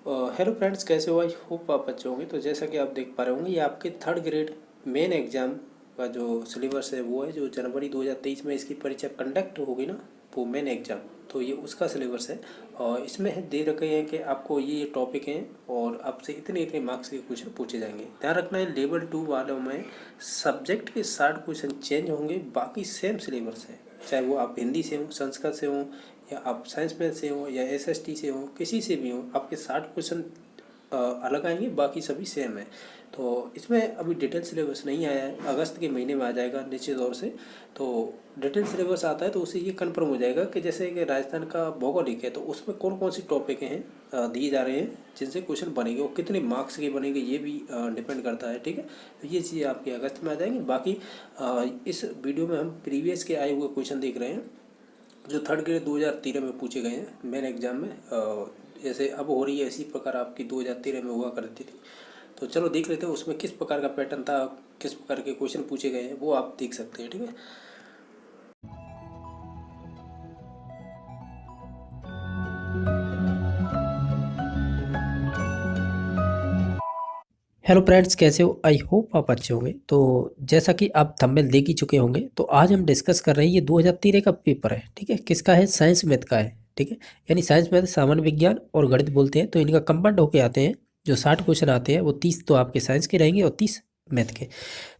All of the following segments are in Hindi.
हेलो फ्रेंड्स, कैसे हो? आई होप आप अच्छे होंगे। तो जैसा कि आप देख पा रहे होंगे, ये आपके थर्ड ग्रेड मेन एग्ज़ाम का जो सिलेबस है वो है, जो जनवरी 2023 में इसकी परीक्षा कंडक्ट होगी ना, वो मेन एग्ज़ाम। तो ये उसका सिलेबस है और इसमें दे रखे हैं कि आपको ये टॉपिक हैं और आपसे इतने इतने मार्क्स के क्वेश्चन पूछे जाएंगे। ध्यान रखना है, लेवल 2 वालों में सब्जेक्ट के 60 क्वेश्चन चेंज होंगे, बाकी सेम सिलेबस है। चाहे वो आप हिंदी से हो, संस्कृत से हो, या आप साइंस मैथ से हो, या एसएसटी से हो, किसी से भी हो, आपके 60 क्वेश्चन अलग आएंगे, बाकी सभी सेम है। तो इसमें अभी डिटेल सिलेबस नहीं आया है, अगस्त के महीने में आ जाएगा निश्चित तौर से। तो डिटेल सिलेबस आता है तो उससे ये कन्फर्म हो जाएगा कि जैसे कि राजस्थान का भौगोलिक है, तो उसमें कौन कौन सी टॉपिक हैं दिए जा रहे हैं जिनसे क्वेश्चन बनेंगे और कितने मार्क्स के बनेंगे, ये भी डिपेंड करता है। ठीक है, तो ये चीज़ आपके अगस्त में आ जाएंगी। बाकी इस वीडियो में हम प्रीवियस के आए हुए क्वेश्चन देख रहे हैं जो थर्ड ग्रेड 2013 में पूछे गए हैं मेन एग्जाम में। जैसे अब हो रही है इसी प्रकार आपकी 2013 में हुआ करती थी। तो चलो देख लेते हैं उसमें किस प्रकार का पैटर्न था, किस प्रकार के क्वेश्चन पूछे गए हैं, वो आप देख सकते हैं। ठीक है, हेलो फ्रेंड्स, कैसे हो? आई होप आप अच्छे होंगे। तो जैसा कि आप थंबनेल देख ही चुके होंगे, तो आज हम डिस्कस कर रहे हैं, ये 2013 का पेपर है। ठीक है, किसका है? साइंस मैथ का है। ठीक है, यानी साइंस मैथ सामान्य विज्ञान और गणित बोलते हैं। तो इनका कंबाइंड होके आते हैं। जो 60 क्वेश्चन आते हैं वो 30 तो आपके साइंस के रहेंगे और 30 मैथ के।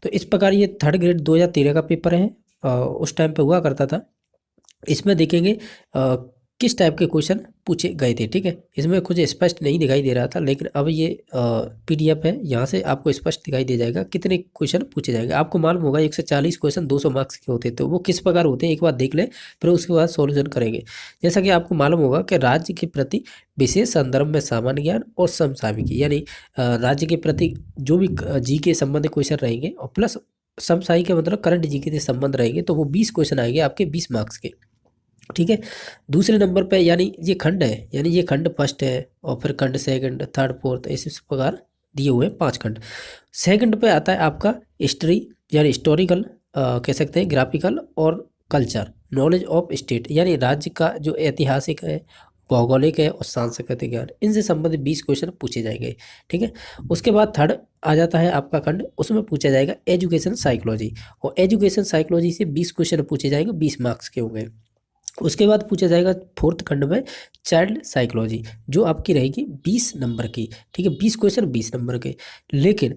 तो इस प्रकार ये थर्ड ग्रेड 2013 का पेपर है। उस टाइम पे हुआ करता था। इसमें देखेंगे किस टाइप के क्वेश्चन पूछे गए थे। ठीक है, इसमें कुछ स्पष्ट नहीं दिखाई दे रहा था, लेकिन अब ये पीडीएफ है, यहाँ से आपको स्पष्ट दिखाई दे जाएगा कितने क्वेश्चन पूछे जाएंगे। आपको मालूम होगा 140 क्वेश्चन 200 मार्क्स के होते हैं, तो वो किस प्रकार होते हैं एक बार देख लें, फिर उसके बाद सॉल्यूशन करेंगे। जैसा कि आपको मालूम होगा कि राज्य के प्रति विशेष संदर्भ में सामान्य ज्ञान और समसामयिकी, यानी राज्य के प्रति जो भी जी के संबंधित क्वेश्चन रहेंगे, और प्लस समसामयिक के मतलब करंट जी के से संबंध रहेंगे, तो वो 20 क्वेश्चन आएंगे आपके 20 मार्क्स के। ठीक है, दूसरे नंबर पे यानी ये खंड है, यानी ये खंड फर्स्ट है और फिर खंड सेकंड, थर्ड, फोर्थ, इस प्रकार दिए हुए हैं 5 खंड। सेकंड पे आता है आपका हिस्ट्री, यानी हिस्टोरिकल कह सकते हैं, ग्राफिकल और कल्चर, नॉलेज ऑफ स्टेट, यानी राज्य का जो ऐतिहासिक है, भौगोलिक है और सांस्कृतिक ज्ञान, इनसे संबंधित 20 क्वेश्चन पूछे जाएंगे। ठीक है, उसके बाद थर्ड आ जाता है आपका खंड, उसमें पूछा जाएगा एजुकेशन साइकोलॉजी, और एजुकेशन साइकोलॉजी से 20 क्वेश्चन पूछे जाएंगे, 20 मार्क्स के होंगे। उसके बाद पूछा जाएगा फोर्थ खंड में चाइल्ड साइकोलॉजी, जो आपकी रहेगी 20 नंबर की। ठीक है, 20 क्वेश्चन 20 नंबर के। लेकिन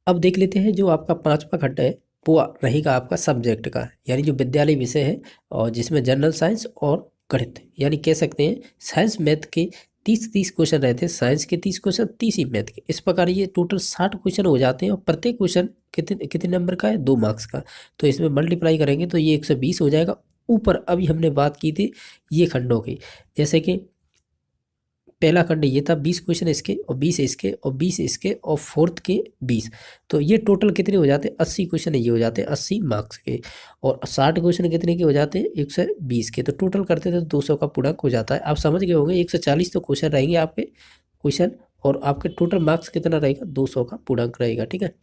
अब देख लेते हैं जो आपका पांचवा खंड है, वो रहेगा आपका सब्जेक्ट का, यानी जो विद्यालय विषय है, और जिसमें जनरल साइंस और गणित, यानी कह सकते हैं साइंस मैथ के 30 क्वेश्चन रहते हैं, साइंस के 30 क्वेश्चन, 30 ही मैथ के। इस प्रकार ये टोटल 60 क्वेश्चन हो जाते हैं, और प्रत्येक क्वेश्चन कितने कितने नंबर का है? 2 मार्क्स का। तो इसमें मल्टीप्लाई करेंगे तो ये 120 हो जाएगा। ऊपर अभी हमने बात की थी ये खंडों की, जैसे कि पहला खंड ये था 20 क्वेश्चन इसके और 20 इसके और 20 इसके और फोर्थ के 20। तो ये टोटल कितने हो जाते हैं? 80 क्वेश्चन ये हो जाते हैं 80 मार्क्स के। और 60 क्वेश्चन कितने के हो जाते हैं? 120 के। तो टोटल करते थे तो 200 का पूर्णांक हो जाता है। आप समझ गए होंगे 140 तो क्वेश्चन रहेंगे आपके क्वेश्चन, और आपके टोटल मार्क्स कितना रहेगा? 200 का पूर्णांक रहेगा। ठीक है,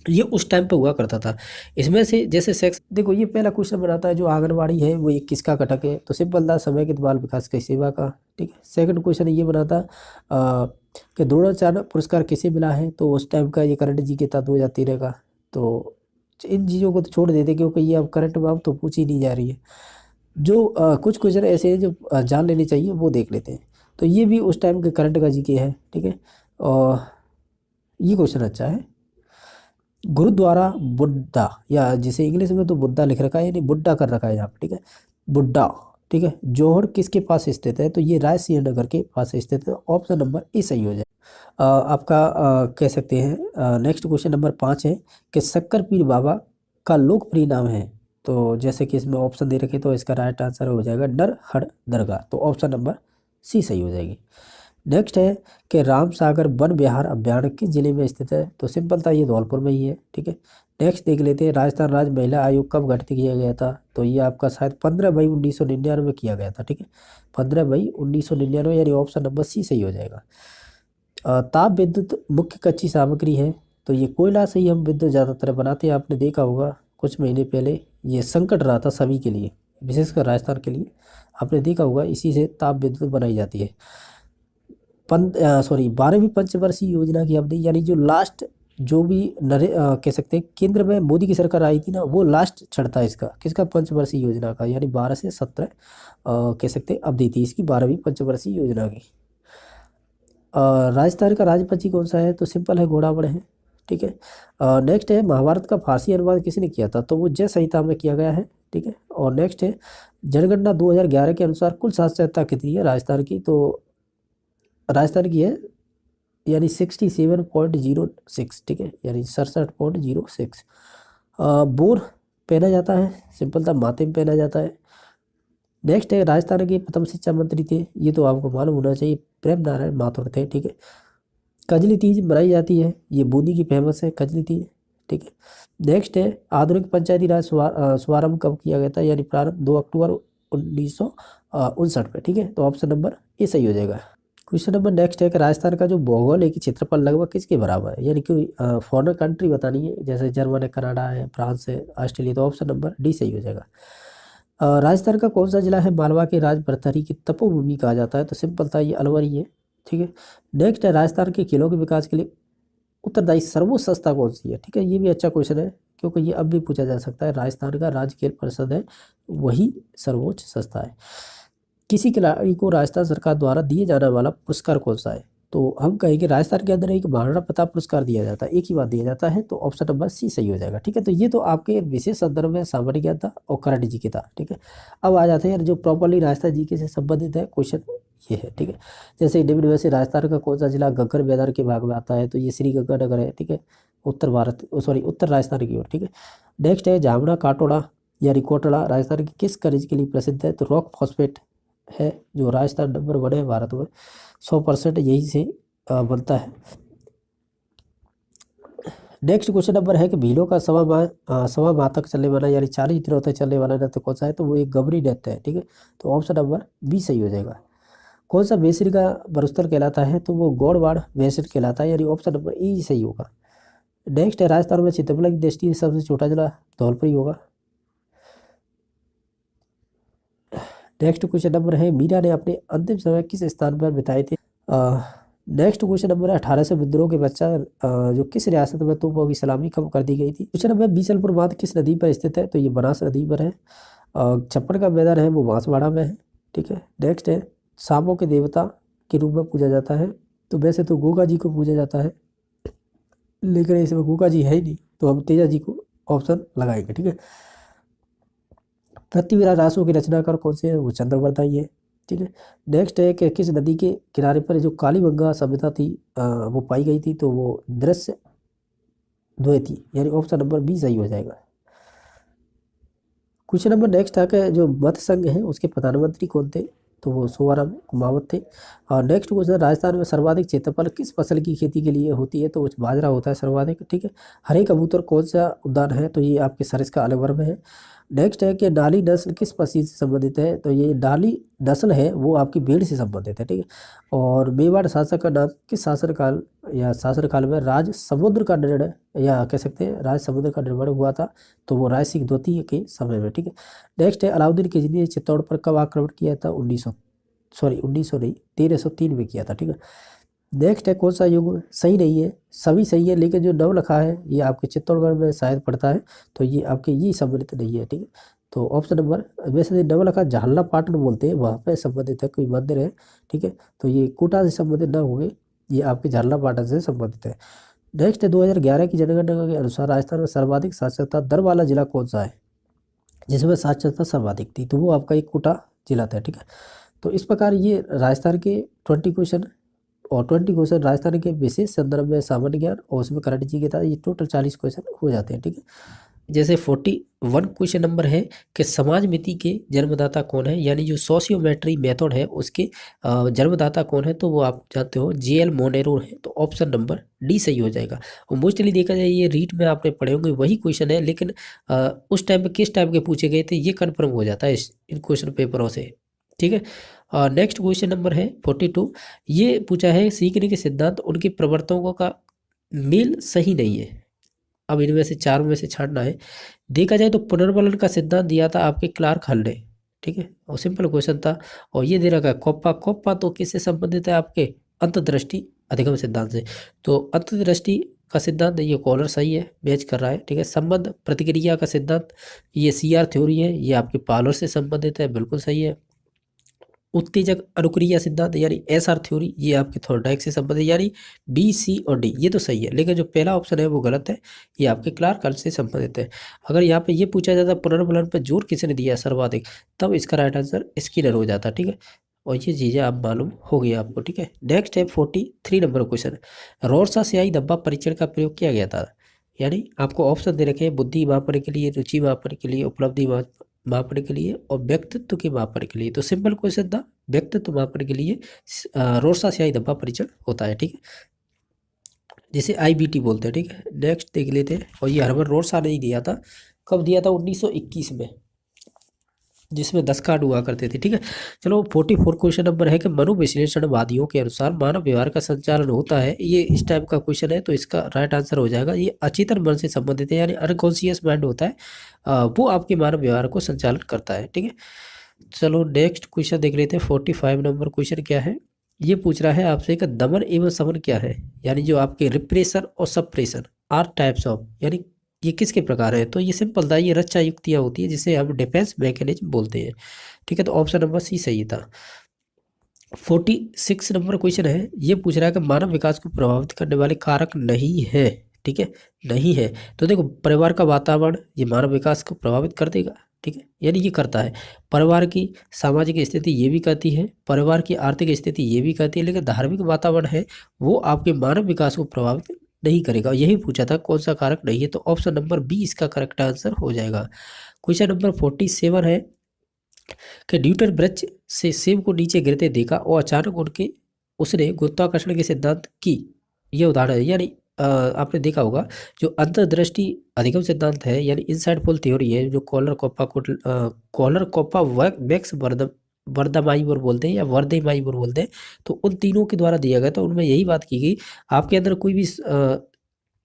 ये उस टाइम पे हुआ करता था। इसमें से जैसे सेक्स देखो, ये पहला क्वेश्चन बनाता है जो आंगनवाड़ी है वो 21 का घटक है, तो सिंपल था समय के बाल विकास की सेवा का। ठीक है, सेकंड क्वेश्चन ये बनाता कि द्रोणाचार्य पुरस्कार किसे मिला है, तो उस टाइम का ये करंट जी के था 2013 का। तो इन चीज़ों को तो छोड़ देते क्योंकि ये अब करंट में अब तो पूछी नहीं जा रही है। जो कुछ क्वेश्चन ऐसे हैं जो जान लेने चाहिए, वो देख लेते हैं। तो ये भी उस टाइम के करंट का जी के है। ठीक है, और ये क्वेश्चन अच्छा है। गुरुद्वारा बुड्ढा, या जिसे इंग्लिश में तो बुड्ढा लिख रखा है, यानी बुड्ढा कर रखा है यहाँ पे। ठीक है, बुड्ढा। ठीक है, जोहड़ किसके पास स्थित है? तो ये राय सिंह नगर के पास स्थित है। ऑप्शन नंबर ए सही हो जाए। आपका कह सकते हैं नेक्स्ट क्वेश्चन नंबर 5 है कि शक्कर पीर बाबा का लोकप्रिय नाम है। तो जैसे कि इसमें ऑप्शन दे रखे, तो इसका राइट आंसर हो जाएगा नरहड़ दरगाह। तो ऑप्शन नंबर सी सही हो जाएगी। नेक्स्ट है कि राम सागर वन विहार अभ्यारण्य किस जिले में स्थित है? तो सिंपल था, ये धौलपुर में ही है। ठीक है, नेक्स्ट देख लेते हैं राजस्थान राज्य महिला आयोग कब गठित किया गया था? तो ये आपका शायद 15 मई 1999 किया गया था। ठीक है, 15 मई 1999, यानी ऑप्शन नंबर सी सही हो जाएगा। ताप विद्युत मुख्य कच्ची सामग्री है, तो ये कोयला से ही हम विद्युत ज़्यादातर बनाते हैं। आपने देखा होगा कुछ महीने पहले ये संकट रहा था सभी के लिए, विशेषकर राजस्थान के लिए। आपने देखा होगा इसी से ताप विद्युत बनाई जाती है। सॉरी 12वीं पंचवर्षीय योजना की अवधि, यानी जो लास्ट जो भी कह सकते हैं केंद्र में मोदी की सरकार आई थी ना, वो लास्ट चढ़ता है इसका, किसका, पंचवर्षीय योजना का, यानी 12 से 17 कह सकते हैं अवधि थी इसकी 12वीं पंचवर्षीय योजना की। राजस्थान का राज्य पक्षी कौन सा है, तो सिंपल है, घोड़ावड़ है। ठीक है। नेक्स्ट है महाभारत का फारसी अनुवाद किसने किया था, तो वो जय संहिता में किया गया है। ठीक है। और नेक्स्ट है जनगणना 2011 के अनुसार कुल साक्षरता कितनी है राजस्थान की, तो राजस्थान की है यानी 67.06। ठीक है, यानी 67.06। बोर पहना जाता है, सिंपल था, माथे में पहना जाता है। नेक्स्ट है राजस्थान के प्रथम शिक्षा मंत्री थे, ये तो आपको मालूम होना चाहिए, प्रेम नारायण माथुर थे। ठीक है। कजली तीज मनाई जाती है, ये बूंदी की फेमस है कजली तीज। ठीक है। नेक्स्ट है आधुनिक पंचायती राज शुभारंभ कब किया गया था, यानी प्रारंभ 2 अक्टूबर 1959 में। ठीक है, तो ऑप्शन नंबर ए सही हो जाएगा। क्वेश्चन नंबर नेक्स्ट है कि राजस्थान का जो भौगोल है कि क्षेत्रफल लगभग किसके बराबर है, यानी कि फॉरेन कंट्री बतानी है, जैसे जर्मन है, कनाडा है, फ्रांस है, ऑस्ट्रेलिया, तो ऑप्शन नंबर डी सही हो जाएगा। राजस्थान का कौन सा जिला है मालवा के राज भरथरी की तपोभूमि कहा जाता है, तो सिंपल था, ये अलवर ही है। ठीक है। नेक्स्ट है राजस्थान के खेलों के विकास के लिए उत्तरदायी सर्वोच्च संस्था कौन सी है। ठीक है, ये भी अच्छा क्वेश्चन है, क्योंकि ये अब भी पूछा जा सकता है। राजस्थान का राज्य खेल परिषद है, वही सर्वोच्च संस्था है। किसी खिलाड़ी को राजस्थान सरकार द्वारा दिए जाने वाला पुरस्कार कौन सा है, तो हम कहेंगे राजस्थान के अंदर एक महाराणा प्रताप पुरस्कार दिया जाता है, एक ही बार दिया जाता है, तो ऑप्शन नंबर सी सही हो जाएगा। ठीक है, तो ये तो आपके विशेष संदर्भ में सामान्य ज्ञान था और करंट जी के था। ठीक है। अब आ जाते हैं जो प्रॉपरली राजस्थान जी के से संबंधित है क्वेश्चन, ये है। ठीक है, जैसे निम्न में से राजस्थान का कौन सा जिला घग्गर मैदान के भाग में आता है, तो ये श्री गंगानगर है। ठीक है, उत्तर भारत, सॉरी उत्तर राजस्थान की ओर। ठीक है। नेक्स्ट है जामना काटोड़ा यानी कोटड़ा राजस्थान की किस खनिज के लिए प्रसिद्ध है, तो रॉक फॉस्फेट है, जो राजस्थान नंबर 1 है भारत में, 100% यही से बनता है। नेक्स्ट क्वेश्चन नंबर है कि भीलों का सवा माह तक चलने वाला यानी 40 दिनों तक चलने वाला नृत्य कौन सा है, तो वो एक गबरी नृत्य है। ठीक है, तो ऑप्शन नंबर बी सही हो जाएगा। कौन सा बेसिन का बरुस्तर कहलाता है, तो वो गौड़वाड़ बेसिन कहलाता है, यानी ऑप्शन नंबर ई सही होगा। नेक्स्ट है राजस्थान में क्षेत्रफल की दृष्टि से सबसे छोटा जिला धौलपुर ही होगा। नेक्स्ट क्वेश्चन नंबर है मीरा ने अपने अंतिम समय किस स्थान पर बिताए थे। नेक्स्ट क्वेश्चन नंबर है 1800 विद्रोह के बच्चा जो किस रियासत में तोपों की सलामी कम कर दी गई थी। क्वेश्चन नंबर बीसलपुर बांध किस नदी पर स्थित है, तो ये बनास नदी पर है। छप्पड़ का मैदान है वो बांसवाड़ा में है। ठीक है। नेक्स्ट है सांपों के देवता के रूप में पूजा जाता है, तो वैसे तो गोगा जी को पूजा जाता है, लेकिन इसमें गोगा जी है ही नहीं, तो हम तेजा जी को ऑप्शन लगाएंगे। ठीक है। पृथ्वीराज रासो की रचनाकार कौन से है, वो चंद्रवर्धा ही है। ठीक है। नेक्स्ट है कि किस नदी के किनारे पर जो कालीबंगा सभ्यता थी वो पाई गई थी, तो वो दृश्य द्वय थी, यानी ऑप्शन नंबर बी सही हो जाएगा। क्वेश्चन नंबर नेक्स्ट है कि जो मत्स्य संघ है उसके प्रधानमंत्री कौन थे, तो वो सोवाराम कुमावत थे। और नेक्स्ट क्वेश्चन राजस्थान में सर्वाधिक क्षेत्रफल किस फसल की खेती के लिए होती है, तो वो बाजरा होता है सर्वाधिक। ठीक है। हरे कबूतर कौन सा उद्यान है, तो ये आपके सरिस्का अलवर में है। नेक्स्ट है कि डाली नस्ल किस पक्षी से संबंधित है, तो ये डाली नस्ल है वो आपकी भेड़ से संबंधित है। ठीक है। और मेवाड़ शासक का नाम किस शासनकाल या शासनकाल में राज समुद्र का निर्णय या कह सकते हैं राज समुद्र का निर्माण हुआ था, तो वो राय सिंह द्वितीय के समय में। ठीक है। नेक्स्ट है अलाउद्दीन खिलजी ने चित्तौड़ पर कब आक्रमण किया था, 1900 नहीं 1303 में किया था। ठीक है। नेक्स्ट है कौन सा युग सही नहीं है, सभी सही है, लेकिन जो नवलखा है ये आपके चित्तौड़गढ़ में शायद पड़ता है, तो ये आपके ये सम्मिलित नहीं है। ठीक है। तो ऑप्शन नंबर, वैसे नवलखा झालना पाटन बोलते हैं, वहाँ पे संबंधित है, कोई मंदिर है। ठीक है। तो ये कोटा से संबंधित ना होंगे, ये आपके झालना पाटन से संबंधित है। नेक्स्ट है 2011 की जनगणना के अनुसार राजस्थान में सर्वाधिक साक्षरता दर वाला जिला कौन सा है, जिसमें साक्षरता सर्वाधिक थी, तो वो आपका एक कोटा जिला था। ठीक है। तो इस प्रकार ये राजस्थान के 20 क्वेश्चन और 20 क्वेश्चन राजस्थान के विशेष संदर्भ में सामान्य ज्ञान और उसमें करंट जी के था, ये टोटल 40 क्वेश्चन हो जाते हैं। ठीक है। जैसे 41 क्वेश्चन नंबर है कि समाजमिति के जन्मदाता कौन है, यानी जो सोशियोमेट्री मेथड है उसके जन्मदाता कौन है, तो वो आप जानते हो JL मोनेरो है, तो ऑप्शन नंबर डी सही हो जाएगा। और मोस्टली देखा जाए ये रीट में आपने पढ़े होंगे वही क्वेश्चन है, लेकिन उस टाइम पे किस टाइप के पूछे गए थे ये कन्फर्म हो जाता है इन क्वेश्चन पेपरों से। ठीक है। नेक्स्ट क्वेश्चन नंबर है 42, ये पूछा है सीखने के सिद्धांत उनके प्रवर्तकों का मेल सही नहीं है। अब इनमें से 4 में से छांटना है। देखा जाए तो पुनर्वलन का सिद्धांत दिया था आपके क्लार्क हल ने। ठीक है, और सिंपल क्वेश्चन था। और ये दे रखा है कोप्पा, कोप्पा तो किससे संबंधित है, आपके अंतर्दृष्टि अधिगम सिद्धांत से। तो अंतर्दृष्टि का सिद्धांत ये कॉलर सही है, मैच कर रहा है, ठीक है। संबंध प्रतिक्रिया का सिद्धांत ये CR थ्योरी है, ये आपके पार्लर से संबंधित है, बिल्कुल सही है। उत्तेजक अनुक्रिया सिद्धांत यानी SR थ्योरी ये आपके थॉर्नडाइक से संबंधित है, यानी B, C और D ये तो सही है, लेकिन जो पहला ऑप्शन है वो गलत है, ये आपके क्लार्क से संबंधित है। अगर यहाँ पे ये पूछा जाता पुनर्मलन पर जोर किसने दिया है सर्वाधिक, तब इसका राइट आंसर स्किनर हो जाता, ठीक है। और ये चीज़ें आप मालूम हो गई आपको, ठीक है। नेक्स्ट है 43 नंबर क्वेश्चन। रोरसा स्याही धब्बा परीक्षण का प्रयोग किया गया था, यानी आपको ऑप्शन दे रखे हैं बुद्धि मापने के लिए, रुचि मापने के लिए, उपलब्धि मापने के लिए और व्यक्तित्व के मापने के लिए। तो सिंपल क्वेश्चन था, व्यक्तित्व मापने के लिए रोरसा स्याही धब्बा परीक्षण होता है, ठीक है, जिसे IBT बोलते हैं, ठीक है। नेक्स्ट देख लेते हैं, और ये हर्बर्ट रोरसा ने ही दिया था, कब दिया था, 1921 में, जिसमें 10 कार्ड हुआ करते थे, ठीक है। चलो 44 क्वेश्चन नंबर है कि मनोविश्लेषणवादियों के अनुसार मानव व्यवहार का संचालन होता है, ये इस टाइप का क्वेश्चन है, तो इसका राइट आंसर हो जाएगा ये अचेतन मन से संबंधित है, यानी अनकॉन्शियस माइंड होता है, वो आपके मानव व्यवहार को संचालन करता है, ठीक है। चलो नेक्स्ट क्वेश्चन देख लेते हैं। 45 नंबर क्वेश्चन क्या है, ये पूछ रहा है आपसे कि दमन एवं समन क्या है, यानी जो आपके रिप्रेशन और सप्रेशन आर टाइप्स ऑफ, यानी ये किसके प्रकार है, तो ये सिंपल था, ये रक्षा युक्तियाँ होती है जिसे हम डिफेंस मैकेनिज्म बोलते हैं, ठीक है। तो ऑप्शन नंबर C सही था। 46 नंबर क्वेश्चन है, ये पूछ रहा है कि मानव विकास को प्रभावित करने वाले कारक नहीं है, ठीक है, नहीं है। तो देखो परिवार का वातावरण ये मानव विकास को प्रभावित कर देगा, ठीक है, यानी ये करता है। परिवार की सामाजिक स्थिति ये भी करती है, परिवार की आर्थिक स्थिति ये भी करती है, लेकिन धार्मिक वातावरण है वो आपके मानव विकास को प्रभावित नहीं करेगा। यही पूछा था कौन सा कारक नहीं है, तो ऑप्शन नंबर B इसका करेक्ट आंसर हो जाएगा। क्वेश्चन नंबर 47 है कि न्यूटन वृक्ष से सेब को नीचे गिरते देखा और अचानक उसने गुरुत्वाकर्षण के सिद्धांत की ये उदाहरण है, यानी आपने देखा होगा जो अंतर्दृष्टि अधिगम सिद्धांत है, यानी इनसाइडफुल थ्योरी है, जो कॉलर कोप्पा मैक्स वर्दमाइवर बोलते हैं या वर्देमाइवर बोलते हैं, तो उन तीनों के द्वारा दिया गया था। उनमें यही बात की गई, आपके अंदर कोई भी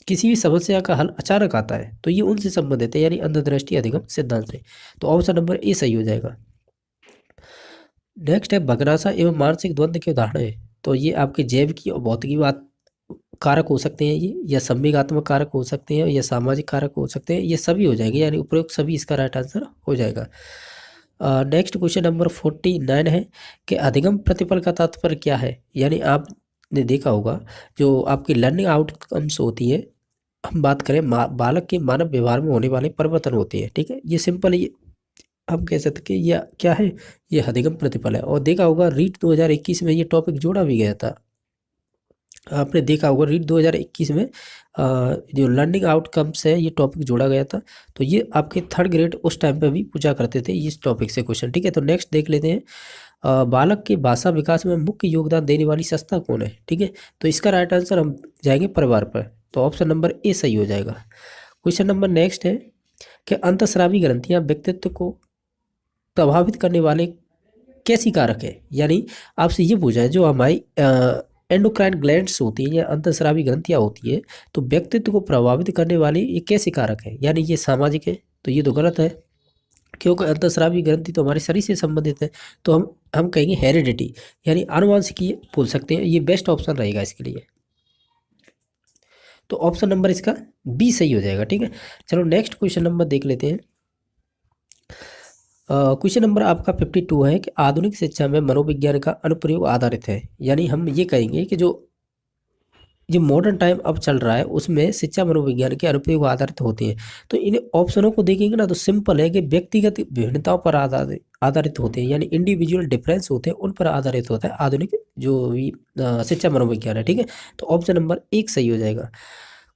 किसी भी समस्या का हल अचानक आता है तो ये उनसे संबंधित है, यानी अंतर्दृष्टि अधिगम सिद्धांत से। तो ऑप्शन नंबर A सही हो जाएगा। नेक्स्ट है भग्नाशा एवं मानसिक द्वंद्व के उदाहरण है, तो ये आपके जैविकी और भौतिकी बात कारक हो सकते हैं ये, या संवेगात्मक कारक हो सकते हैं, या सामाजिक कारक हो सकते हैं, ये सभी हो जाएंगे, यानी उपयुक्त सभी इसका राइट आंसर हो जाएगा। नेक्स्ट क्वेश्चन नंबर 49 है कि अधिगम प्रतिफल का तात्पर्य क्या है, यानी आपने देखा होगा जो आपकी लर्निंग आउटकम्स होती है, हम बात करें बालक के मानव व्यवहार में होने वाले परिवर्तन होते हैं, ठीक है। ये सिंपल ये हम कह सकते कि ये क्या है, ये अधिगम प्रतिफल है। और देखा होगा रीट 2021 में ये टॉपिक जोड़ा भी गया था, आपने देखा होगा रीट 2021 में जो लर्निंग आउटकम्स है ये टॉपिक जोड़ा गया था। तो ये आपके थर्ड ग्रेड उस टाइम पे भी पूछा करते थे इस टॉपिक से क्वेश्चन, ठीक है। तो नेक्स्ट देख लेते हैं, बालक के भाषा विकास में मुख्य योगदान देने वाली संस्था कौन है, ठीक है। तो इसका राइट आंसर हम जाएंगे परिवार पर, तो ऑप्शन नंबर A सही हो जाएगा। क्वेश्चन नंबर नेक्स्ट है कि अंतःस्रावी ग्रंथियां व्यक्तित्व को प्रभावित करने वाले कैसी कारक है, यानी आपसे ये पूछा है जो हमारी एंडोक्राइन ग्लैंड्स होती है या अंतःस्रावी ग्रंथियां होती है, तो व्यक्तित्व को प्रभावित करने वाले ये कैसे कारक है, यानी ये सामाजिक है, तो ये तो गलत है, क्योंकि अंतःस्रावी ग्रंथि तो हमारे शरीर से संबंधित है। तो हम कहेंगे हेरिडिटी, यानी आनुवंशिकी बोल सकते हैं, ये बेस्ट ऑप्शन रहेगा इसके लिए। तो ऑप्शन नंबर इसका B सही हो जाएगा, ठीक है। चलो नेक्स्ट क्वेश्चन नंबर देख लेते हैं। क्वेश्चन नंबर आपका 52 है कि आधुनिक शिक्षा में मनोविज्ञान का अनुप्रयोग आधारित है, यानी हम ये कहेंगे कि जो मॉडर्न टाइम अब चल रहा है उसमें शिक्षा मनोविज्ञान के अनुप्रयोग आधारित होती है। तो इन ऑप्शनों को देखेंगे ना तो सिंपल है कि व्यक्तिगत विभिन्नताओं पर आधारित होते हैं, यानी इंडिविजुअल डिफरेंस होते हैं उन पर आधारित होता है आधुनिक जो भी शिक्षा मनोविज्ञान है, ठीक है। तो ऑप्शन नंबर 1 सही हो जाएगा।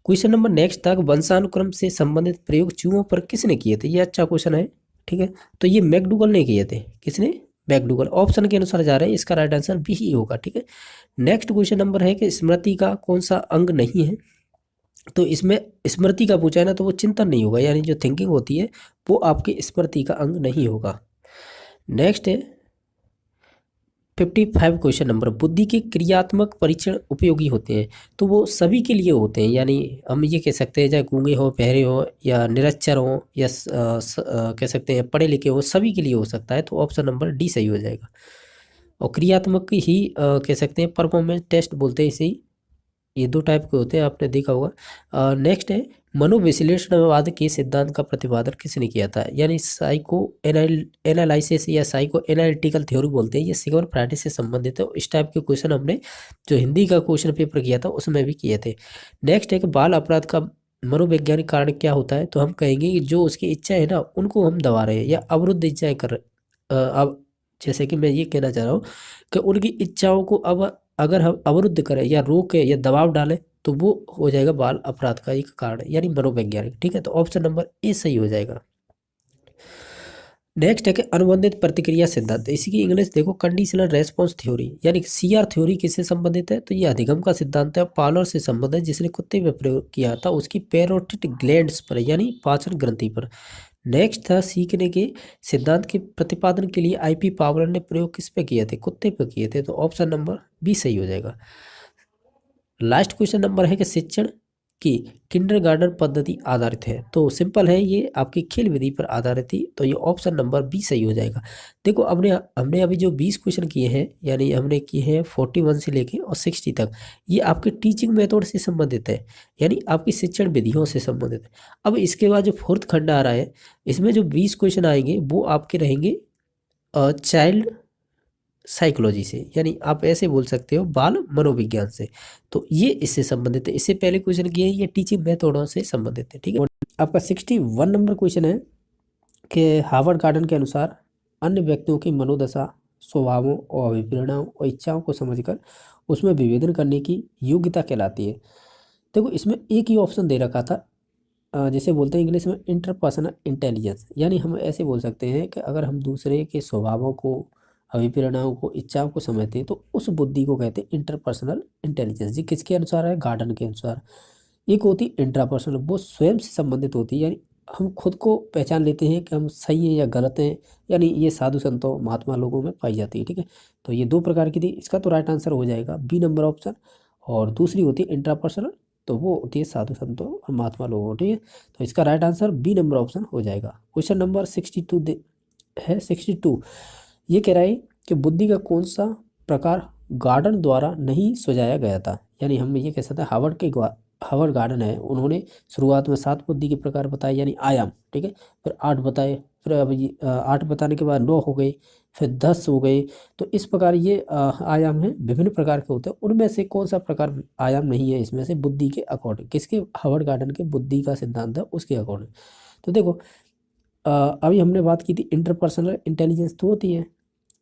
क्वेश्चन नंबर नेक्स्ट तक वंशानुक्रम से संबंधित प्रयोग चूहों पर किसने किए थे, ये अच्छा क्वेश्चन है, ठीक है। तो ये मैकडूगल ने किए थे, किसने, मैकडूगल। ऑप्शन के अनुसार जा रहे हैं, इसका राइट आंसर B ही होगा, ठीक है। नेक्स्ट क्वेश्चन नंबर है कि स्मृति का कौन सा अंग नहीं है, तो इसमें स्मृति का पूछा है ना तो वो चिंतन नहीं होगा, यानी जो थिंकिंग होती है वो आपकी स्मृति का अंग नहीं होगा। नेक्स्ट है 55 क्वेश्चन नंबर, बुद्धि के क्रियात्मक परीक्षण उपयोगी होते हैं, तो वो सभी के लिए होते हैं, यानी हम ये कह सकते हैं चाहे गूंगे हो, बहरे हो या निरक्षर हो या कह सकते हैं पढ़े लिखे हो, सभी के लिए हो सकता है। तो ऑप्शन नंबर D सही हो जाएगा। और क्रियात्मक ही कह सकते हैं, परफॉर्मेंस टेस्ट बोलते हैं इसे ही। ये दो टाइप के होते हैं, आपने देखा होगा। नेक्स्ट है मनोविश्लेषणवाद के सिद्धांत का प्रतिपादन किसने किया था, यानी साइको एनालिसिस या साइको एनालिटिकल थ्योरी बोलते हैं, ये सिगमंड फ्राइड से संबंधित है। इस टाइप के क्वेश्चन हमने जो हिंदी का क्वेश्चन पेपर किया था उसमें भी किए थे। नेक्स्ट है कि बाल अपराध का मनोवैज्ञानिक कारण क्या होता है, तो हम कहेंगे कि जो उसकी इच्छा है ना उनको हम दबा रहे हैं या अवरुद्ध इच्छाएं कर रहे। अब जैसे कि मैं ये कहना चाह रहा हूँ कि उनकी इच्छाओं को अब अगर हम अवरुद्ध करें या रोकें या दबाव डालें तो वो हो जाएगा बाल अपराध का एक कारण, यानी मनोवैज्ञानिक। ठीक है, तो ऑप्शन नंबर ए सही हो जाएगा। नेक्स्ट है कि अनुबंधित प्रतिक्रिया सिद्धांत, इसकी इंग्लिश देखो कंडीशनल रेस्पॉन्स थ्योरी, यानी सीआर थ्योरी किससे संबंधित है, तो ये अधिगम का सिद्धांत है, पावलोव से संबंधित है, जिसने कुत्ते में प्रयोग किया था उसकी पैरोटिड ग्लैंड्स पर, यानी पाचन ग्रंथि पर। नेक्स्ट था सीखने के सिद्धांत के प्रतिपादन के लिए आईपी पावलोव ने प्रयोग किस पे किए थे, कुत्ते पे किए थे, तो ऑप्शन नंबर बी सही हो जाएगा। लास्ट क्वेश्चन नंबर है कि शिक्षण की किंडरगार्टन पद्धति आधारित है, तो सिंपल है, ये आपकी खेल विधि पर आधारित थी, तो ये ऑप्शन नंबर बी सही हो जाएगा। देखो हमने अभी जो 20 क्वेश्चन किए हैं, यानी हमने किए हैं 41 से लेके और 60 तक, ये आपके टीचिंग मेथड से संबंधित है, यानी आपकी शिक्षण विधियों से संबंधित है। अब इसके बाद जो फोर्थ खंड आ रहा है, इसमें जो 20 क्वेश्चन आएंगे वो आपके रहेंगे चाइल्ड साइकोलॉजी से, यानी आप ऐसे बोल सकते हो बाल मनोविज्ञान से, तो ये इससे संबंधित है। इससे पहले क्वेश्चन किए ये टीचिंग मेथडों से संबंधित है। ठीक है, आपका 61 नंबर क्वेश्चन है कि हार्वर्ड गार्डन के अनुसार अन्य व्यक्तियों की मनोदशा, स्वभावों और अभिप्रेरणाओं और इच्छाओं को समझकर उसमें विभेदन करने की योग्यता कहलाती है। देखो इसमें एक ही ऑप्शन दे रखा था, जिसे बोलते हैं इंग्लिश में इंटरपर्सनल इंटेलिजेंस, यानी हम ऐसे बोल सकते हैं कि अगर हम दूसरे के स्वभावों को, अभिप्रेरणाओं को, इच्छाओं को समझते हैं तो उस बुद्धि को कहते हैं इंटरपर्सनल इंटेलिजेंस। ये किसके अनुसार है, गार्डन के अनुसार। एक होती इंट्रापर्सनल, वो स्वयं से संबंधित होती है, यानी हम खुद को पहचान लेते हैं कि हम सही हैं या गलत हैं, यानी ये साधु संतों महात्मा लोगों में पाई जाती है। ठीक है, तो ये दो प्रकार की थी, इसका तो राइट आंसर हो जाएगा बी नंबर ऑप्शन। और दूसरी होती है इंट्रापर्सनल, तो वो होती है साधु संतों और महात्मा लोगों। ठीक है, तो इसका right answer B number option हो जाएगा। क्वेश्चन नंबर 62 है 62, ये कह रहा है कि बुद्धि का कौन सा प्रकार गार्डन द्वारा नहीं सुझाया गया था, यानी हम ये कह सकते हैं हार्वर्ड गार्डन है, उन्होंने शुरुआत में 7 बुद्धि के प्रकार बताए, यानी आयाम। ठीक है, फिर 8 बताए, फिर अब 8 बताने के बाद 9 हो गए, फिर 10 हो गए। तो इस प्रकार ये आयाम हैं, विभिन्न प्रकार के होते हैं, उनमें से कौन सा प्रकार आयाम नहीं है इसमें से बुद्धि के अकॉर्डिंग, किसके, हार्वर्ड गार्डन के बुद्धि का सिद्धांत है उसके अकॉर्डिंग। तो देखो अभी हमने बात की थी इंटरपर्सनल इंटेलिजेंस तो होती है,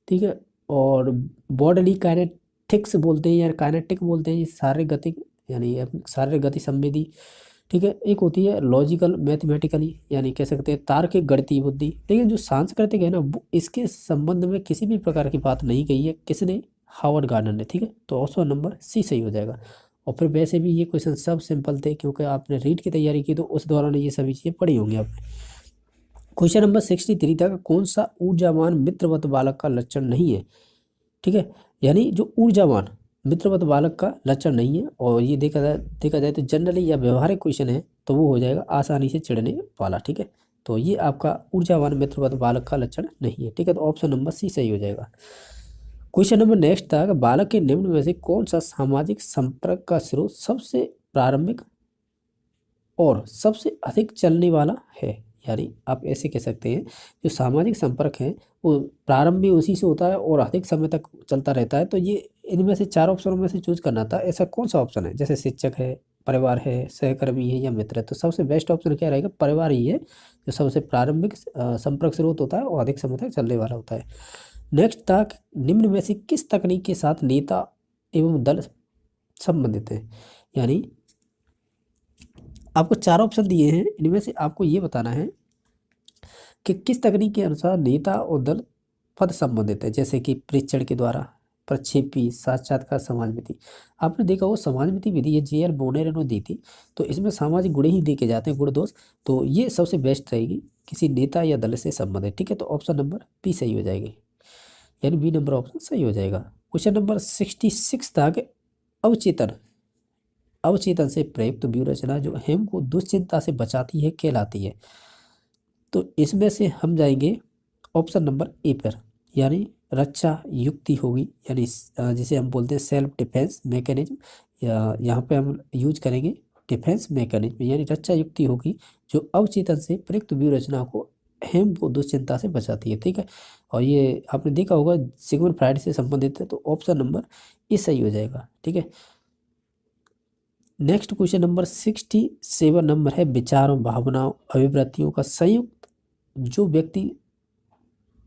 ठीक है, और बॉडली काइनेटिक्स बोलते हैं या काइनेटिक बोलते हैं, ये शारीरिक गति, यानी शारीरिक गति संवेदी। ठीक है, एक होती है लॉजिकल मैथमेटिकली, यानी कह सकते हैं तार्किक गणितीय बुद्धि। लेकिन जो सांस्कृतिक है ना, वो इसके संबंध में किसी भी प्रकार की बात नहीं कही है, किसने, हार्वर्ड गार्डन ने। ठीक है, तो ऑप्शन नंबर सी सही हो जाएगा। और फिर वैसे भी ये क्वेश्चन सब सिंपल थे, क्योंकि आपने रीड की तैयारी की तो उस दौरान ये सभी चीज़ें पढ़ी होंगी आपने। क्वेश्चन नंबर 63 था, कौन सा ऊर्जावान मित्रवत बालक का लक्षण नहीं है। ठीक है, यानी जो ऊर्जावान मित्रवत बालक का लक्षण नहीं है, और ये देखा जाए तो जनरली या व्यवहारिक क्वेश्चन है, तो वो हो जाएगा आसानी से चिढ़ने वाला। ठीक है, तो ये आपका ऊर्जावान मित्रवत बालक का लक्षण नहीं है। ठीक है, तो ऑप्शन नंबर सी सही हो जाएगा। क्वेश्चन नंबर नेक्स्ट था कि बालक के निम्न में से कौन सा सामाजिक संपर्क का स्रोत सबसे प्रारंभिक और सबसे अधिक चलने वाला है, यानी आप ऐसे कह सकते हैं जो सामाजिक संपर्क है वो प्रारंभ भी उसी से होता है और अधिक समय तक चलता रहता है। तो ये इनमें से 4 ऑप्शनों में से चूज करना था, ऐसा कौन सा ऑप्शन है, जैसे शिक्षक है, परिवार है, सहकर्मी है या मित्र है, तो सबसे बेस्ट ऑप्शन क्या रहेगा, परिवार ही है, जो सबसे प्रारंभिक संपर्क स्रोत होता है और अधिक समय तक चलने वाला होता है। नेक्स्ट था निम्न में से किस तकनीक के साथ नेता एवं दल संबंधित है, यानी आपको 4 ऑप्शन दिए हैं, इनमें से आपको ये बताना है कि किस तकनीक के अनुसार नेता और दल पद संबंधित है, जैसे कि प्रेक्षण के द्वारा, प्रक्षेपी, साक्षात्कार, समाज विधि। आपने देखा वो समाज विधि विधि ये जे एल बोनेर ने दी थी, तो इसमें सामाजिक गुण ही देखे जाते हैं, गुण दोष, तो ये सबसे बेस्ट रहेगी किसी नेता या दल से संबंधित। ठीक है, तो ऑप्शन नंबर बी सही हो जाएगी, यानी बी नंबर ऑप्शन सही हो जाएगा। क्वेश्चन नंबर 66 था कि अवचेतन से प्रयुक्त व्यूह रचना जो हम को दुश्चिंता से बचाती है कहलाती है। तो इसमें से हम जाएंगे ऑप्शन नंबर ए पर, यानी रक्षा युक्ति होगी, यानी जिसे हम बोलते हैं सेल्फ डिफेंस मैकेनिज्म, या यहाँ पे हम यूज करेंगे डिफेंस मैकेनिज्म, यानी रक्षा युक्ति होगी जो अवचेतन से प्रयुक्त व्यू रचना को अहम व दुश्चिंता से बचाती है। ठीक है, और ये आपने देखा होगा सिगमंड फ्राइड से संबंधित है, तो ऑप्शन नंबर ए सही हो जाएगा। ठीक है, नेक्स्ट क्वेश्चन नंबर 67 नंबर है, विचारों भावनाओं अभिव्यक्तियों का संयुक्त जो व्यक्ति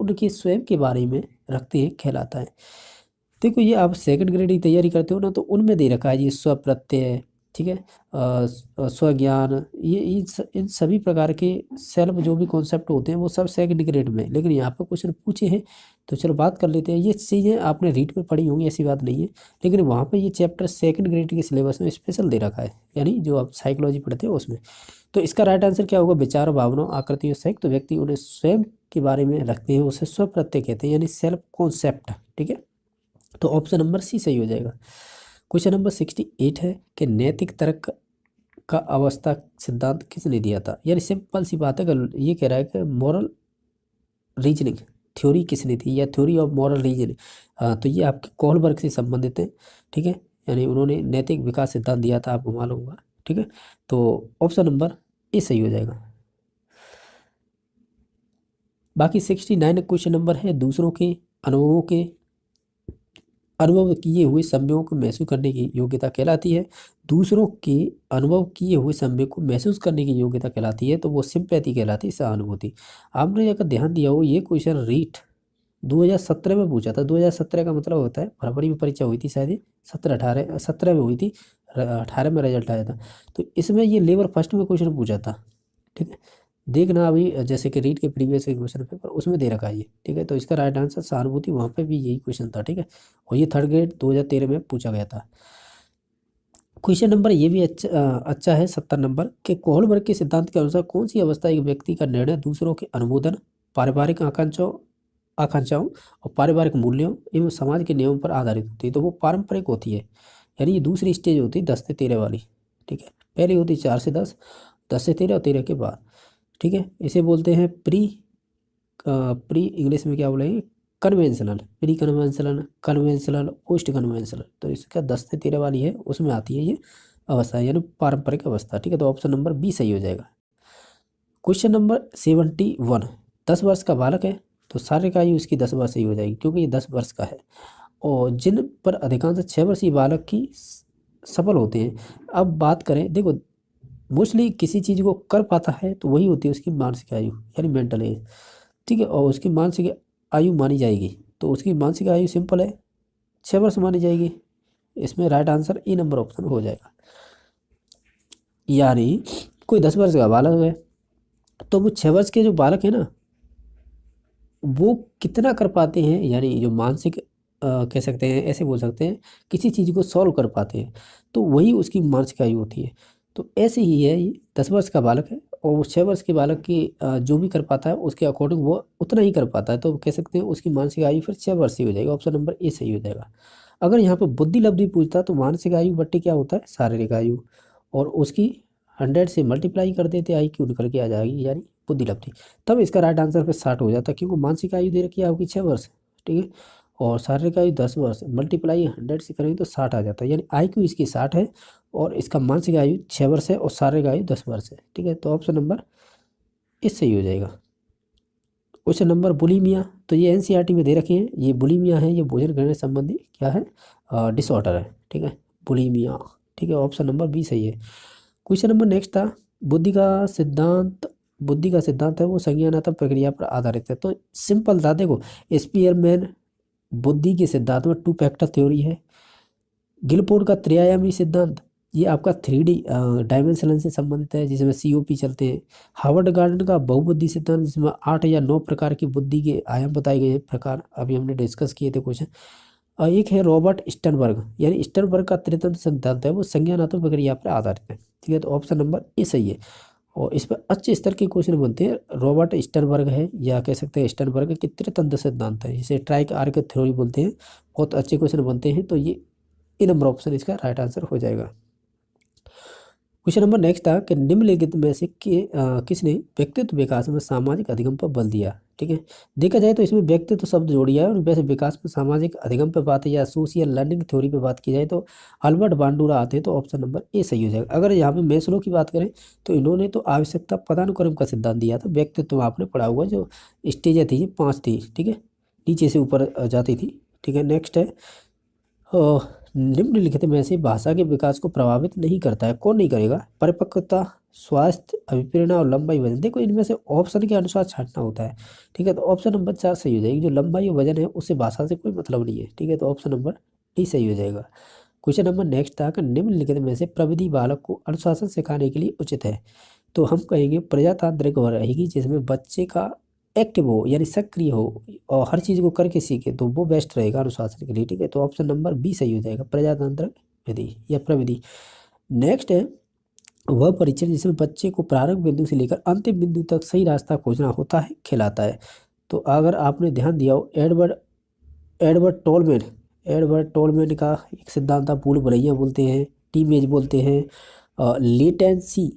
उनके स्वयं के बारे में रखते हैं कहलाता है। देखो ये आप सेकंड ग्रेड की तैयारी करते हो ना, तो उनमें दे रखा है ये स्व प्रत्यय, ठीक है, स्वज्ञान, ये इन सभी प्रकार के सेल्फ जो भी कॉन्सेप्ट होते हैं वो सब सेकंड ग्रेड में, लेकिन यहाँ पर क्वेश्चन पूछे हैं तो चलो बात कर लेते हैं। ये चीज़ें आपने रीड में पढ़ी होंगी, ऐसी बात नहीं है, लेकिन वहाँ पे ये चैप्टर सेकंड ग्रेड के सिलेबस में स्पेशल दे रखा है, यानी जो आप साइकोलॉजी पढ़ते हो उसमें। तो इसका राइट आंसर क्या होगा, विचार भावनाओं आकृतियों सहित तो व्यक्ति उन्हें स्वयं के बारे में रखते हैं, उसे स्व प्रत्यय कहते हैं, यानी सेल्फ कॉन्सेप्ट। ठीक है, तो ऑप्शन नंबर सी सही हो जाएगा। क्वेश्चन नंबर 68 है कि नैतिक तर्क का अवस्था सिद्धांत किसने दिया था, यानी सिंपल सी बात है, अगर ये कह रहा है कि मॉरल रीजनिंग थ्योरी किसने थी, या थ्योरी ऑफ मॉरल रीजनिंग, तो ये आपके कोहलबर्ग से संबंधित है। ठीक है, यानी उन्होंने नैतिक विकास सिद्धांत दिया था, आपको मालूम होगा। ठीक है, तो ऑप्शन नंबर ए सही हो जाएगा। बाकी 69 क्वेश्चन नंबर है, दूसरों के अनुभव किए हुए संवेगों को महसूस करने की योग्यता कहलाती है। दूसरों के अनुभव किए हुए संवेग को महसूस करने की योग्यता कहलाती है, तो वो सिंपैथी कहलाती है, सहानुभूति। आपने अगर ध्यान दिया हो, ये क्वेश्चन रीट 2017 में पूछा था। 2017 का मतलब होता है फरवरी में परीक्षा हुई थी, शायद 17 में हुई थी, 18 में रिजल्ट आया था। तो इसमें ये लेवल फर्स्ट में क्वेश्चन पूछा था। ठीक है, देखना अभी जैसे कि रीट के प्रीवियस क्वेश्चन पेपर उसमें दे रखा है ये। ठीक है, तो इसका राइट आंसर सहानुभूति, वहाँ पे भी यही क्वेश्चन था। ठीक है, और ये थर्ड ग्रेड 2013 में पूछा गया था। क्वेश्चन नंबर ये भी अच्छा है, 70 नंबर के कोहलबर्ग के सिद्धांत के अनुसार कौन सी अवस्था एक व्यक्ति का निर्णय दूसरों के अनुमोदन, पारिवारिक आकांक्षाओं और पारिवारिक मूल्यों एवं समाज के नियमों पर आधारित होती है, तो वो पारंपरिक होती है, यानी ये दूसरी स्टेज होती है 10 से 13 वाली। ठीक है, पहली होती है 4 से 10, 10 से 13 और 13 के बाद। ठीक है, इसे बोलते हैं प्री इंग्लिश में क्या बोलेंगे, conventional, pre conventional, conventional, post conventional. तो इसका 10 से 13 वाली है, उसमें आती है ये अवस्था, यानी पारंपरिक अवस्था। ठीक है, तो ऑप्शन नंबर बी सही हो जाएगा। क्वेश्चन नंबर 71, 10 वर्ष का बालक है तो शारीरिक आयु इसकी 10 वर्ष ही हो जाएगी, क्योंकि ये 10 वर्ष का है, और जिन पर अधिकांश 6 वर्षीय बालक की सफल होते हैं। अब बात करें, देखो मोस्टली किसी चीज़ को कर पाता है तो वही होती है उसकी मानसिक आयु, यानी मेंटल एज। ठीक है, और उसकी मानसिक आयु मानी जाएगी, तो उसकी मानसिक आयु सिंपल है 6 वर्ष मानी जाएगी। इसमें right answer A number option हो जाएगा। यानी कोई 10 वर्ष का बालक है तो वो 6 वर्ष के जो बालक है ना, वो कितना कर पाते हैं, यानी जो मानसिक कह सकते हैं, ऐसे बोल सकते हैं, किसी चीज़ को सॉल्व कर पाते हैं, तो वही उसकी मानसिक आयु होती है। तो ऐसे ही है, ये 10 वर्ष का बालक है और वो 6 वर्ष के बालक की जो भी कर पाता है उसके अकॉर्डिंग वो उतना ही कर पाता है, तो कह सकते हैं उसकी मानसिक आयु फिर 6 वर्ष ही हो जाएगी। ऑप्शन नंबर ए सही हो जाएगा। अगर यहाँ पर बुद्धि लब्धि पूछता तो मानसिक आयु बट्टी क्या होता है, शारीरिक आयु, और उसकी 100 से मल्टीप्लाई कर देते, आई क्यू निकल के आ जाएगी, यानी बुद्धि लब्धि। तब इसका राइट आंसर फिर 60 हो जाता है, क्योंकि मानसिक आयु दे रखी है आपकी 6 वर्ष। ठीक है, और शारीरिक आयु 10 वर्ष, मल्टीप्लाई 100 से करेंगे तो 60 आ जाता है, यानी आई क्यू इसकी 60 है और इसका मानसिक आयु 6 वर्ष है और शारीरिक आयु 10 वर्ष है। ठीक है, तो ऑप्शन नंबर इस सही हो जाएगा। क्वेश्चन नंबर बुलीमिया, तो ये एनसीईआरटी में दे रखे हैं। ये बुलीमिया है, ये भोजन करने संबंधी क्या है, डिसऑर्डर है। ठीक है, बुलीमिया। ठीक है, ऑप्शन नंबर बी सही है। क्वेश्चन नंबर नेक्स्ट था, बुद्धि का सिद्धांत है वो संज्ञानात्मक प्रक्रिया पर आधारित है। तो सिंपल था, देखो स्पीयरमैन बुद्धि के सिद्धांत में 2 फैक्टर थ्योरी है। गिलफोर्ड का त्रिआयामी सिद्धांत ये आपका 3D डायमेंशन से संबंधित है, जिसमें COP चलते हैं। हार्वर्ड गार्डन का बहुबुद्धि सिद्धांत, जिसमें 8 या 9 प्रकार की बुद्धि के आयाम बताए गए हैं, प्रकार अभी हमने डिस्कस किए थे क्वेश्चन। और एक है रॉबर्ट स्टर्नबर्ग, यानी स्टर्नबर्ग का त्रितंत्र सिद्धांत है वो संज्ञानात्मक प्रक्रिया पर आधारित है। ठीक है, तो ऑप्शन नंबर ए सही है, और इस पर अच्छे स्तर के क्वेश्चन बनते हैं। रॉबर्ट स्टर्नबर्ग है, या कह सकते हैं स्टर्नबर्ग के त्रितंत्र सिद्धांत है, जिसे ट्राइक आर्क थ्योरी बोलते हैं, बहुत अच्छे क्वेश्चन बनते हैं। तो ये ए नंबर ऑप्शन इसका राइट आंसर हो जाएगा। क्वेश्चन नंबर नेक्स्ट था कि निम्नलिखित में से किसने व्यक्तित्व विकास में सामाजिक अधिगम पर बल दिया। ठीक है। देखा जाए तो इसमें व्यक्तित्व शब्द जोड़ दिया है, और वैसे विकास में सामाजिक अधिगम पे बात है या सोशल लर्निंग थ्योरी पे बात की जाए तो अल्बर्ट बांडूरा आते हैं, तो ऑप्शन नंबर ए सही हो जाएगा। अगर यहाँ पे मैस्लो की बात करें तो इन्होंने तो आवश्यकता पदानुक्रम का सिद्धांत दिया था। व्यक्तित्व आपने पढ़ा हुआ, जो स्टेजें थी ये 5 थी, ठीक है, नीचे से ऊपर जाती थी, ठीक है। नेक्स्ट है निम्नलिखित में से भाषा के विकास को प्रभावित नहीं करता है, कौन नहीं करेगा? परिपक्वता, स्वास्थ्य, अभिप्रेरणा और लंबाई वजन। देखो इनमें से ऑप्शन के अनुसार छांटना होता है, ठीक है। तो ऑप्शन नंबर 4 सही हो जाएगी। जो लंबाई और वजन है उससे भाषा से कोई मतलब नहीं है, ठीक है। तो ऑप्शन नंबर डी सही हो जाएगा। क्वेश्चन नंबर नेक्स्ट था कि निम्नलिखित में से प्रविधि बालक को अनुशासन सिखाने के लिए उचित है, तो हम कहेंगे प्रजातांत्रिक हो रहेगी, जिसमें बच्चे का एक्टिव हो यानी सक्रिय हो और हर चीज़ को करके सीखे, तो वो बेस्ट रहेगा अनुशासन के लिए, ठीक है। तो ऑप्शन नंबर बी सही हो जाएगा, प्रजातांत्रिक विधि या प्रविधि। नेक्स्ट है वह परीक्षण जिसमें बच्चे को प्रारंभ बिंदु से लेकर अंतिम बिंदु तक सही रास्ता खोजना होता है, खिलाता है। तो अगर आपने ध्यान दिया हो, एडवर्ड टोलमैन एडवर्ड टोलमैन का एक सिद्धांत था, भूल भुलैया बोलते हैं, टीमेज बोलते हैं, लेटेंसी,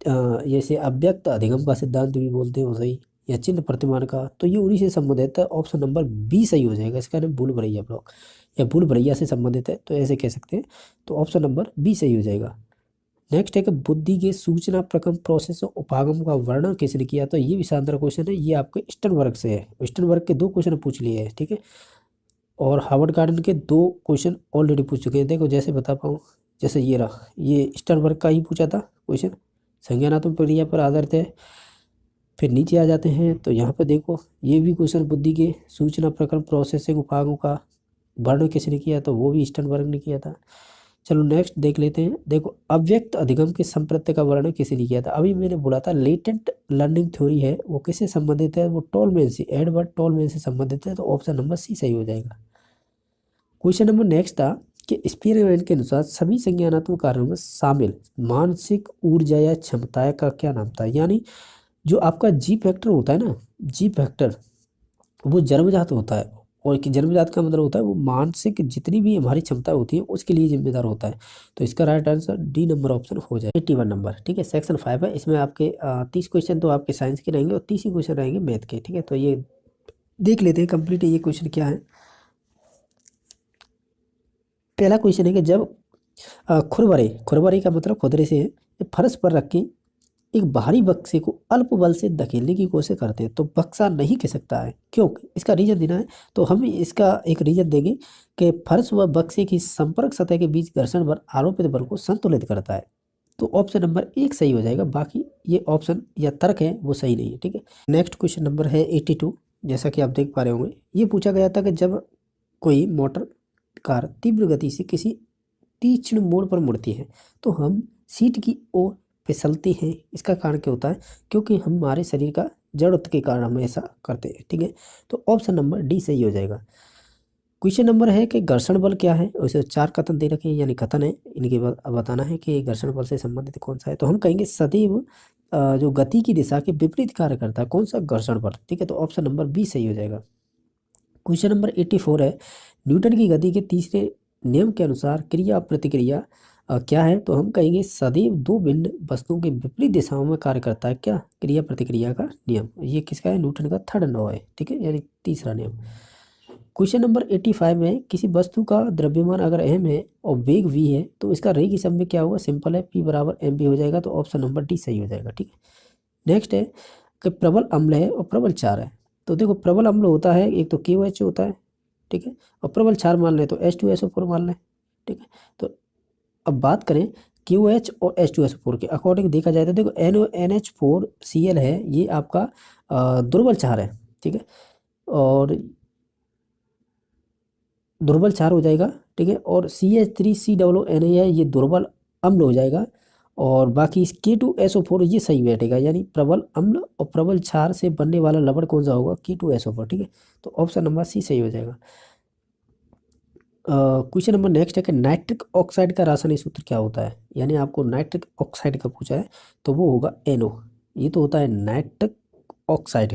जैसे अव्यक्त अधिगम का सिद्धांत भी बोलते हैं वो सही, या चिन्ह प्रतिमान का, तो ये उन्हीं से संबंधित है। ऑप्शन नंबर बी सही हो जाएगा। इसका नाम भूल भुलैया ब्लॉक या भूल भुलैया से संबंधित है, तो ऐसे कह सकते हैं। तो ऑप्शन नंबर बी सही हो जाएगा। नेक्स्ट है कि बुद्धि के सूचना प्रकम प्रोसेस और उपागम का वर्णन किसने किया, तो ये भी शानदार क्वेश्चन है। ये आपके स्टर्नबर्ग से है। स्टर्नबर्ग के 2 क्वेश्चन पूछ लिए हैं, ठीक है, और हार्वर्ड गार्डन के 2 क्वेश्चन ऑलरेडी पूछ चुके हैं। देखो जैसे बता पाऊँ, जैसे ये रहा, ये स्टर्नबर्ग का ही पूछा था क्वेश्चन, संज्ञानात्मक प्रक्रिया पर आधारित है। फिर नीचे आ जाते हैं तो यहाँ पे देखो ये भी क्वेश्चन बुद्धि के सूचना प्रकरण प्रोसेसिंग उपागों का वर्णन किसने किया, तो वो भी स्टर्नबर्ग ने किया था। चलो नेक्स्ट देख लेते हैं। देखो अव्यक्त अधिगम के संप्रत्य का वर्णन किसने किया था? अभी मैंने बोला था लेटेंट लर्निंग थ्योरी है, वो किससे संबंधित है? वो टोलमैन से, एडवर्ड टोलमैन से संबंधित है। तो ऑप्शन नंबर सी सही हो जाएगा। क्वेश्चन नंबर नेक्स्ट था कि स्पीयरमैन के अनुसार सभी संज्ञानात्मक कार्यों में शामिल मानसिक ऊर्जा या क्षमता का क्या नाम था? यानी जो आपका जी फैक्टर होता है ना, जी फैक्टर वो जन्मजात होता है, और कि जन्मजात का मतलब होता है वो मानसिक जितनी भी हमारी क्षमता होती है उसके लिए जिम्मेदार होता है। तो इसका right answer D number option हो जाए, 81 नंबर, ठीक है। सेक्शन 5 है, इसमें आपके 30 क्वेश्चन तो आपके साइंस के रहेंगे और 30 ही क्वेश्चन रहेंगे मैथ के, ठीक है। तो ये देख लेते हैं कंप्लीट ये क्वेश्चन क्या है। पहला क्वेश्चन है कि जब खुरबरे, खुरबरे का मतलब खुदरे से है, फर्श पर रख के एक भारी बक्से को अल्प बल से धकेलने की कोशिश करते हैं तो बक्सा नहीं खिसकता है, क्यों? इसका रीजन देना है। तो हम इसका एक रीजन देंगे कि फर्श व बक्से की संपर्क सतह के बीच घर्षण बल आरोपित बल को संतुलित करता है। तो ऑप्शन नंबर 1 सही हो जाएगा, बाकी ये ऑप्शन या तर्क है वो सही नहीं है, ठीक है। नेक्स्ट क्वेश्चन नंबर है 82। जैसा कि आप देख पा रहे होंगे, ये पूछा गया था कि जब कोई मोटर कार तीव्र गति से किसी तीक्ष्ण मोड़ पर मुड़ती है तो हम सीट की ओर फिसलते हैं, इसका कारण क्या होता है? क्योंकि हम हमारे शरीर का जड़त्व के कारण हम ऐसा करते हैं, ठीक है। तो ऑप्शन नंबर डी सही हो जाएगा। क्वेश्चन नंबर है कि घर्षण बल क्या है? उसे 4 कथन दे रखे हैं, यानी कथन है, इनके बाद बताना है कि घर्षण बल से संबंधित कौन सा है। तो हम कहेंगे सदैव जो गति की दिशा के विपरीत कार्य करता है, कौन सा? घर्षण बल, ठीक है। तो ऑप्शन नंबर बी सही हो जाएगा। क्वेश्चन नंबर 84 है न्यूटन की गति के तीसरे नियम के अनुसार क्रिया प्रतिक्रिया क्या है? तो हम कहेंगे सदैव 2 भिन्न वस्तुओं के विपरीत दिशाओं में कार्य करता है, क्या? क्रिया प्रतिक्रिया का नियम। ये किसका है? न्यूटन का 3rd लॉ है, ठीक है, यानी तीसरा नियम। क्वेश्चन नंबर 85 में किसी वस्तु का द्रव्यमान अगर m है और वेग v है तो इसका रेखीय समय क्या होगा? सिंपल है, p बराबर mv हो जाएगा। तो ऑप्शन नंबर डी सही हो जाएगा, ठीक है। नेक्स्ट है कि प्रबल अम्ल है और प्रबल क्षार है। तो देखो प्रबल अम्ल होता है एक तो KOH होता है, ठीक है, और प्रबल क्षार मान लें तो H2SO4 मान लें, ठीक है। तो अब बात करें KOH और H2SO4 के अकॉर्डिंग देखा जाए तो देखो NH4Cl है, ये आपका दुर्बल क्षार है, ठीक है, और दुर्बल क्षार हो जाएगा, ठीक है। और CH3COONA है, ये दुर्बल अम्ल हो जाएगा। और बाकी K2SO4 ये सही बैठेगा, यानी प्रबल अम्ल और प्रबल क्षार से बनने वाला लवण कौन सा होगा? K2SO4, ठीक है। तो ऑप्शन नंबर सी सही हो जाएगा। क्वेश्चन नंबर नेक्स्ट है कि नाइट्रिक ऑक्साइड का रासायनिक सूत्र क्या होता है? यानी आपको नाइट्रिक ऑक्साइड का पूछा है तो वो होगा NO। ये तो होता है नाइट्रिक ऑक्साइड।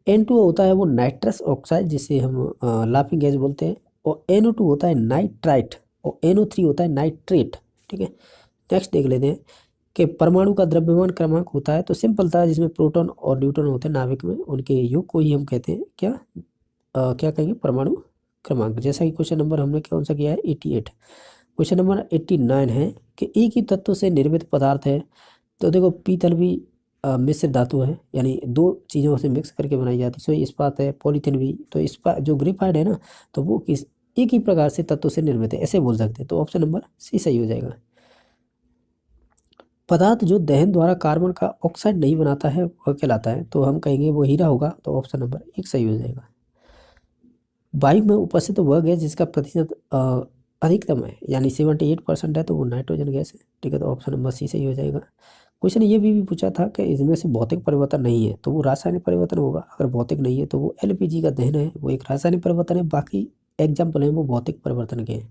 N2 होता है वो नाइट्रस ऑक्साइड जिसे हम लाफिंग गैस बोलते हैं, और NO2 होता है नाइट्राइट, और NO3 होता है नाइट्रेट, ठीक है। नेक्स्ट देख लेते हैं कि परमाणु का द्रव्यमान क्रमांक होता है, तो सिंपल था, जिसमें प्रोटॉन और न्यूट्रॉन होते हैं नाभिक में, उनके योग को ही हम कहते हैं क्या, क्या कहेंगे, परमाणु क्रमांक। जैसा कि क्वेश्चन नंबर हमने कौन सा किया है 88। क्वेश्चन नंबर 89 है कि एक ही तत्व से निर्मित पदार्थ है। तो देखो पीतल भी मिश्र धातु है, यानी दो चीज़ों से मिक्स करके बनाई जाती है। सो इस्पात है, पॉलीथीन भी। तो इस्पात जो ग्रेफाइट है ना, तो वो किस एक ही प्रकार से तत्व से निर्मित है, ऐसे बोल सकते हैं। तो ऑप्शन नंबर सी सही हो जाएगा। पदार्थ जो दहन द्वारा कार्बन का ऑक्साइड नहीं बनाता है वह कहलाता है, तो हम कहेंगे वो हीरा होगा। तो ऑप्शन नंबर एक सही हो जाएगा। वायु में उपस्थित वह गैस जिसका प्रतिशत अधिकतम है, यानी 78% है, तो वो नाइट्रोजन गैस है। ठीक है, तो ऑप्शन नंबर सी सही हो जाएगा। क्वेश्चन ये भी पूछा था कि इसमें से भौतिक परिवर्तन नहीं है, तो वो रासायनिक परिवर्तन होगा। अगर भौतिक नहीं है तो वो एलपीजी का दहन है, वो एक रासायनिक परिवर्तन है। बाकी एग्जाम्पल है वो भौतिक परिवर्तन के हैं।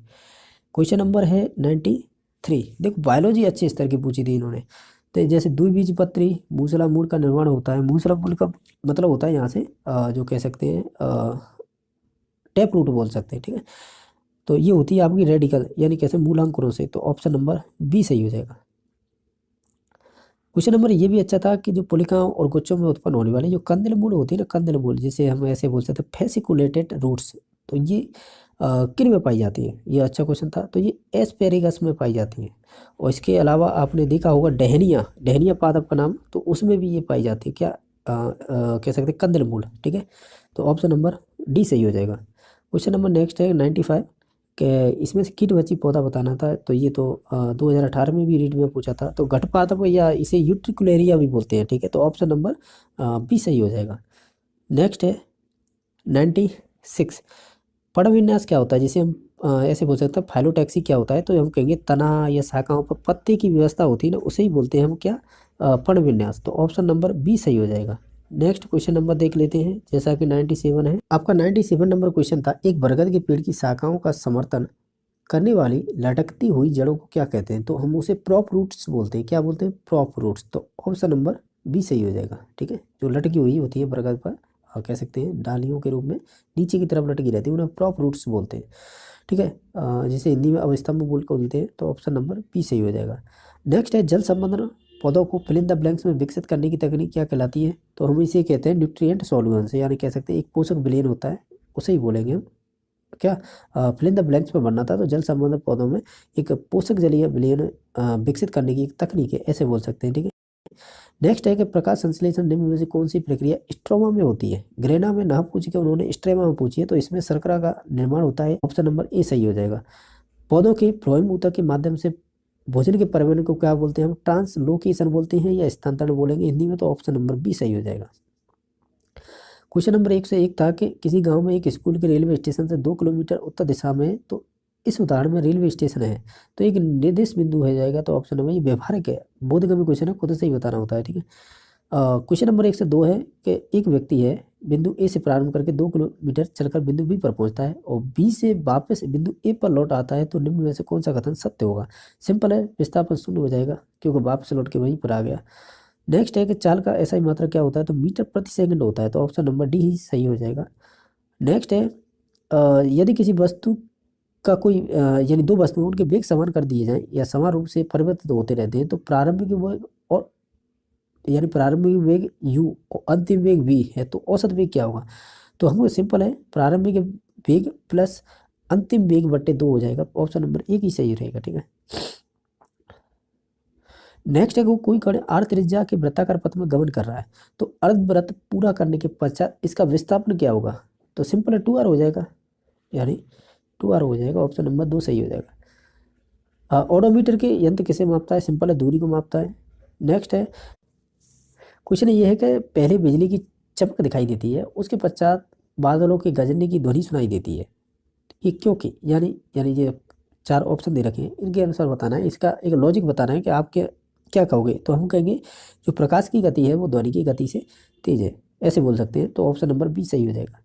क्वेश्चन नंबर है 93। देखो बायोलॉजी अच्छे स्तर की पूछी थी इन्होंने। तो जैसे द्विबीजपत्री मूसला मूल का निर्माण होता है। मूसला मूल का मतलब होता है यहाँ से जो कह सकते हैं टैप रूट बोल सकते हैं। ठीक है, तो ये होती है आपकी रेडिकल, यानी कैसे मूलांकुरों से। तो ऑप्शन नंबर बी सही हो जाएगा। क्वेश्चन नंबर ये भी अच्छा था कि जो पुलिकाओं और गुच्छों में उत्पन्न होने वाले जो कंदल मूल होती है ना, कंदल मूल, जिसे हम ऐसे बोल सकते हैं फेसिकुलेटेड रूट्स, तो ये किन में पाई जाती है? ये अच्छा क्वेश्चन था। तो ये एस्पेरेगस में पाई जाती है। और इसके अलावा आपने देखा होगा डहनिया, डहनिया पादप का नाम, तो उसमें भी ये पाई जाती है। क्या कह सकते हैं कंदल मूल। ठीक है, तो ऑप्शन नंबर डी सही हो जाएगा। क्वेश्चन नंबर नेक्स्ट है 95 कि इसमें से कीटवची पौधा बताना था। तो ये तो 2018 में भी रीट में पूछा था। तो घटपादप या इसे यूट्रिकुलेरिया भी बोलते हैं। ठीक है, तो ऑप्शन नंबर बी सही हो जाएगा। नेक्स्ट है 96। पर्णविन्यास क्या होता है, जिसे हम ऐसे बोल सकते हैं फाइलोटैक्सी क्या होता है। तो हम कहेंगे तना या शाखाओं पर पत्ते की व्यवस्था होती है ना, उसे ही बोलते हैं हम क्या, पर्णविन्यास। तो ऑप्शन नंबर बी सही हो जाएगा। नेक्स्ट क्वेश्चन नंबर देख लेते हैं, जैसा कि 97 है। आपका 97 नंबर क्वेश्चन था, एक बरगद के पेड़ की शाखाओं का समर्थन करने वाली लटकती हुई जड़ों को क्या कहते हैं? तो हम उसे प्रॉप रूट्स बोलते हैं। क्या बोलते हैं? Prop roots. तो ऑप्शन नंबर बी सही हो जाएगा। ठीक है, जो लटकी हुई होती है बरगद पर, कह सकते हैं डालियों के रूप में नीचे की तरफ लटकी रहती है, उन्हें प्रॉप रूट्स बोलते हैं। ठीक है, जिसे हिंदी में अवस्तंभ बोलते हैं। तो ऑप्शन नंबर बी सही हो जाएगा। नेक्स्ट है जल संबंधन पौधों को फिल इन द ब्लैंक्स में विकसित करने की तकनीक क्या कहलाती है? तो हम इसे कहते हैं न्यूट्रिएंट सॉल्यूएंस, यानी कह सकते हैं एक पोषक विलयन होता है, उसे ही बोलेंगे हम। क्या फिल इन द ब्लैंक्स में बनना था, तो जल संबंधित पौधों में एक पोषक जलीय विलयन विकसित करने की एक तकनीक है, ऐसे बोल सकते हैं। ठीक है, नेक्स्ट है कि प्रकाश संश्लेषण निम्न में से कौन सी प्रक्रिया स्ट्रोमा में होती है? ग्रेना में ना पूछी के उन्होंने स्ट्रेमा में पूछी है, तो इसमें शर्करा का निर्माण होता है। ऑप्शन नंबर ए सही हो जाएगा। पौधों के फ्लोएम ऊतक के माध्यम से भोजन के परिवहन को क्या बोलते हैं? हम ट्रांसलोकेशन बोलते हैं या स्थानांतरण बोलेंगे हिंदी में। तो ऑप्शन नंबर बी सही हो जाएगा। क्वेश्चन नंबर 101 था कि किसी गांव में एक स्कूल के रेलवे स्टेशन से 2 किलोमीटर उत्तर दिशा में, तो इस उदाहरण में रेलवे स्टेशन है, तो एक निर्देश बिंदु हो जाएगा। तो ऑप्शन नंबर ये व्यवहारिक है, बोधगम्य क्वेश्चन है, खुद से ही बताना होता है। ठीक है, क्वेश्चन नंबर 102 है कि एक व्यक्ति है, बिंदु ए से प्रारंभ करके 2 किलोमीटर चलकर बिंदु बी पर पहुंचता है और बी से वापस बिंदु ए पर लौट आता है, तो निम्न में से कौन सा कथन सत्य होगा? सिंपल है, विस्थापन शून्य हो जाएगा क्योंकि वापस लौट के वहीं पर आ गया। नेक्स्ट है कि चाल का ऐसा ही मात्रा क्या होता है? तो मीटर प्रति सेकंड होता है। तो ऑप्शन नंबर डी ही सही हो जाएगा। नेक्स्ट है यदि किसी वस्तु का कोई यानी दो वस्तुओं उनके वेग समान कर दिए जाएं या समान रूप से परिवर्तित होते रहते हैं, तो प्रारंभिक वेग और यानी प्रारंभिक वेग u और अंतिम वेग v है, तो औसत वेग क्या होगा? तो हमको सिंपल है, प्रारंभिक वेग प्लस अंतिम वेग बट्टे 2 हो जाएगा। ऑप्शन नंबर एक ही सही रहेगा। ठीक है, नेक्स्ट है कोई कण r त्रिज्या के वृत्ताकार पथ में गमन कर रहा है, तो अर्धवृत्त पूरा करने के पश्चात इसका विस्थापन क्या होगा? तो सिंपल है 2r हो जाएगा, यानी 2r हो जाएगा। ऑप्शन नंबर 2 सही हो जाएगा। ओडोमीटर के यंत्र किसे मापता है? सिंपल है, दूरी को मापता है। नेक्स्ट है क्वेश्चन ये है कि पहले बिजली की चमक दिखाई देती है, उसके पश्चात बादलों के गरजने की ध्वनि सुनाई देती है, ये क्योंकि यानी यानी ये 4 ऑप्शन दे रखे हैं, इनके अनुसार बताना है, इसका एक लॉजिक बताना है कि आप क्या कहोगे। तो हम कहेंगे जो प्रकाश की गति है वो ध्वनि की गति से तेज है, ऐसे बोल सकते हैं। तो ऑप्शन नंबर बी सही हो जाएगा।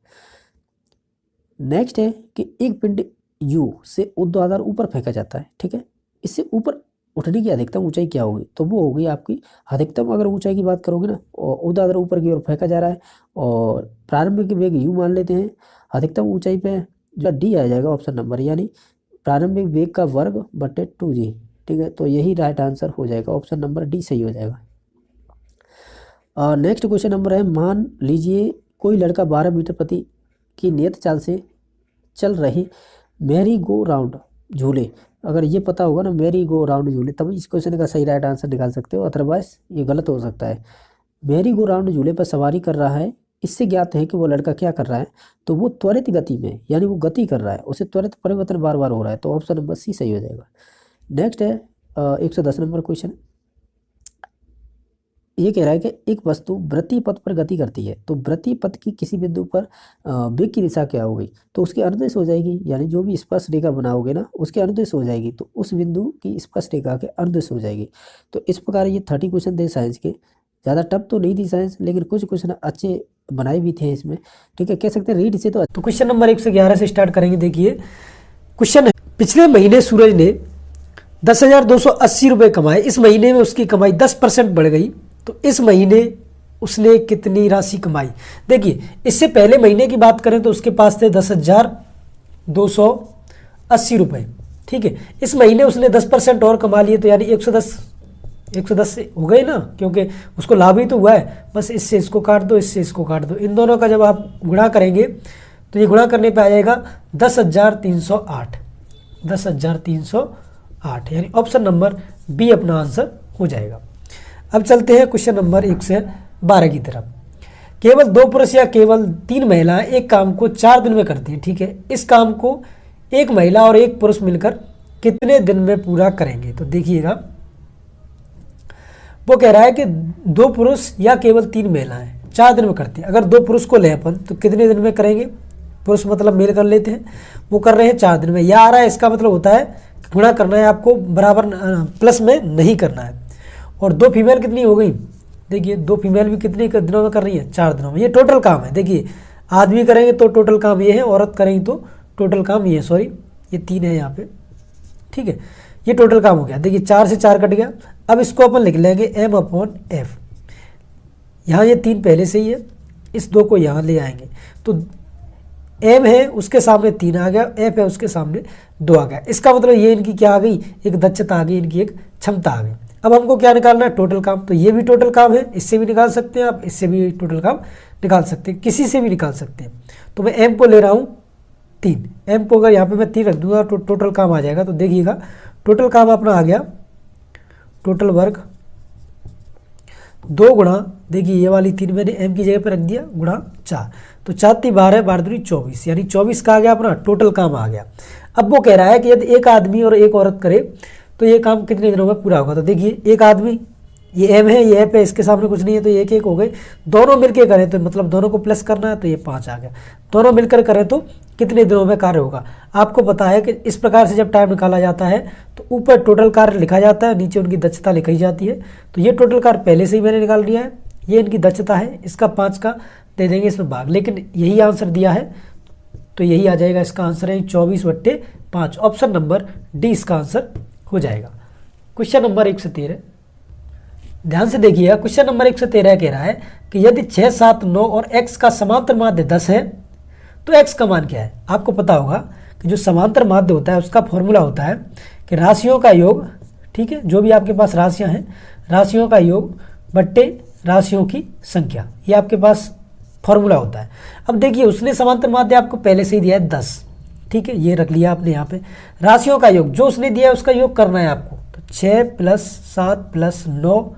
नेक्स्ट है कि एक पिंड यू से ऊर्ध्वाधर ऊपर फेंका जाता है। ठीक है, इससे ऊपर उठने की अधिकतम ऊंचाई क्या होगी? तो वो होगी आपकी अधिकतम, अगर ऊंचाई की बात करोगे ना, और ऊर्ध्वाधर ऊपर की ओर फेंका जा रहा है और प्रारंभिक वेग यू मान लेते हैं, अधिकतम ऊंचाई पे जो डी आ जाएगा ऑप्शन नंबर, यानी प्रारंभिक वेग का वर्ग बटे 2g। ठीक है, तो यही राइट आंसर हो जाएगा, ऑप्शन नंबर डी सही हो जाएगा। नेक्स्ट क्वेश्चन नंबर है, मान लीजिए कोई लड़का 12 मीटर प्रति की नियत चाल से चल रहे मैरी गो राउंड झूले, अगर ये पता होगा ना मैरी गो राउंड झूले, तब इस क्वेश्चन का सही राइट आंसर निकाल सकते हो, अदरवाइज ये गलत हो सकता है। मैरी गो राउंड झूले पर सवारी कर रहा है, इससे ज्ञात है कि वो लड़का क्या कर रहा है, तो वो त्वरित गति में, यानी वो गति कर रहा है, उसे त्वरित परिवर्तन बार बार हो रहा है, तो ऑप्शन नंबर सी सही हो जाएगा। नेक्स्ट है 110 नंबर क्वेश्चन, ये कह रहा है कि एक वस्तु वृत्तीय पथ पर गति करती है, तो वृत्तीय पथ की किसी बिंदु पर वेग की दिशा क्या हो गई, तो उसकी अनुदिश हो जाएगी, यानी जो भी स्पर्श रेखा बनाओगे ना उसके अनुदिश हो जाएगी, तो उस बिंदु की स्पर्श रेखा के अनुदिश हो जाएगी। तो इस प्रकार ये 30 क्वेश्चन थे साइंस के, ज़्यादा टफ तो नहीं थी साइंस, लेकिन कुछ क्वेश्चन अच्छे बनाए भी थे इसमें, ठीक है, कह सकते हैं रीड इसे तो क्वेश्चन नंबर 1 से 11 से स्टार्ट करेंगे। देखिए क्वेश्चन है, पिछले महीने सूरज ने 10,280 रुपये कमाए, इस महीने में उसकी कमाई 10% बढ़ गई, तो इस महीने उसने कितनी राशि कमाई। देखिए इससे पहले महीने की बात करें तो उसके पास थे 10,280 रुपये, ठीक है, इस महीने उसने 10% और कमा लिए, तो यानी 110 से हो गए ना, क्योंकि उसको लाभ ही तो हुआ है, बस इससे इसको काट दो, इससे इसको काट दो, इन दोनों का जब आप गुणा करेंगे तो ये गुणा करने पे आ जाएगा 10,308, 10,308, यानी ऑप्शन नंबर बी अपना आंसर हो जाएगा। अब चलते हैं क्वेश्चन नंबर 1 से 12 की तरफ। केवल 2 पुरुष या केवल 3 महिलाएं एक काम को 4 दिन में करती हैं, ठीक है, इस काम को एक महिला और एक पुरुष मिलकर कितने दिन में पूरा करेंगे। तो देखिएगा वो कह रहा है कि 2 पुरुष या केवल 3 महिलाएं 4 दिन में करती हैं, अगर 2 पुरुष को ले अपन तो कितने दिन में करेंगे, पुरुष मतलब मेल कर लेते हैं, वो कर रहे हैं 4 दिन में, यह आ रहा है, इसका मतलब होता है गुणा करना है आपको, बराबर प्लस में नहीं करना है। और 2 फीमेल कितनी हो गई, देखिए 2 फीमेल भी कितने दिनों में कर रही है, 4 दिनों में, ये टोटल काम है। देखिए आदमी करेंगे तो टोटल काम ये है, औरत करेंगे तो टोटल काम ये है, सॉरी ये 3 है यहाँ पे, ठीक है, ये टोटल काम हो गया। देखिए 4 से 4 कट गया, अब इसको अपन लिख लेंगे m/f, यहाँ ये 3 पहले से ही है, इस 2 को यहाँ ले आएंगे, तो m है उसके सामने 3 आ गया, f है उसके सामने 2 आ गया, इसका मतलब ये इनकी क्या आ गई, एक दक्षता आ गई, इनकी एक क्षमता आ गई। अब हमको क्या निकालना है, टोटल काम, तो ये भी टोटल काम है, इससे भी निकाल सकते हैं आप, इससे भी टोटल काम निकाल सकते हैं, किसी से भी निकाल सकते हैं। तो मैं m को ले रहा हूँ 3, m को अगर यहाँ पे मैं 3 रख दूंगा तो टोटल काम आ जाएगा। तो देखिएगा टोटल काम अपना आ गया, टोटल वर्क 2 गुणा, देखिए ये वाली 3 मैंने m की जगह पर रख दिया, गुणा 4, तो 4 × 3 12, 12 × 24, यानी 24 का आ गया अपना टोटल काम आ गया। अब वो कह रहा है कि यदि एक आदमी और एक औरत करे तो ये काम कितने दिनों में पूरा होगा। तो देखिए एक आदमी, ये m है, ये f है, इसके सामने कुछ नहीं है, तो ये 1 हो गए, दोनों मिलकर करें तो मतलब दोनों को प्लस करना है, तो ये 5 आ गया, दोनों मिलकर करें तो कितने दिनों में कार्य होगा। आपको पता है कि इस प्रकार से जब टाइम निकाला जाता है तो ऊपर टोटल कार्य लिखा जाता है, नीचे उनकी दक्षता लिखाई जाती है। तो ये टोटल कार्य पहले से ही मैंने निकाल लिया है, ये इनकी दक्षता है, इसका 5 का दे देंगे इसमें भाग, लेकिन यही आंसर दिया है तो यही आ जाएगा, इसका आंसर है 24/5, ऑप्शन नंबर डी इसका आंसर हो जाएगा। क्वेश्चन नंबर 1 से 13, ध्यान से देखिएगा, क्वेश्चन नंबर 1 से 13 कह रहा है कि यदि 6, 7, 9 और x का समांतर माध्य 10 है तो x का मान क्या है। आपको पता होगा कि जो समांतर माध्य होता है उसका फॉर्मूला होता है कि राशियों का योग, ठीक है, जो भी आपके पास राशियां हैं, राशियों का योग बट्टे राशियों की संख्या, ये आपके पास फॉर्मूला होता है। अब देखिए उसने समांतर माध्य आपको पहले से ही दिया है 10, ठीक है, ये रख लिया आपने यहाँ पे, राशियों का योग जो उसने दिया है उसका योग करना है आपको, तो 6 + 7 + 9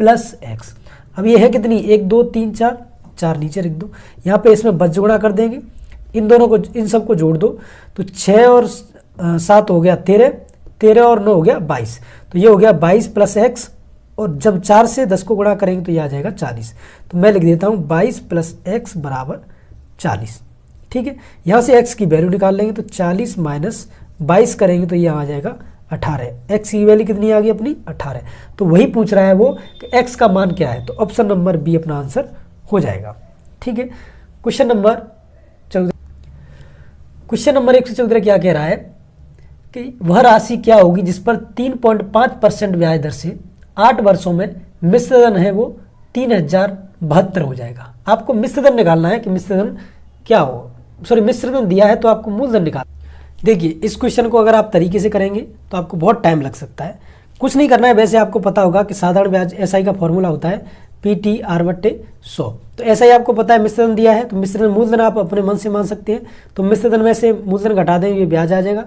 + x। अब ये है कितनी, 1 2 3 4, 4 नीचे रख दो, यहाँ पे इसमें बच गुणा कर देंगे, इन दोनों को, इन सब को जोड़ दो, तो 6 और 7 हो गया 13, 13 और 9 हो गया 22, तो ये हो गया 22 + x, और जब 4 से 10 को गुणा करेंगे तो ये आ जाएगा 40। तो मैं लिख देता हूँ 22 + x = 40, ठीक है। यहाँ से x की वैल्यू निकाल लेंगे तो 40 - 22 करेंगे तो ये आ जाएगा 18, x की वैल्यू कितनी आ गई अपनी 18। तो वही पूछ रहा है वो कि x का मान क्या है, तो ऑप्शन नंबर बी अपना आंसर हो जाएगा, ठीक है। क्वेश्चन नंबर 14, क्वेश्चन नंबर 1 से 14 क्या कह रहा है कि वह राशि क्या होगी जिस पर 3.5% ब्याज दर से 8 वर्षों में मिश्र धन है वो 3072 हो जाएगा। आपको मिश्र धन निकालना है कि मिश्र धन क्या हो, सॉरी मिश्र धन दिया है तो आपको मूलधन निकाल, देखिए इस क्वेश्चन को अगर आप तरीके से करेंगे तो आपको बहुत टाइम लग सकता है। कुछ नहीं करना है, वैसे आपको पता होगा कि साधारण ब्याज एसआई का फॉर्मूला होता है PT/100। तो एसआई आपको पता है, मिश्रधन दिया है तो मिश्रधन मूलधन आप अपने मन से मान सकते हैं, तो मिश्रधन में से मूलधन घटा दें, ये ब्याज आ जाएगा।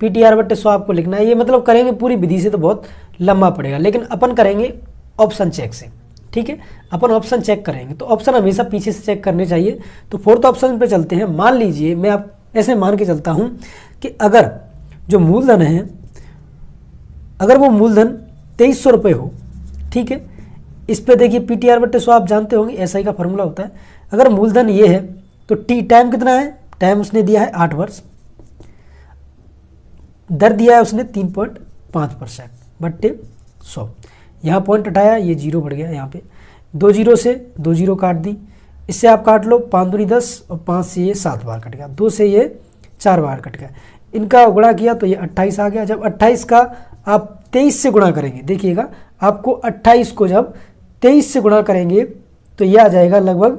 PT/100 आपको लिखना है। ये मतलब करेंगे पूरी विधि से तो बहुत लंबा पड़ेगा, लेकिन अपन करेंगे ऑप्शन चेक से, ठीक है। अपन ऑप्शन चेक करेंगे तो ऑप्शन हमेशा पीछे से चेक करने चाहिए। तो फोर्थ ऑप्शन पे चलते हैं। मान लीजिए मैं आप ऐसे मान के चलता हूँ कि अगर जो मूलधन है, अगर वो मूलधन 2300 रुपये हो, ठीक है। इस पे देखिए PT/100 आप जानते होंगे, एसआई का फॉर्मूला होता है। अगर मूलधन ये है तो टी टाइम कितना है, टाइम उसने दिया है 8 वर्ष, दर दिया है उसने 3.5% बट्टे 100। यहाँ पॉइंट हटाया, ये जीरो बढ़ गया, यहाँ पे 2 जीरो से 2 जीरो काट दी, इससे आप काट लो 5 दूनी 10 और 5 से ये 7 बार कट गया, 2 से ये 4 बार कट गया। इनका गुणा किया तो ये 28 आ गया। जब 28 का आप 23 से गुणा करेंगे, देखिएगा आपको 28 को जब 23 से गुणा करेंगे तो ये आ जाएगा लगभग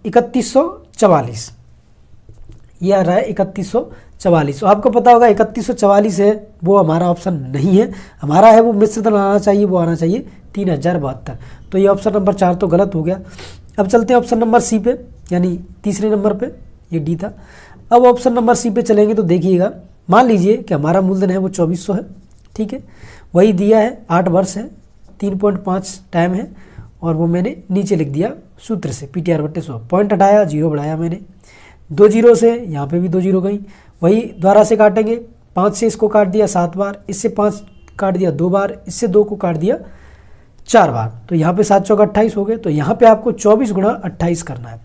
3144। ये आ रहा है 3144। आपको पता होगा 3144 है वो हमारा ऑप्शन नहीं है, हमारा है वो मिश्रधन आना चाहिए, वो आना चाहिए 3072। तो ये ऑप्शन नंबर 4 तो गलत हो गया। अब चलते हैं ऑप्शन नंबर सी पे, यानी तीसरे नंबर पे, ये डी था। अब ऑप्शन नंबर सी पे चलेंगे तो देखिएगा, मान लीजिए कि हमारा मूलधन है वो 2400 है, ठीक है। वही दिया है, 8 वर्ष है, 3.5 टाइम है, और वो मैंने नीचे लिख दिया सूत्र से PT/100। पॉइंट हटाया, जीरो बढ़ाया मैंने, 2 जीरो से यहाँ पे भी 2 जीरो गई, वही द्वारा से काटेंगे, 5 से इसको काट दिया 7 बार, इससे 5 काट दिया 2 बार, इससे 2 को काट दिया 4 बार, तो यहाँ पे 7 चौका 28 हो गए। तो यहाँ पे आपको 24 गुणा 28 करना है।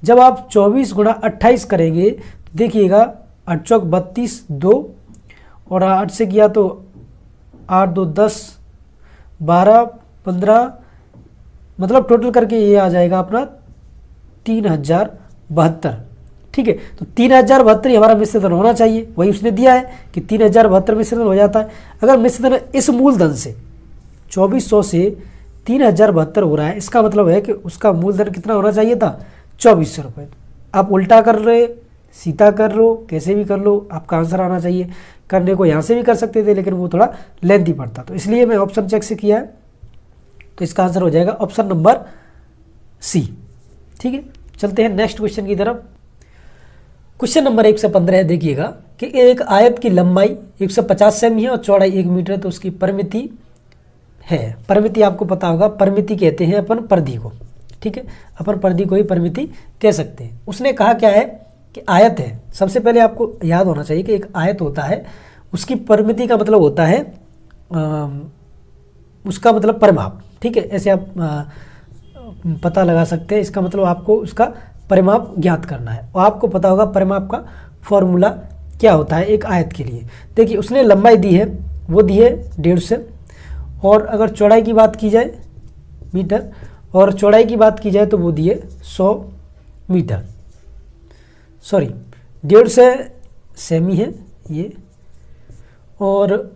जब आप 24 गुणा 28 करेंगे तो देखिएगा 8 चौक 32, 2 और 8 से किया तो 8 2 10 12 15, मतलब टोटल करके ये आ जाएगा अपना 3072, ठीक है। तो 3072 ही हमारा मिश्रधन होना चाहिए, वही उसने दिया है कि 3072 मिश्रधन हो जाता है। अगर मिश्रधन इस मूलधन से 2400 से 3072 हो रहा है, इसका मतलब है कि उसका मूलधन कितना होना चाहिए था, 2400 रुपये। आप उल्टा कर रहे, सीधा कर लो, कैसे भी कर लो, आपका आंसर आना चाहिए। करने को यहाँ से भी कर सकते थे, लेकिन वो थोड़ा लेंथी पड़ता, तो इसलिए मैं ऑप्शन चेक से किया है। तो इसका आंसर हो जाएगा ऑप्शन नंबर सी, ठीक है। चलते हैं नेक्स्ट क्वेश्चन की तरफ। क्वेश्चन नंबर 115 है, देखिएगा कि एक आयत की लंबाई 150 सेमी है और चौड़ाई 1 मीटर है, तो उसकी परिमिति है। परिमिति आपको पता होगा, परिमिति कहते हैं अपन परिधि को, ठीक है। अपन परिधि को ही परिमिति कह सकते हैं। उसने कहा क्या है कि आयत है। सबसे पहले आपको याद होना चाहिए कि एक आयत होता है, उसकी परिमिति का मतलब होता है उसका मतलब परिमाप, ठीक है। ऐसे आप पता लगा सकते हैं, इसका मतलब आपको उसका परिमाप ज्ञात करना है, और आपको पता होगा परिमाप का फॉर्मूला क्या होता है एक आयत के लिए। देखिए उसने लंबाई दी है, वो दी है 150, और अगर चौड़ाई की बात की जाए मीटर, और चौड़ाई की बात की जाए तो वो दी है 100 मीटर, सॉरी 150 सेमी है ये, और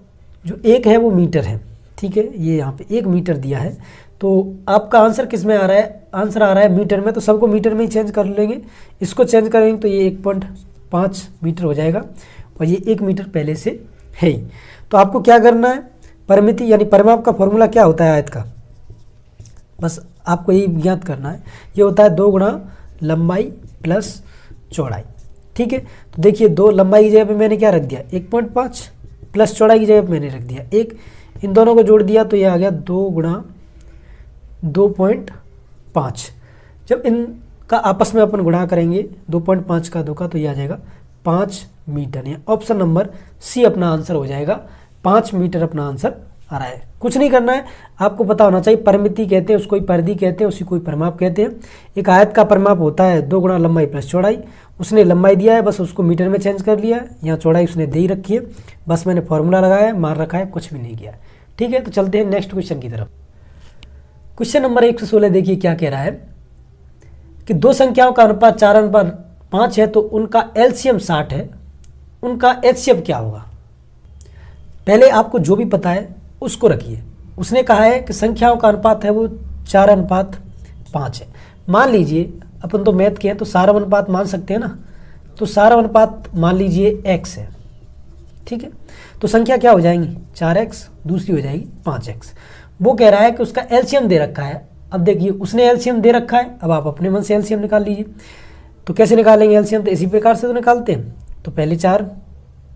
जो 1 है वो मीटर है, ठीक है। ये यहाँ पे 1 मीटर दिया है। तो आपका आंसर किस में आ रहा है, आंसर आ रहा है मीटर में, तो सबको मीटर में ही चेंज कर लेंगे। इसको चेंज करेंगे तो ये 1.5 मीटर हो जाएगा, और ये 1 मीटर पहले से है ही। तो आपको क्या करना है, परिमिति यानी परिमाप का फॉर्मूला क्या होता है आयत का, बस आपको यही ज्ञात करना है। ये होता है 2 गुणा लंबाई प्लस चौड़ाई, ठीक है। तो देखिए 2 लंबाई की जगह पे मैंने क्या रख दिया 1.5, प्लस चौड़ाई की जगह पे मैंने रख दिया 1, इन दोनों को जोड़ दिया तो ये आ गया 2 गुणा 2.5। जब इनका आपस में अपन गुणा करेंगे 2.5 का 2 का, तो ये आ जाएगा 5 मीटर। या ऑप्शन नंबर सी अपना आंसर हो जाएगा, 5 मीटर अपना आंसर आ रहा है। कुछ नहीं करना है, आपको पता होना चाहिए परिमिति कहते हैं उसको, परिधि कहते हैं उसी को परिमाप कहते हैं। एक आयत का परिमाप होता है 2 गुणा लंबाई प्लस चौड़ाई। उसने लंबाई दिया है, बस उसको मीटर में चेंज कर लिया है, यहाँ चौड़ाई उसने दे ही रखी है, बस मैंने फॉर्मूला लगाया है, मार रखा है, कुछ भी नहीं किया, ठीक है। तो चलते हैं नेक्स्ट क्वेश्चन की तरफ। क्वेश्चन नंबर 116 देखिए क्या कह रहा है कि 2 संख्याओं का अनुपात 4:5 है, तो उनका एलसीएम 60 है, उनका एचसीएफ क्या होगा। पहले आपको जो भी पता है उसको रखिए। उसने कहा है कि संख्याओं का अनुपात है वो 4:5 है। मान लीजिए अपन तो मैथ के हैं तो सारा अनुपात मान सकते हैं ना, तो सारा अनुपात मान लीजिए x है, ठीक है। तो संख्या क्या हो जाएंगी 4x, दूसरी हो जाएगी 5x। वो कह रहा है कि उसका एलसीएम दे रखा है। अब देखिए उसने एलसीएम दे रखा है, अब आप अपने मन से एलसीएम निकाल लीजिए। तो कैसे निकालेंगे एलसीएम, तो इसी प्रकार से तो निकालते हैं। तो पहले 4,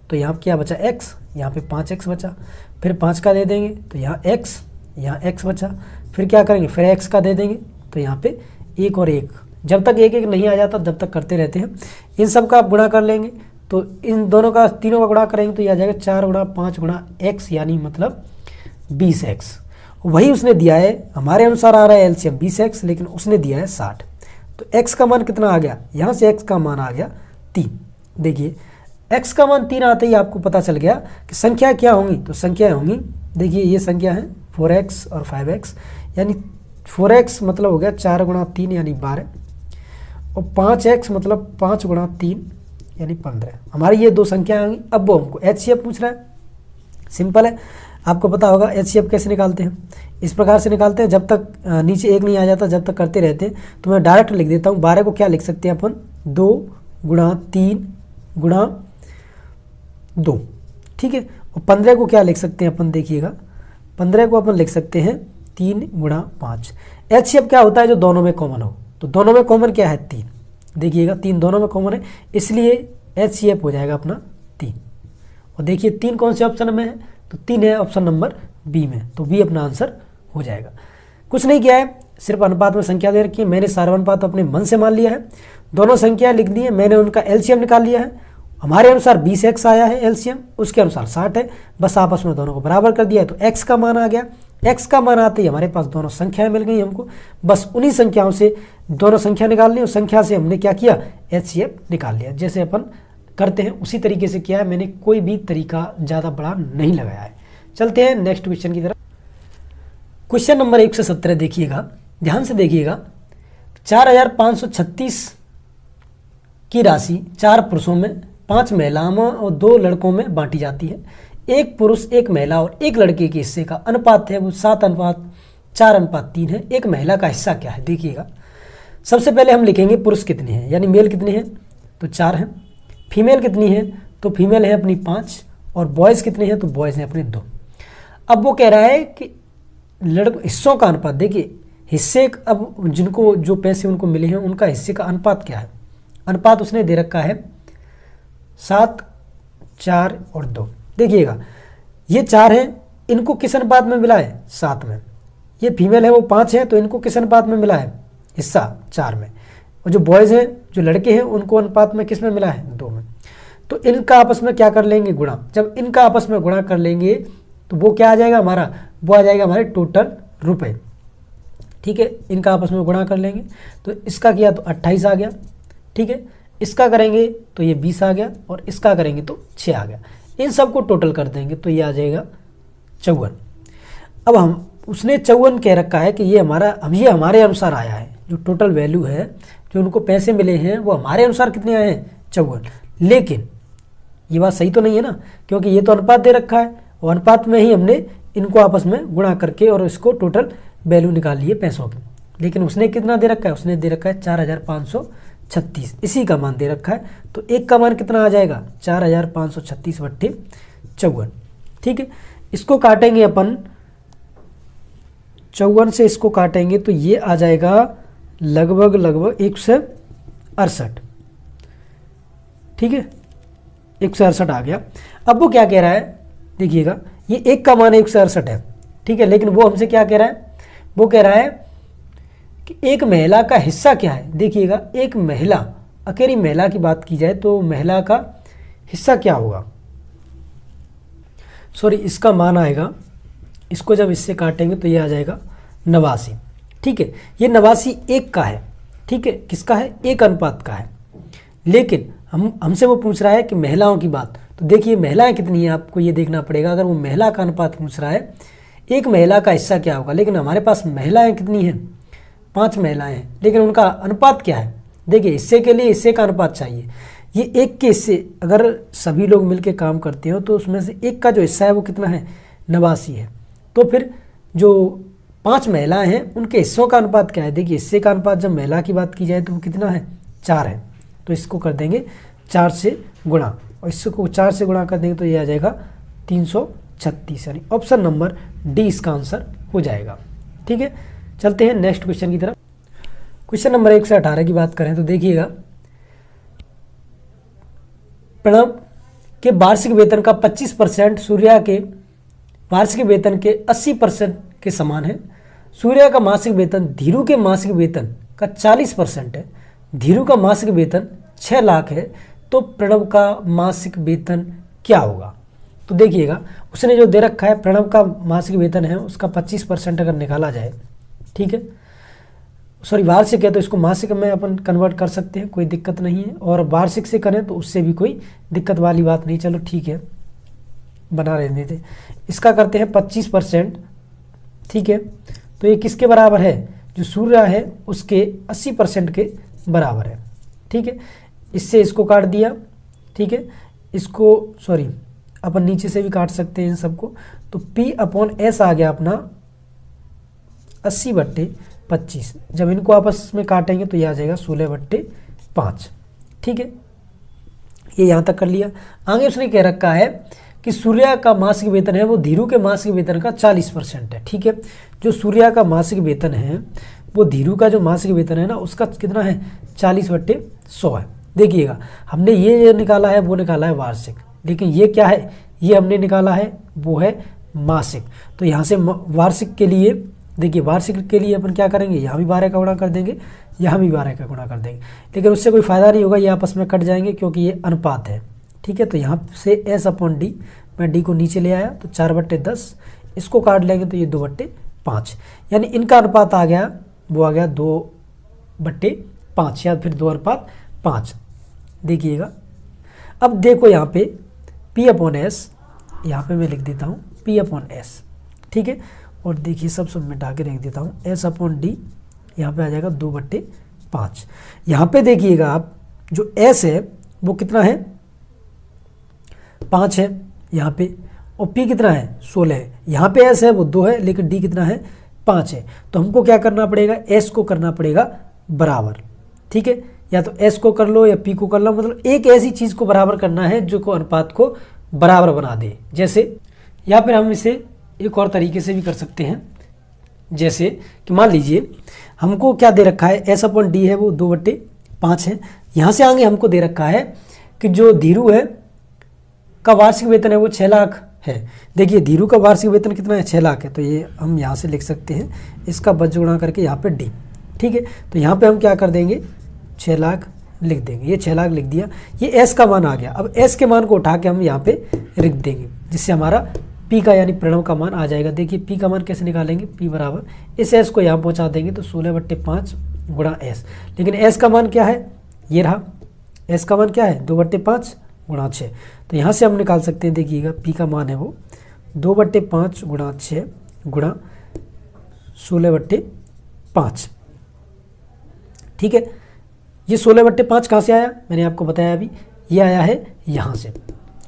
तो यहाँ क्या बचा x, यहाँ पे 5x बचा, फिर 5 का दे देंगे तो यहाँ x, यहाँ x बचा, फिर क्या करेंगे, फिर x का दे देंगे तो यहाँ पे 1 और 1, जब तक 1 1 नहीं आ जाता जब तक करते रहते हैं। इन सब का आप गुणा कर लेंगे, तो इन दोनों का, तीनों का गुणा करेंगे तो ये आ जाएगा 4 गुणा 5 गुणा x, यानी मतलब 20x। वही उसने दिया है, हमारे अनुसार आ रहा है एलसीएम 20x, लेकिन उसने दिया है 60। तो x का मान कितना आ गया, यहाँ से x का मान आ गया 3। देखिए x का मान 3 आते ही आपको पता चल गया कि संख्या क्या होंगी। तो संख्या होंगी, देखिए ये संख्या है 4x और 5x, यानी 4x मतलब हो गया 4 गुणा 3 यानी 12, और 5x मतलब 5 गुणा 3 यानी 15। हमारी ये दो संख्या होंगी। अब वो हमको HCF पूछ रहा है। सिंपल है, आपको पता होगा HCF कैसे निकालते हैं, इस प्रकार से निकालते हैं। जब तक नीचे 1 नहीं आ जाता जब तक करते रहते हैं। तो मैं डायरेक्ट लिख देता हूँ। 12 को क्या लिख सकते हैं अपन, 2 गुणा 3 गुणा 2, ठीक है। और 15 को क्या लिख सकते हैं अपन, देखिएगा 15 को अपन लिख सकते हैं 3 गुणा 5। HCF क्या होता है, जो दोनों में कॉमन हो। तो दोनों में कॉमन क्या है, 3। देखिएगा 3 दोनों में कॉमन है, इसलिए HCF हो जाएगा अपना 3। और देखिए 3 कौन से ऑप्शन में है, तो 3 है ऑप्शन नंबर बी में। तो बी अपना आंसर हो जाएगा। कुछ नहीं किया है, सिर्फ अनुपात में संख्या दे रखी है। मैंने सारा अनुपात अपने मन से मान लिया है, दोनों संख्या लिख दी है, मैंने उनका एलसीएम निकाल लिया है। हमारे अनुसार 20x आया है एलसीएम, उसके अनुसार 60 है। बस आपस में दोनों को बराबर कर दिया है, तो x का मान आ गया। x का मान आते ही हमारे पास दोनों संख्याएं मिल गई हमको। बस उन्हीं संख्याओं से दोनों संख्या निकालनी, उस संख्या से हमने क्या किया, HCF निकाल लिया। जैसे अपन करते हैं उसी तरीके से किया है, मैंने कोई भी तरीका ज़्यादा बड़ा नहीं लगाया है। चलते हैं नेक्स्ट क्वेश्चन की तरफ। क्वेश्चन नंबर 117 देखिएगा, ध्यान से देखिएगा। 4536 की राशि 4 पुरुषों में, 5 महिलाओं और 2 लड़कों में बांटी जाती है। एक पुरुष, एक महिला और एक लड़के के हिस्से का अनुपात है वो 7:4:3 है। एक महिला का हिस्सा क्या है, देखिएगा। सबसे पहले हम लिखेंगे पुरुष कितने हैं, यानी मेल कितने हैं, तो 4 हैं। फीमेल कितनी है, तो फीमेल है अपनी 5, और बॉयज़ कितने हैं, तो बॉयज़ हैं अपने 2। अब वो कह रहा है कि हिस्सों का अनुपात, देखिए हिस्से, अब जिनको जो पैसे उनको मिले हैं उनका हिस्से का अनुपात क्या है। अनुपात उसने दे रखा है 7, 4 और 2। देखिएगा ये 4 हैं, इनको किस अनुपात में मिला है, 7 में। ये फीमेल है वो 5 है, तो इनको किस अनुपात में मिला है, हिस्सा 4 में। और जो बॉयज़ हैं, जो लड़के हैं, उनको अनुपात में किस में मिला है, 2 में। तो इनका आपस में क्या कर लेंगे, गुणा। जब इनका आपस में गुणा कर लेंगे तो वो क्या आ जाएगा हमारा, वो आ जाएगा हमारे टोटल रुपए, ठीक है। इनका आपस में गुणा कर लेंगे तो इसका किया तो 28 आ गया, ठीक है। इसका करेंगे तो ये 20 आ गया, और इसका करेंगे तो 6 आ गया। इन सबको टोटल कर देंगे तो ये आ जाएगा 54। अब हम उसने 54 कह रखा है कि ये हमारे अनुसार आया है। जो टोटल वैल्यू है, जो उनको पैसे मिले हैं, वो हमारे अनुसार कितने आए हैं, 54। लेकिन ये बात सही तो नहीं है ना, क्योंकि ये तो अनुपात दे रखा है, और अनुपात में ही हमने इनको आपस में गुणा करके और इसको टोटल वैल्यू निकाल ली है पैसों की। लेकिन उसने कितना दे रखा है, उसने दे रखा है 4536, इसी का मान दे रखा है। तो एक का मान कितना आ जाएगा, 4536/54, ठीक है। इसको काटेंगे अपन 54 से, इसको काटेंगे तो ये आ जाएगा लगभग 168, ठीक है। 168 आ गया। अब वो क्या कह रहा है, देखिएगा ये एक का मान 168 है, ठीक है। लेकिन वो हमसे क्या कह रहा है, वो कह रहा है कि एक महिला का हिस्सा क्या है। देखिएगा एक महिला, अकेली महिला की बात की जाए तो महिला का हिस्सा क्या होगा, सॉरी इसका मान आएगा, इसको जब इससे काटेंगे तो ये आ जाएगा 89, ठीक है। ये 89 एक का है, ठीक है। किसका है, एक अनुपात का है। लेकिन हमसे वो पूछ रहा है कि महिलाओं की बात, तो देखिए महिलाएं कितनी हैं, आपको ये देखना पड़ेगा। अगर वो महिला का अनुपात पूछ रहा है, एक महिला का हिस्सा क्या होगा, लेकिन हमारे पास महिलाएं कितनी हैं, 5 महिलाएं हैं, लेकिन उनका अनुपात क्या है। देखिए हिस्से के लिए हिस्से का अनुपात चाहिए। ये एक के हिस्से, अगर सभी लोग मिलकर काम करते हो तो उसमें से एक का जो हिस्सा है वो कितना है, 89 है। तो फिर जो 5 महिलाएं हैं उनके हिस्सों का अनुपात क्या है। देखिए हिस्से का अनुपात जब महिला की बात की जाए तो वो कितना है, 4 है। तो इसको कर देंगे 4 से गुणा, और इसको 4 से गुणा कर देंगे तो ये आ जाएगा 336, यानी ऑप्शन नंबर डी इसका आंसर हो जाएगा। ठीक है, चलते हैं नेक्स्ट क्वेश्चन की तरफ। क्वेश्चन नंबर 1 से 18 की बात करें तो देखिएगा, प्रणव के वार्षिक वेतन का 25% सूर्या के वार्षिक वेतन के 80% के समान है। सूर्या का मासिक वेतन धीरू के मासिक वेतन का 40% है। धीरू का मासिक वेतन 6 लाख है, तो प्रणव का मासिक वेतन क्या होगा? तो देखिएगा, उसने जो दे रखा है, प्रणव का मासिक वेतन है उसका 25% अगर निकाला जाए, ठीक है, सॉरी वार्षिक है तो इसको मासिक में अपन कन्वर्ट कर सकते हैं, कोई दिक्कत नहीं है, और वार्षिक से करें तो उससे भी कोई दिक्कत वाली बात नहीं। चलो ठीक है, बना रहने देते। इसका करते हैं 25%, ठीक है, तो ये किसके बराबर है? जो सूर्य है उसके 80% के बराबर है। ठीक है, इससे इसको काट दिया, ठीक है, इसको सॉरी अपन नीचे से भी काट सकते हैं इन सबको, तो P/S आ गया अपना 80/25। जब इनको आपस में काटेंगे तो ये आ जाएगा 16/5। ठीक है, ये यहाँ तक कर लिया। आगे उसने कह रखा है कि सूर्या का मासिक वेतन है वो धीरू के मासिक वेतन का 40% है। ठीक है, जो सूर्या का मासिक वेतन है वो धीरू का जो मासिक वेतन है ना उसका कितना है? 40/100 है। देखिएगा, हमने ये निकाला है वो निकाला है वार्षिक, लेकिन ये क्या है? ये हमने निकाला है वो है मासिक। तो यहाँ से वार्षिक के लिए देखिए, वार्षिक के लिए अपन क्या करेंगे? यहाँ भी 12 का गुणा कर देंगे, यहाँ भी 12 का गुणा कर देंगे, लेकिन उससे कोई फ़ायदा नहीं होगा, ये आपस में कट जाएंगे क्योंकि ये अनुपात है। ठीक है, तो यहाँ से S/D, मैं D को नीचे ले आया तो 4/10, इसको काट लेंगे तो ये 2/5, यानी इनका अनुपात आ गया, वो आ गया 2/5 या फिर 2:5। देखिएगा, अब देखो यहाँ पे P/S, यहाँ पे मैं लिख देता हूँ P/S, ठीक है, और देखिए सब मिटा के रख देता हूँ S/D, यहाँ पे आ जाएगा 2/5। यहाँ पे देखिएगा आप, जो S है वो कितना है? 5 है यहाँ पे, और P कितना है? 16 है। यहाँ पे S है वो 2 है, लेकिन D कितना है? 5 है। तो हमको क्या करना पड़ेगा? S को करना पड़ेगा बराबर। ठीक है, या तो S को कर लो या P को कर लो, मतलब एक ऐसी चीज़ को बराबर करना है जो को अनुपात को बराबर बना दे। जैसे, या फिर हम इसे एक और तरीके से भी कर सकते हैं, जैसे कि मान लीजिए हमको क्या दे रखा है? S/D है वो 2/5 है। यहाँ से आगे हमको दे रखा है कि जो धीरू है का वार्षिक वेतन है वो 6 लाख है। देखिए, धीरू का वार्षिक वेतन कितना है? 6 लाख है। तो ये हम यहाँ से लिख सकते हैं, इसका बच गुणा करके यहाँ पे D। ठीक है, तो यहाँ पे हम क्या कर देंगे? 6 लाख लिख देंगे। ये 6 लाख लिख दिया, ये S का मान आ गया। अब S के मान को उठा के हम यहाँ पे लिख देंगे, जिससे हमारा P का यानी प्रणव का मान आ जाएगा। देखिए, P का मान कैसे निकालेंगे? P बराबर इस S को यहाँ पहुँचा देंगे तो 16/5 गुणा S। लेकिन S का मान क्या है? ये रहा, S का मान क्या है? 2/5 गुणा 6। तो यहाँ से हम निकाल सकते हैं। देखिएगा, P का मान है वो 2/5 गुणा 6 गुणा 16/5। ठीक है, ये 16/5 कहाँ से आया? मैंने आपको बताया अभी, ये आया है यहाँ से।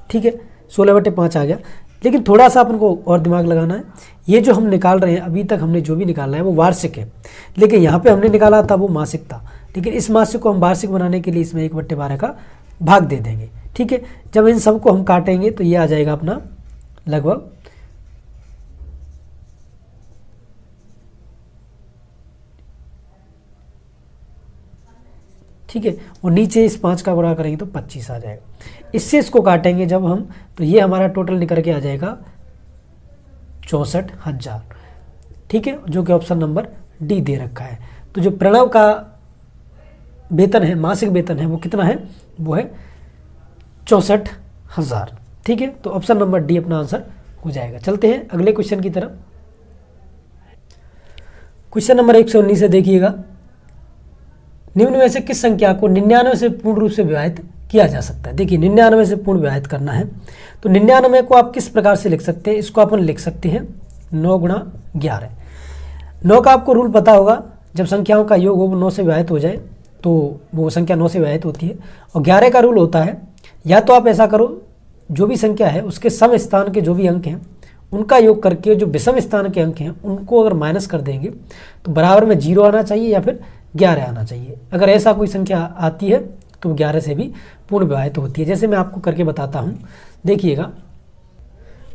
ठीक है, 16/5 आ गया, लेकिन थोड़ा सा अपन को और दिमाग लगाना है। ये जो हम निकाल रहे हैं, अभी तक हमने जो भी निकाला है वो वार्षिक है, लेकिन यहाँ पे हमने निकाला था वो मासिक था। लेकिन इस मासिक को हम वार्षिक बनाने के लिए इसमें 1/12 का भाग दे देंगे। ठीक है, जब इन सबको हम काटेंगे तो ये आ जाएगा अपना लगभग ठीक है, और नीचे इस 5 का गुणा करेंगे तो 25 आ जाएगा। इससे इसको काटेंगे जब हम, तो ये हमारा टोटल निकल के आ जाएगा 64,000। ठीक है, जो कि ऑप्शन नंबर D दे रखा है। तो जो प्रणव का वेतन है, मासिक वेतन है, वो कितना है? वो है 64,000। ठीक है, तो ऑप्शन नंबर D अपना आंसर हो जाएगा। चलते हैं अगले क्वेश्चन की तरफ। क्वेश्चन नंबर 119 से देखिएगा, निम्न में से किस संख्या को 99 से पूर्ण रूप से विभाजित किया जा सकता है? देखिए, 99 से पूर्ण विभाजित करना है तो 99 को आप किस प्रकार से लिख सकते हैं? इसको अपन लिख सकते हैं 9 × 11। 9 का आपको रूल पता होगा, जब संख्याओं का योग हो वो 9 से विभाजित हो जाए तो वो संख्या 9 से विभाजित होती है। और 11 का रूल होता है, या तो आप ऐसा करो, जो भी संख्या है उसके सम स्थान के जो भी अंक हैं उनका योग करके जो विषम स्थान के अंक हैं उनको अगर माइनस कर देंगे तो बराबर में 0 आना चाहिए या फिर 11 आना चाहिए। अगर ऐसा कोई संख्या आती है तो 11 से भी पूर्ण विभाजित होती है। जैसे मैं आपको करके बताता हूँ, देखिएगा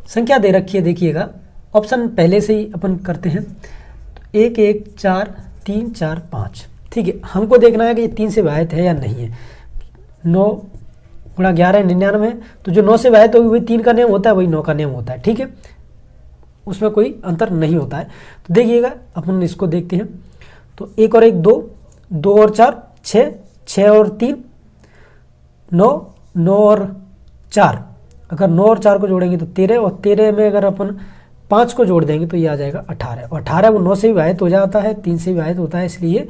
संख्या दे रखी है, देखिएगा ऑप्शन पहले से ही अपन करते हैं। तो 1 1 4 3 4 5, ठीक है। हमको देखना है कि ये 3 से विभाजित है या नहीं है। 9 गुणा 11 99 है, तो जो 9 से विभाजित होगी वही 3 का नियम होता है, वही 9 का नियम होता है, ठीक है, उसमें कोई अंतर नहीं होता है। तो देखिएगा अपन इसको देखते हैं। तो 1 और 1 2, 2 और 4 6, 6 और 3 9, 9 और 4, अगर 9 और 4 को जोड़ेंगे तो 13, और 13 में अगर अपन 5 को जोड़ देंगे तो ये आ जाएगा 18, और 18 वो 9 से विभाजित हो जाता है, 3 से विभाजित होता है, इसलिए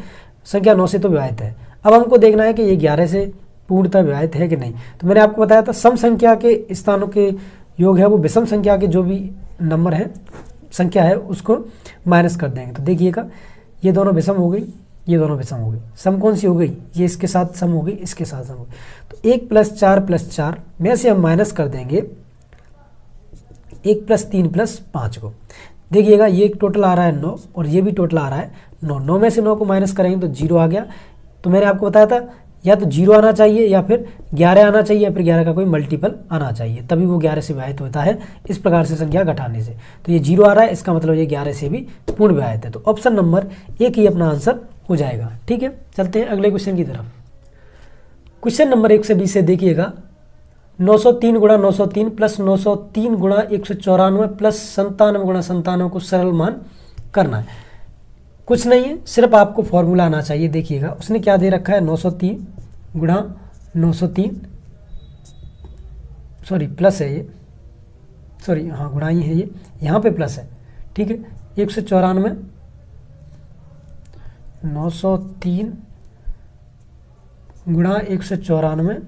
संख्या 9 से तो विभाजित है। अब हमको देखना है कि ये 11 से पूर्णतः विभाजित है कि नहीं। तो मैंने आपको बताया था सम संख्या के स्थानों के योग है वो विषम संख्या के जो भी नंबर है, संख्या है, उसको माइनस कर देंगे। तो देखिएगा ये दोनों विषम हो गई, ये दोनों विषम हो गई। सम कौन सी हो गई, ये इसके साथ सम हो गई, इसके साथ सम हो गई। तो 1 + 4 + 4 में से हम माइनस कर देंगे 1 + 3 + 5 को। देखिएगा ये एक टोटल आ रहा है 9, और ये भी टोटल आ रहा है 9। 9 में से 9 को माइनस करेंगे तो 0 आ गया। तो मैंने आपको बताया था या तो 0 आना चाहिए या फिर 11 आना चाहिए, या फिर 11 का कोई मल्टीपल आना चाहिए, तभी वो 11 से विभाजित होता है इस प्रकार से संख्या घटाने से। तो ये 0 आ रहा है, इसका मतलब ये 11 से भी पूर्ण विभाजित है। तो ऑप्शन नंबर 1 ही अपना आंसर हो जाएगा, ठीक है। चलते हैं अगले क्वेश्चन की तरफ। क्वेश्चन नंबर 1 से 20 से देखिएगा 903 गुणा 903 प्लस 903 गुणा 194 प्लस 97 गुणा 97 को सरल मान करना है। कुछ नहीं है, सिर्फ आपको फॉर्मूला आना चाहिए। देखिएगा उसने क्या दे रखा है, 903 गुणा 903, सॉरी प्लस है ये, सॉरी हाँ गुणा ही है ये, यहाँ पे प्लस है, ठीक है। 194 903 गुणा 194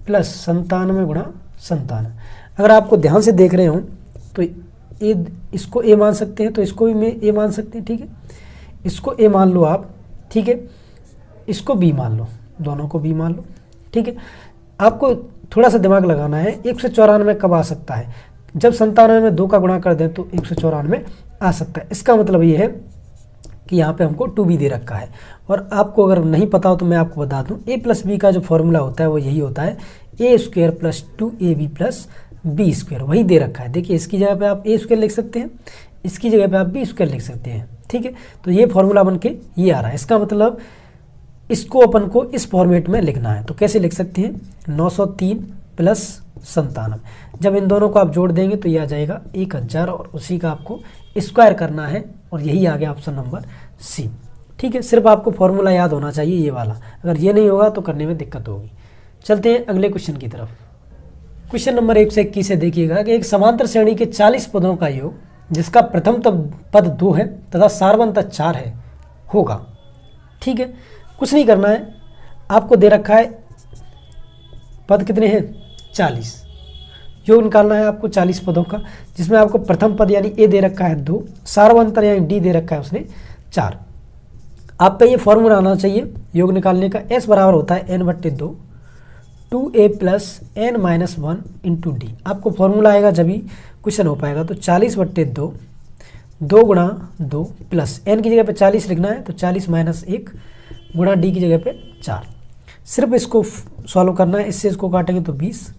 प्लस 97 गुणा 97। अगर आपको ध्यान से देख रहे हो तो ए इसको ए मान सकते हैं, तो इसको भी मैं ए मान सकते हैं, ठीक है। इसको ए मान लो आप, ठीक है, इसको बी मान लो, दोनों को बी मान लो, ठीक है। आपको थोड़ा सा दिमाग लगाना है। 194 कब आ सकता है, जब 97 में 2 का गुणा कर दें तो 194 आ सकता है। इसका मतलब ये है कि यहाँ पे हमको 2b दे रखा है। और आपको अगर नहीं पता हो तो मैं आपको बता दूँ, a + b का जो फॉर्मूला होता है वो यही होता है, a² + 2ab + b², वही दे रखा है। देखिए इसकी जगह पे आप a² लिख सकते हैं, इसकी जगह पे आप b² लिख सकते हैं, ठीक है। तो ये फॉर्मूला बन के ये आ रहा है। इसका मतलब इसको अपन को इस फॉर्मेट में लिखना है। तो कैसे लिख सकते हैं, 903 + 97, जब इन दोनों को आप जोड़ देंगे तो ये आ जाएगा 1000, और उसी का आपको स्क्वायर करना है, और यही आ गया ऑप्शन नंबर सी, ठीक है। सिर्फ आपको फॉर्मूला याद होना चाहिए ये वाला, अगर ये नहीं होगा तो करने में दिक्कत होगी। चलते हैं अगले क्वेश्चन की तरफ। क्वेश्चन नंबर 1 से 21 से देखिएगा कि एक समांतर श्रेणी के 40 पदों का योग जिसका प्रथम पद 2 है तथा सारवंत 4 है होगा, ठीक है। कुछ नहीं करना है, आपको दे रखा है पद कितने हैं, 40, योग निकालना है आपको 40 पदों का, जिसमें आपको प्रथम पद यानी ए दे रखा है 2, सारवंतर यानी डी दे रखा है उसने 4। आप पे ये फॉर्मूला आना चाहिए योग निकालने का। s बराबर होता है n/2 2a + n-1 into D. आपको फॉर्मूला आएगा जब ही क्वेश्चन हो पाएगा। तो 40/2 2 गुणा 2 प्लस n की जगह पे 40 लिखना है, तो 40 - 1 गुणा डी की जगह पे 4। सिर्फ इसको सॉल्व करना है, इससे इसको काटेंगे तो 20,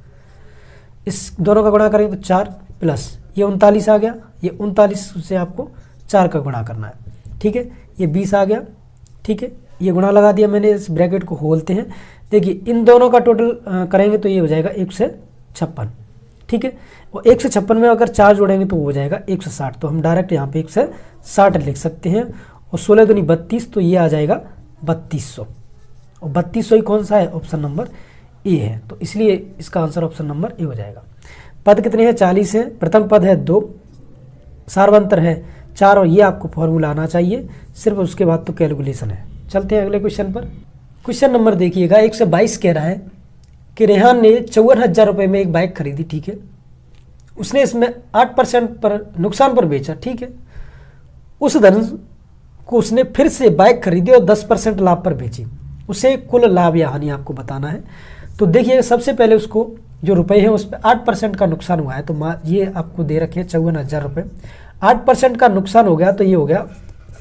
इस दोनों का गुणा करेंगे तो 4 प्लस ये 39 आ गया, ये 39 से आपको 4 का गुणा करना है, ठीक है। ये 20 आ गया, ठीक है। ये गुणा लगा दिया मैंने, इस ब्रैकेट को खोलते हैं। देखिए इन दोनों का टोटल करेंगे तो ये हो जाएगा 156, ठीक है। और 156 में अगर 4 जोड़ेंगे तो वो हो जाएगा 160। तो हम डायरेक्ट यहाँ पे 160 लिख सकते हैं। और 16 दूनी 32, तो ये आ जाएगा 3200। और 3200 ही कौन सा है, ऑप्शन नंबर ए है। तो इसलिए इसका आंसर ऑप्शन नंबर ए हो जाएगा। पद कितने हैं, 40 है, प्रथम पद है 2, सारवंतर है 4, और ये आपको फॉर्मूला आना चाहिए, सिर्फ उसके बाद तो कैलकुलेशन है। चलते हैं अगले क्वेश्चन पर। क्वेश्चन नंबर देखिएगा 122 कह रहा है कि रेहान ने 54,000 रुपये में एक बाइक खरीदी, ठीक है। उसने इसमें 8% पर नुकसान पर बेचा, ठीक है। उस धन को उसने फिर से बाइक खरीदी और 10% लाभ पर बेची। उसे कुल लाभ या हानि आपको बताना है। तो देखिए सबसे पहले उसको जो रुपए हैं उस पर 8% का नुकसान हुआ है। तो ये आपको दे रखे हैं 54,000 रुपये, 8% का नुकसान हो गया तो ये हो गया।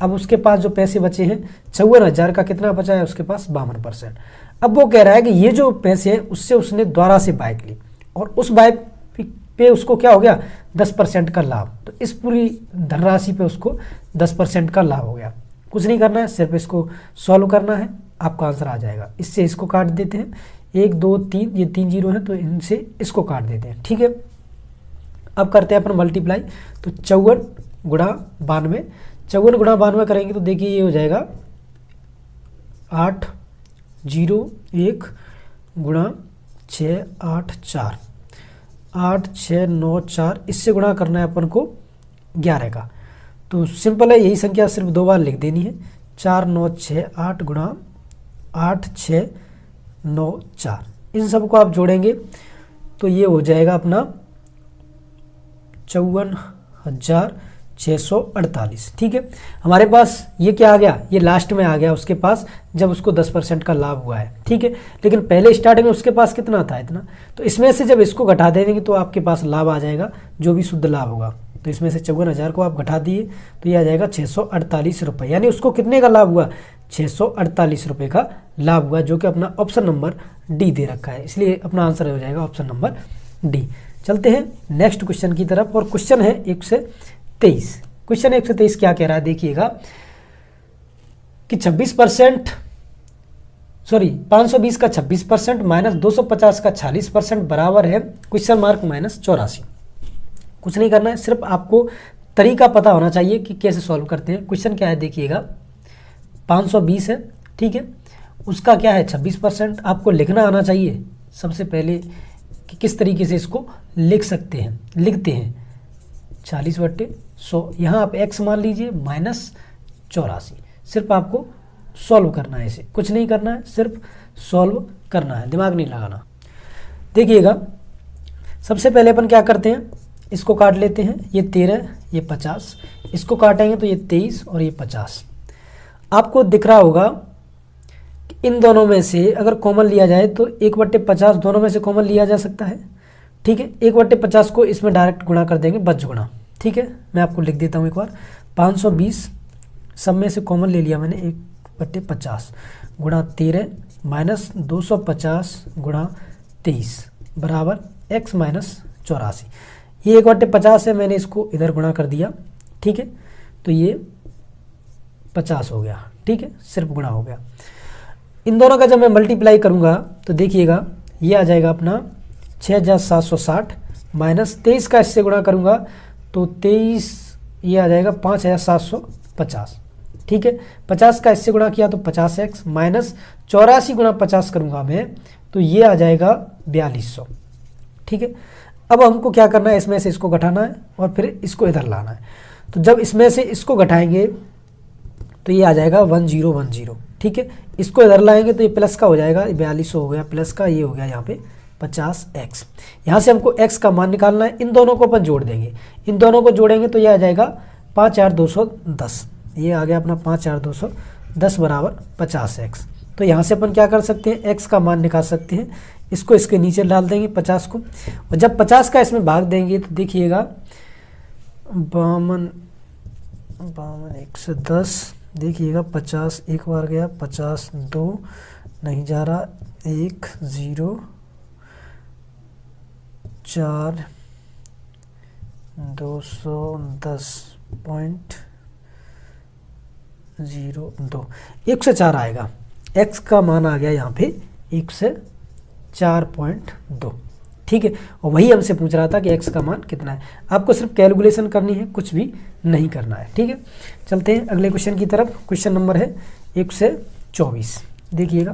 अब उसके पास जो पैसे बचे हैं 54,000 का कितना बचा है उसके पास 52%। अब वो कह रहा है कि ये जो पैसे हैं उससे उसने द्वारा से बाइक ली और उस बाइक पे उसको क्या हो गया 10% का लाभ। तो इस पूरी धनराशि पे उसको 10% का लाभ हो गया। कुछ नहीं करना है, सिर्फ इसको सॉल्व करना है, आपका आंसर आ जाएगा। इससे इसको काट देते हैं, 1 2 3, ये 3 जीरो हैं तो इनसे इसको काट देते हैं। ठीक है, अब करते हैं अपन मल्टीप्लाई। तो 54 गुणा 92, 54 गुणा 92 करेंगे तो देखिए ये हो जाएगा 801 गुणा 684, 8694, इससे गुणा करना है अपन को 11 का। तो सिंपल है, यही संख्या सिर्फ 2 बार लिख देनी है। 4968 गुणा 8694, इन सबको आप जोड़ेंगे तो ये हो जाएगा अपना 54,648। ठीक है, हमारे पास ये क्या आ गया, ये लास्ट में आ गया उसके पास जब उसको 10% का लाभ हुआ है। ठीक है, लेकिन पहले स्टार्टिंग में उसके पास कितना था, इतना। तो इसमें से जब इसको घटा देंगे तो आपके पास लाभ आ जाएगा, जो भी शुद्ध लाभ होगा। तो इसमें से 54,000 को आप घटा दिए तो ये आ जाएगा 648 रुपये, यानी उसको कितने का लाभ हुआ, 648 रुपये का लाभ हुआ, जो कि अपना ऑप्शन नंबर डी दे रखा है, इसलिए अपना आंसर हो जाएगा ऑप्शन नंबर डी। चलते हैं नेक्स्ट क्वेश्चन की तरफ, और क्वेश्चन है 123। क्वेश्चन 123 क्या कह रहा है, देखिएगा कि 26%, सॉरी 520 का 26% माइनस 250 का 40% बराबर है क्वेश्चन मार्क -84। कुछ नहीं करना है, सिर्फ आपको तरीका पता होना चाहिए कि कैसे सॉल्व करते हैं। क्वेश्चन क्या है देखिएगा, 520 है, ठीक है, उसका क्या है 26%। आपको लिखना आना चाहिए सबसे पहले कि किस तरीके से इसको लिख सकते हैं। लिखते हैं 40/100, यहाँ आप x मान लीजिए -84। सिर्फ आपको सॉल्व करना है, इसे कुछ नहीं करना है, सिर्फ सॉल्व करना है, दिमाग नहीं लगाना। देखिएगा सबसे पहले अपन क्या करते हैं, इसको काट लेते हैं, ये 13, ये 50, इसको काटेंगे तो ये 23 और ये 50। आपको दिख रहा होगा कि इन दोनों में से अगर कॉमन लिया जाए तो 1/50 दोनों में से कॉमन लिया जा सकता है। ठीक है, 1/50 को इसमें डायरेक्ट गुणा कर देंगे, बच गुणा। ठीक है, मैं आपको लिख देता हूँ एक बार, 520 सब में से कॉमन ले लिया मैंने, 1/50 गुणा 13 माइनस 250 गुणा 23 बराबर x -84। ये 1/50 है, मैंने इसको इधर गुणा कर दिया। ठीक है, तो ये 50 हो गया। ठीक है, सिर्फ गुणा हो गया। इन दोनों का जब मैं मल्टीप्लाई करूंगा तो देखिएगा ये आ जाएगा अपना 6760 माइनस 23 का इससे गुणा करूंगा तो 23, ये आ जाएगा 5750। ठीक है, 50 का इससे गुणा किया तो 50x माइनस 84 गुणा 50 करूंगा मैं तो ये आ जाएगा 4200। ठीक है, अब हमको क्या करना है, इसमें से इसको घटाना है और फिर इसको इधर लाना है। तो जब इसमें से इसको घटाएंगे तो ये आ जाएगा 1010। ठीक है, इसको इधर लाएंगे तो ये प्लस का हो जाएगा, 4200 हो गया प्लस का, ये हो गया यहाँ पे 50x। यहाँ से हमको x का मान निकालना है, इन दोनों को अपन जोड़ देंगे, इन दोनों को जोड़ेंगे तो ये आ जाएगा 5210। ये आ गया अपना 5210 बराबर 50x। तो यहाँ से अपन क्या कर सकते हैं, x का मान निकाल सकते हैं, इसको इसके नीचे डाल देंगे 50 को, और जब 50 का इसमें भाग देंगे तो देखिएगा 52 110, देखिएगा 50 एक बार गया, 50 2 नहीं जा रहा, 1 0 4 210.02 104 आएगा। x का मान आ गया यहाँ पे 104.2। ठीक है, और वही हमसे पूछ रहा था कि x का मान कितना है। आपको सिर्फ कैलकुलेशन करनी है, कुछ भी नहीं करना है। ठीक है, चलते हैं अगले क्वेश्चन की तरफ। क्वेश्चन नंबर है 124। देखिएगा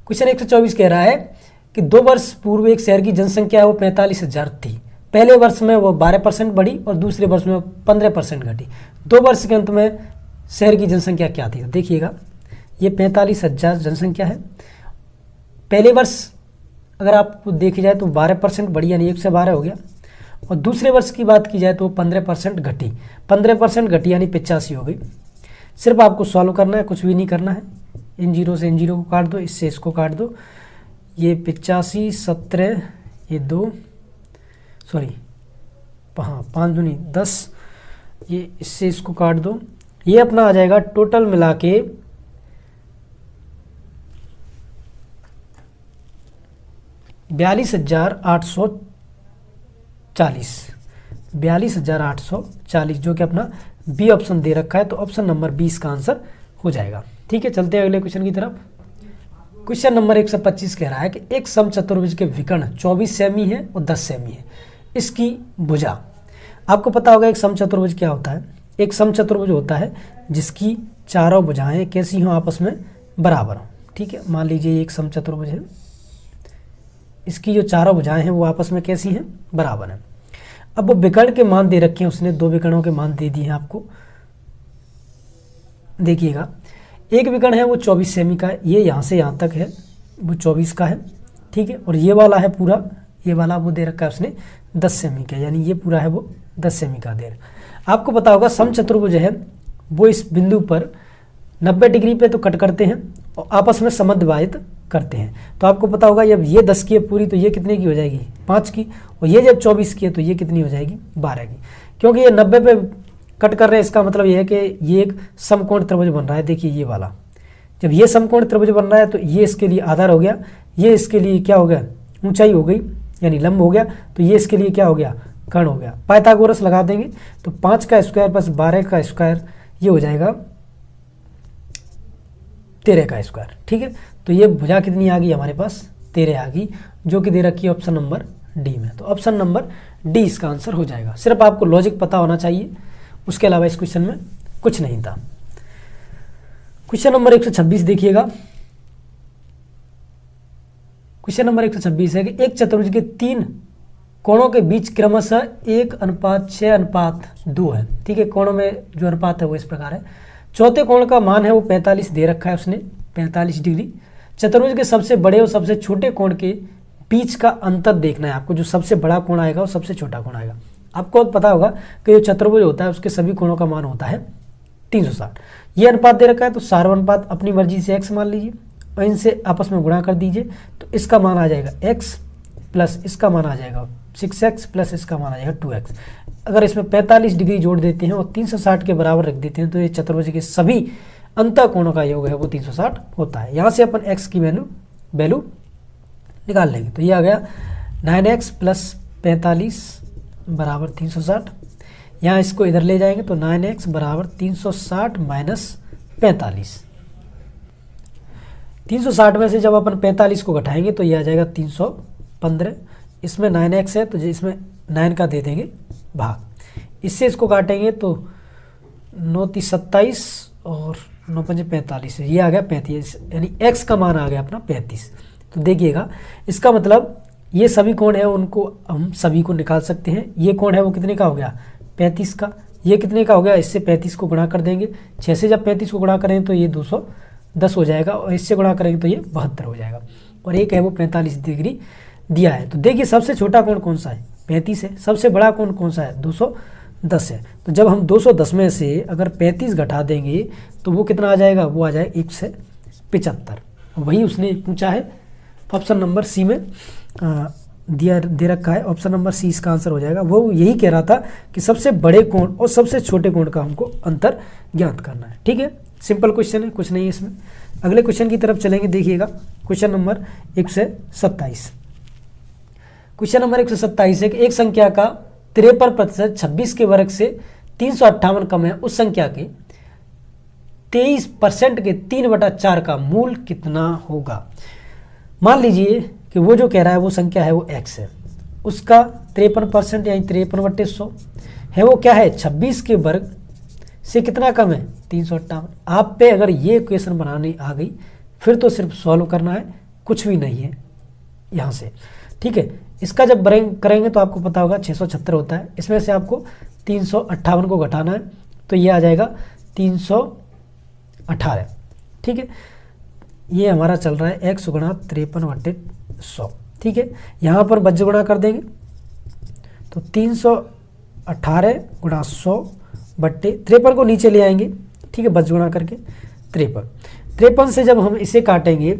क्वेश्चन 124 कह रहा है कि 2 वर्ष पूर्व एक शहर की जनसंख्या वो 45,000 थी। पहले वर्ष में वो 12% बढ़ी और दूसरे वर्ष में 15% घटी। 2 वर्ष के अंत में शहर की जनसंख्या क्या थी। तो देखिएगा ये 45,000 जनसंख्या है। पहले वर्ष अगर आपको देखी जाए तो 12% बढ़ी, यानी 1 से 12 हो गया, और दूसरे वर्ष की बात की जाए तो 15% घटी। 15% घटी यानी 85 हो गई। सिर्फ आपको सॉल्व करना है, कुछ भी नहीं करना है। इन जीरो से इन जीरो को काट दो, इससे इसको काट दो, ये 85 17 ये 2 सॉरी हाँ 5 दूनी 10, ये इससे इसको काट दो, ये अपना आ जाएगा टोटल मिला के 42,840, 42,840 जो कि अपना बी ऑप्शन दे रखा है, तो ऑप्शन नंबर 20 का आंसर हो जाएगा। ठीक है, चलते हैं अगले क्वेश्चन की तरफ। क्वेश्चन नंबर 125 कह रहा है कि एक समचतुर्भुज के विकर्ण 24 सेमी है और 10 सेमी है, इसकी भुजा। आपको पता होगा एक समचतुर्भुज क्या होता है। एक समचतुर्भुज होता है जिसकी चारों भुजाएं कैसी हों, आपस में बराबर हों। ठीक है, मान लीजिए ये एक समचतुर्भुज है, इसकी जो चारों भुजाएं हैं वो आपस में कैसी हैं, बराबर हैं। अब वो विकर्ण के मान दे रखे हैं, उसने 2 विकर्णों के मान दे दिए हैं आपको। देखिएगा, एक विकर्ण है वो 24 सेमी का है, ये यहाँ से यहाँ तक है वो 24 का है। ठीक है, और ये वाला है पूरा, ये वाला वो दे रखा है उसने 10 सेमी का, यानी ये पूरा है वो 10 सेमी का दे रखा। आपको पता होगा समचतुर्भुज है वो इस बिंदु पर 90 डिग्री पे तो कट करते हैं और आपस में समद्विभाजित करते हैं। तो आपको पता होगा जब ये 10 की है पूरी तो ये कितने की हो जाएगी, 5 की, और ये जब 24 की है तो ये कितनी हो जाएगी, 12 की। क्योंकि ये 90 पे कट कर रहे हैं, इसका मतलब ये है कि ये एक समकोण त्रिभुज बन रहा है। देखिए ये वाला, जब ये समकोण त्रिभुज बन रहा है तो ये इसके लिए आधार हो गया, ये इसके लिए क्या हो गया, ऊंचाई हो गई यानी लंब हो गया, तो ये इसके लिए क्या हो गया, कर्ण हो गया। पाइथागोरस लगा देंगे तो 5 का स्क्वायर प्लस 12 का स्क्वायर ये हो जाएगा 13 का स्क्वायर। ठीक है, तो ये भुजा कितनी आ गई हमारे पास, 13 आ गई, जो कि दे रखी है ऑप्शन नंबर डी में। तो ऑप्शन नंबर डी इसका आंसर हो जाएगा। सिर्फ आपको लॉजिक पता होना चाहिए, उसके अलावा इस क्वेश्चन में कुछ नहीं था। क्वेश्चन नंबर 126 देखिएगा। क्वेश्चन नंबर 126 है कि एक चतुर्भुज के 3 कोणों के बीच क्रमशः 1:6:2 है। ठीक है, कोणों में जो अनुपात है वो इस प्रकार है। चौथे कोण का मान है वो 45 दे रखा है उसने, 45 डिग्री। चतुर्भुज के सबसे बड़े और सबसे छोटे कोण के बीच का अंतर देखना है आपको। जो सबसे बड़ा कोण आएगा और सबसे छोटा कोण आएगा। आपको पता होगा कि जो चतुर्भुज होता है उसके सभी कोणों का मान होता है 360। ये अनुपात दे रखा है तो सार्व अनुपात अपनी मर्जी से x मान लीजिए और इनसे आपस में गुणा कर दीजिए, तो इसका मान आ जाएगा x प्लस इसका मान आ जाएगा 6x प्लस इसका मान आ जाएगा 2x। अगर इसमें 45 डिग्री जोड़ देते हैं और 360 के बराबर रख देते हैं तो ये चतुर्भुज के सभी अंतः कोणों का योग है वो 360 होता है। यहाँ से अपन x की वैल्यू निकाल लेंगे, तो ये आ गया 9x प्लस 45 बराबर 360। यहाँ इसको इधर ले जाएंगे तो 9x बराबर 360 माइनस 45। 360 में से जब अपन 45 को घटाएंगे तो ये आ जाएगा 315। इसमें 9x है तो इसमें 9 का दे देंगे भाग, इससे इसको काटेंगे तो 9 × 27 और 9 × 5 = 45 है, ये आ गया 35, यानी x का मान आ गया अपना 35। तो देखिएगा इसका मतलब ये सभी कोण है उनको हम सभी को निकाल सकते हैं। ये कोण है वो कितने का हो गया, 35 का। ये कितने का हो गया, इससे 35 को गुणा कर देंगे। 6 से जब 35 को गुणा करेंगे तो ये 210 हो जाएगा और इससे गुणा करेंगे तो ये 72 हो जाएगा। और एक है वो 45 डिग्री दिया है। तो देखिए सबसे छोटा कोण कौन सा है, 35 है। सबसे बड़ा कोण कौन सा है, 210 है। तो जब हम 210 में से अगर 35 घटा देंगे तो वो कितना आ जाएगा, वो आ जाएगा 175। वही उसने पूछा है ऑप्शन नंबर सी में दे रखा है। ऑप्शन नंबर सी इसका आंसर हो जाएगा। वो यही कह रहा था कि सबसे बड़े कोण और सबसे छोटे कोण का हमको अंतर ज्ञात करना है। ठीक है, सिंपल क्वेश्चन है, कुछ नहीं है इसमें। अगले क्वेश्चन की तरफ चलेंगे। देखिएगा क्वेश्चन नंबर 127। क्वेश्चन नंबर 127 है कि एक संख्या का 53% 26 के वर्ग से 358 कम है, उस संख्या के 23% के 3/4 का मूल कितना होगा। मान लीजिए कि वो जो कह रहा है वो संख्या है वो x है, उसका 53% यानी 53/100 है, वो क्या है 26 के वर्ग से कितना कम है, 358। आप पे अगर ये इक्वेशन बनानी आ गई फिर तो सिर्फ सॉल्व करना है, कुछ भी नहीं है यहाँ से। ठीक है, इसका जब करेंगे तो आपको पता होगा 676 होता है। इसमें से आपको 358 को घटाना है तो ये आ जाएगा 318। ठीक है, ये हमारा चल रहा है x गुणा 53/100। ठीक है, यहाँ पर बज्र गुणा कर देंगे तो 318 गुणा 100/53 को नीचे ले आएंगे। ठीक है, बज्र गुणा करके 53 से जब हम इसे काटेंगे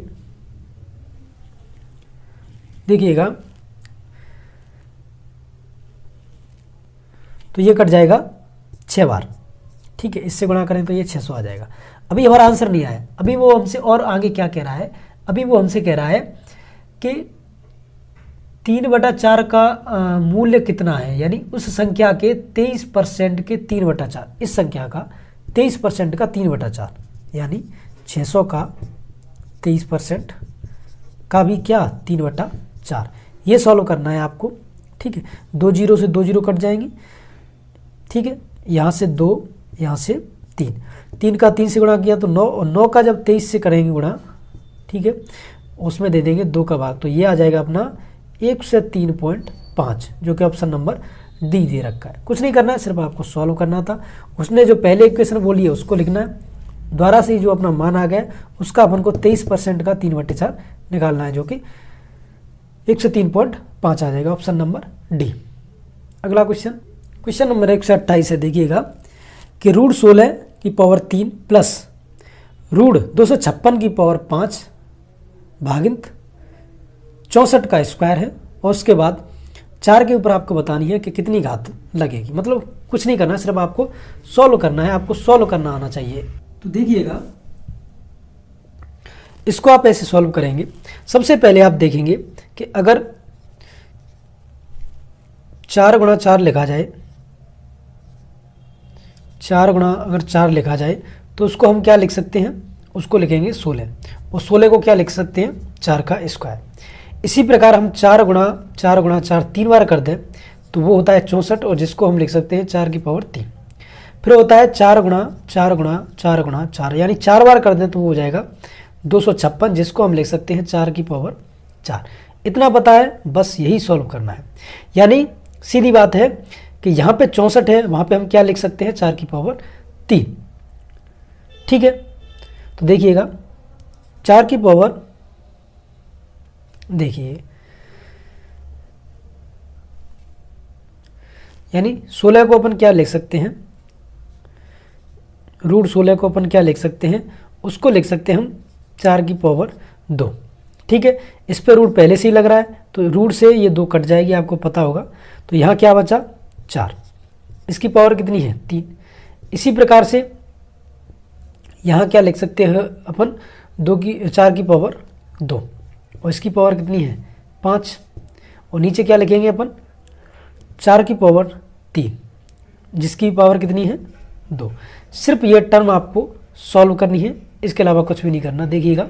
देखिएगा तो ये कट जाएगा 6 बार। ठीक है, इससे गुणा करें तो ये 600 आ जाएगा। अभी हमारा आंसर नहीं आया। अभी वो हमसे और आगे क्या कह रहा है, अभी वो हमसे कह रहा है कि 3/4 का मूल्य कितना है, यानी उस संख्या के 23% के 3/4, इस संख्या का 23% का 3/4, यानी 600 का 23% का भी क्या 3/4, ये सॉल्व करना है आपको। ठीक है, 2 जीरो से 2 जीरो कट जाएंगे। ठीक है, यहाँ से 2, यहाँ से 3, 3 का 3 से गुणा किया तो 9, और 9 का जब 23 से करेंगे गुणा, ठीक है, उसमें दे देंगे 2 का भाग, तो ये आ जाएगा अपना 103.5, जो कि ऑप्शन नंबर डी दे रखा है। कुछ नहीं करना है, सिर्फ आपको सॉल्व करना था। उसने जो पहले इक्वेशन बोली है उसको लिखना है, द्वारा से जो अपना मान आ गया उसका अपन को 23% का 3/4 निकालना है, जो कि 103.5 आ जाएगा, ऑप्शन नंबर डी। अगला क्वेश्चन नंबर 128 है, देखिएगा कि रूट 16 की पावर 3 प्लस रूट 256 की पावर 5 भागित 64 का स्क्वायर है, और उसके बाद 4 के ऊपर आपको बतानी है कि कितनी घात लगेगी। मतलब कुछ नहीं करना, सिर्फ आपको सॉल्व करना है, आपको सॉल्व करना आना चाहिए। तो देखिएगा, इसको आप ऐसे सॉल्व करेंगे। सबसे पहले आप देखेंगे कि अगर 4 गुणा 4 लिखा जाए, 4 गुणा अगर 4 लिखा जाए तो उसको हम क्या लिख सकते हैं, उसको लिखेंगे 16, और 16 को क्या लिख सकते हैं, 4 का स्क्वायर। इसी प्रकार हम 4 गुणा 4 3 बार कर दें तो वो होता है 64, और जिसको हम लिख सकते हैं 4 की पावर 3। फिर होता है 4 गुणा 4, यानी 4 बार कर दें तो वो हो जाएगा 256, जिसको हम लिख सकते हैं 4 की पावर 4। इतना पता है, बस यही सॉल्व करना है। यानी सीधी बात है कि यहाँ पे 64 है, वहाँ पे हम क्या लिख सकते हैं, 4 की पावर 3। ठीक है, तो देखिएगा 4 की पावर, देखिए यानी 16 को अपन क्या लिख सकते हैं, रूट 16 को अपन क्या लिख सकते हैं, उसको लिख सकते हैं हम 4 की पावर 2। ठीक है, इस पे रूट पहले से ही लग रहा है तो रूट से ये 2 कट जाएगी, आपको पता होगा। तो यहाँ क्या बचा 4, इसकी पावर कितनी है 3। इसी प्रकार से यहाँ क्या लिख सकते हैं अपन 4 की पावर 2, और इसकी पावर कितनी है 5, और नीचे क्या लिखेंगे अपन 4 की पावर 3, जिसकी पावर कितनी है 2। सिर्फ ये टर्म आपको सॉल्व करनी है, इसके अलावा कुछ भी नहीं करना। देखिएगा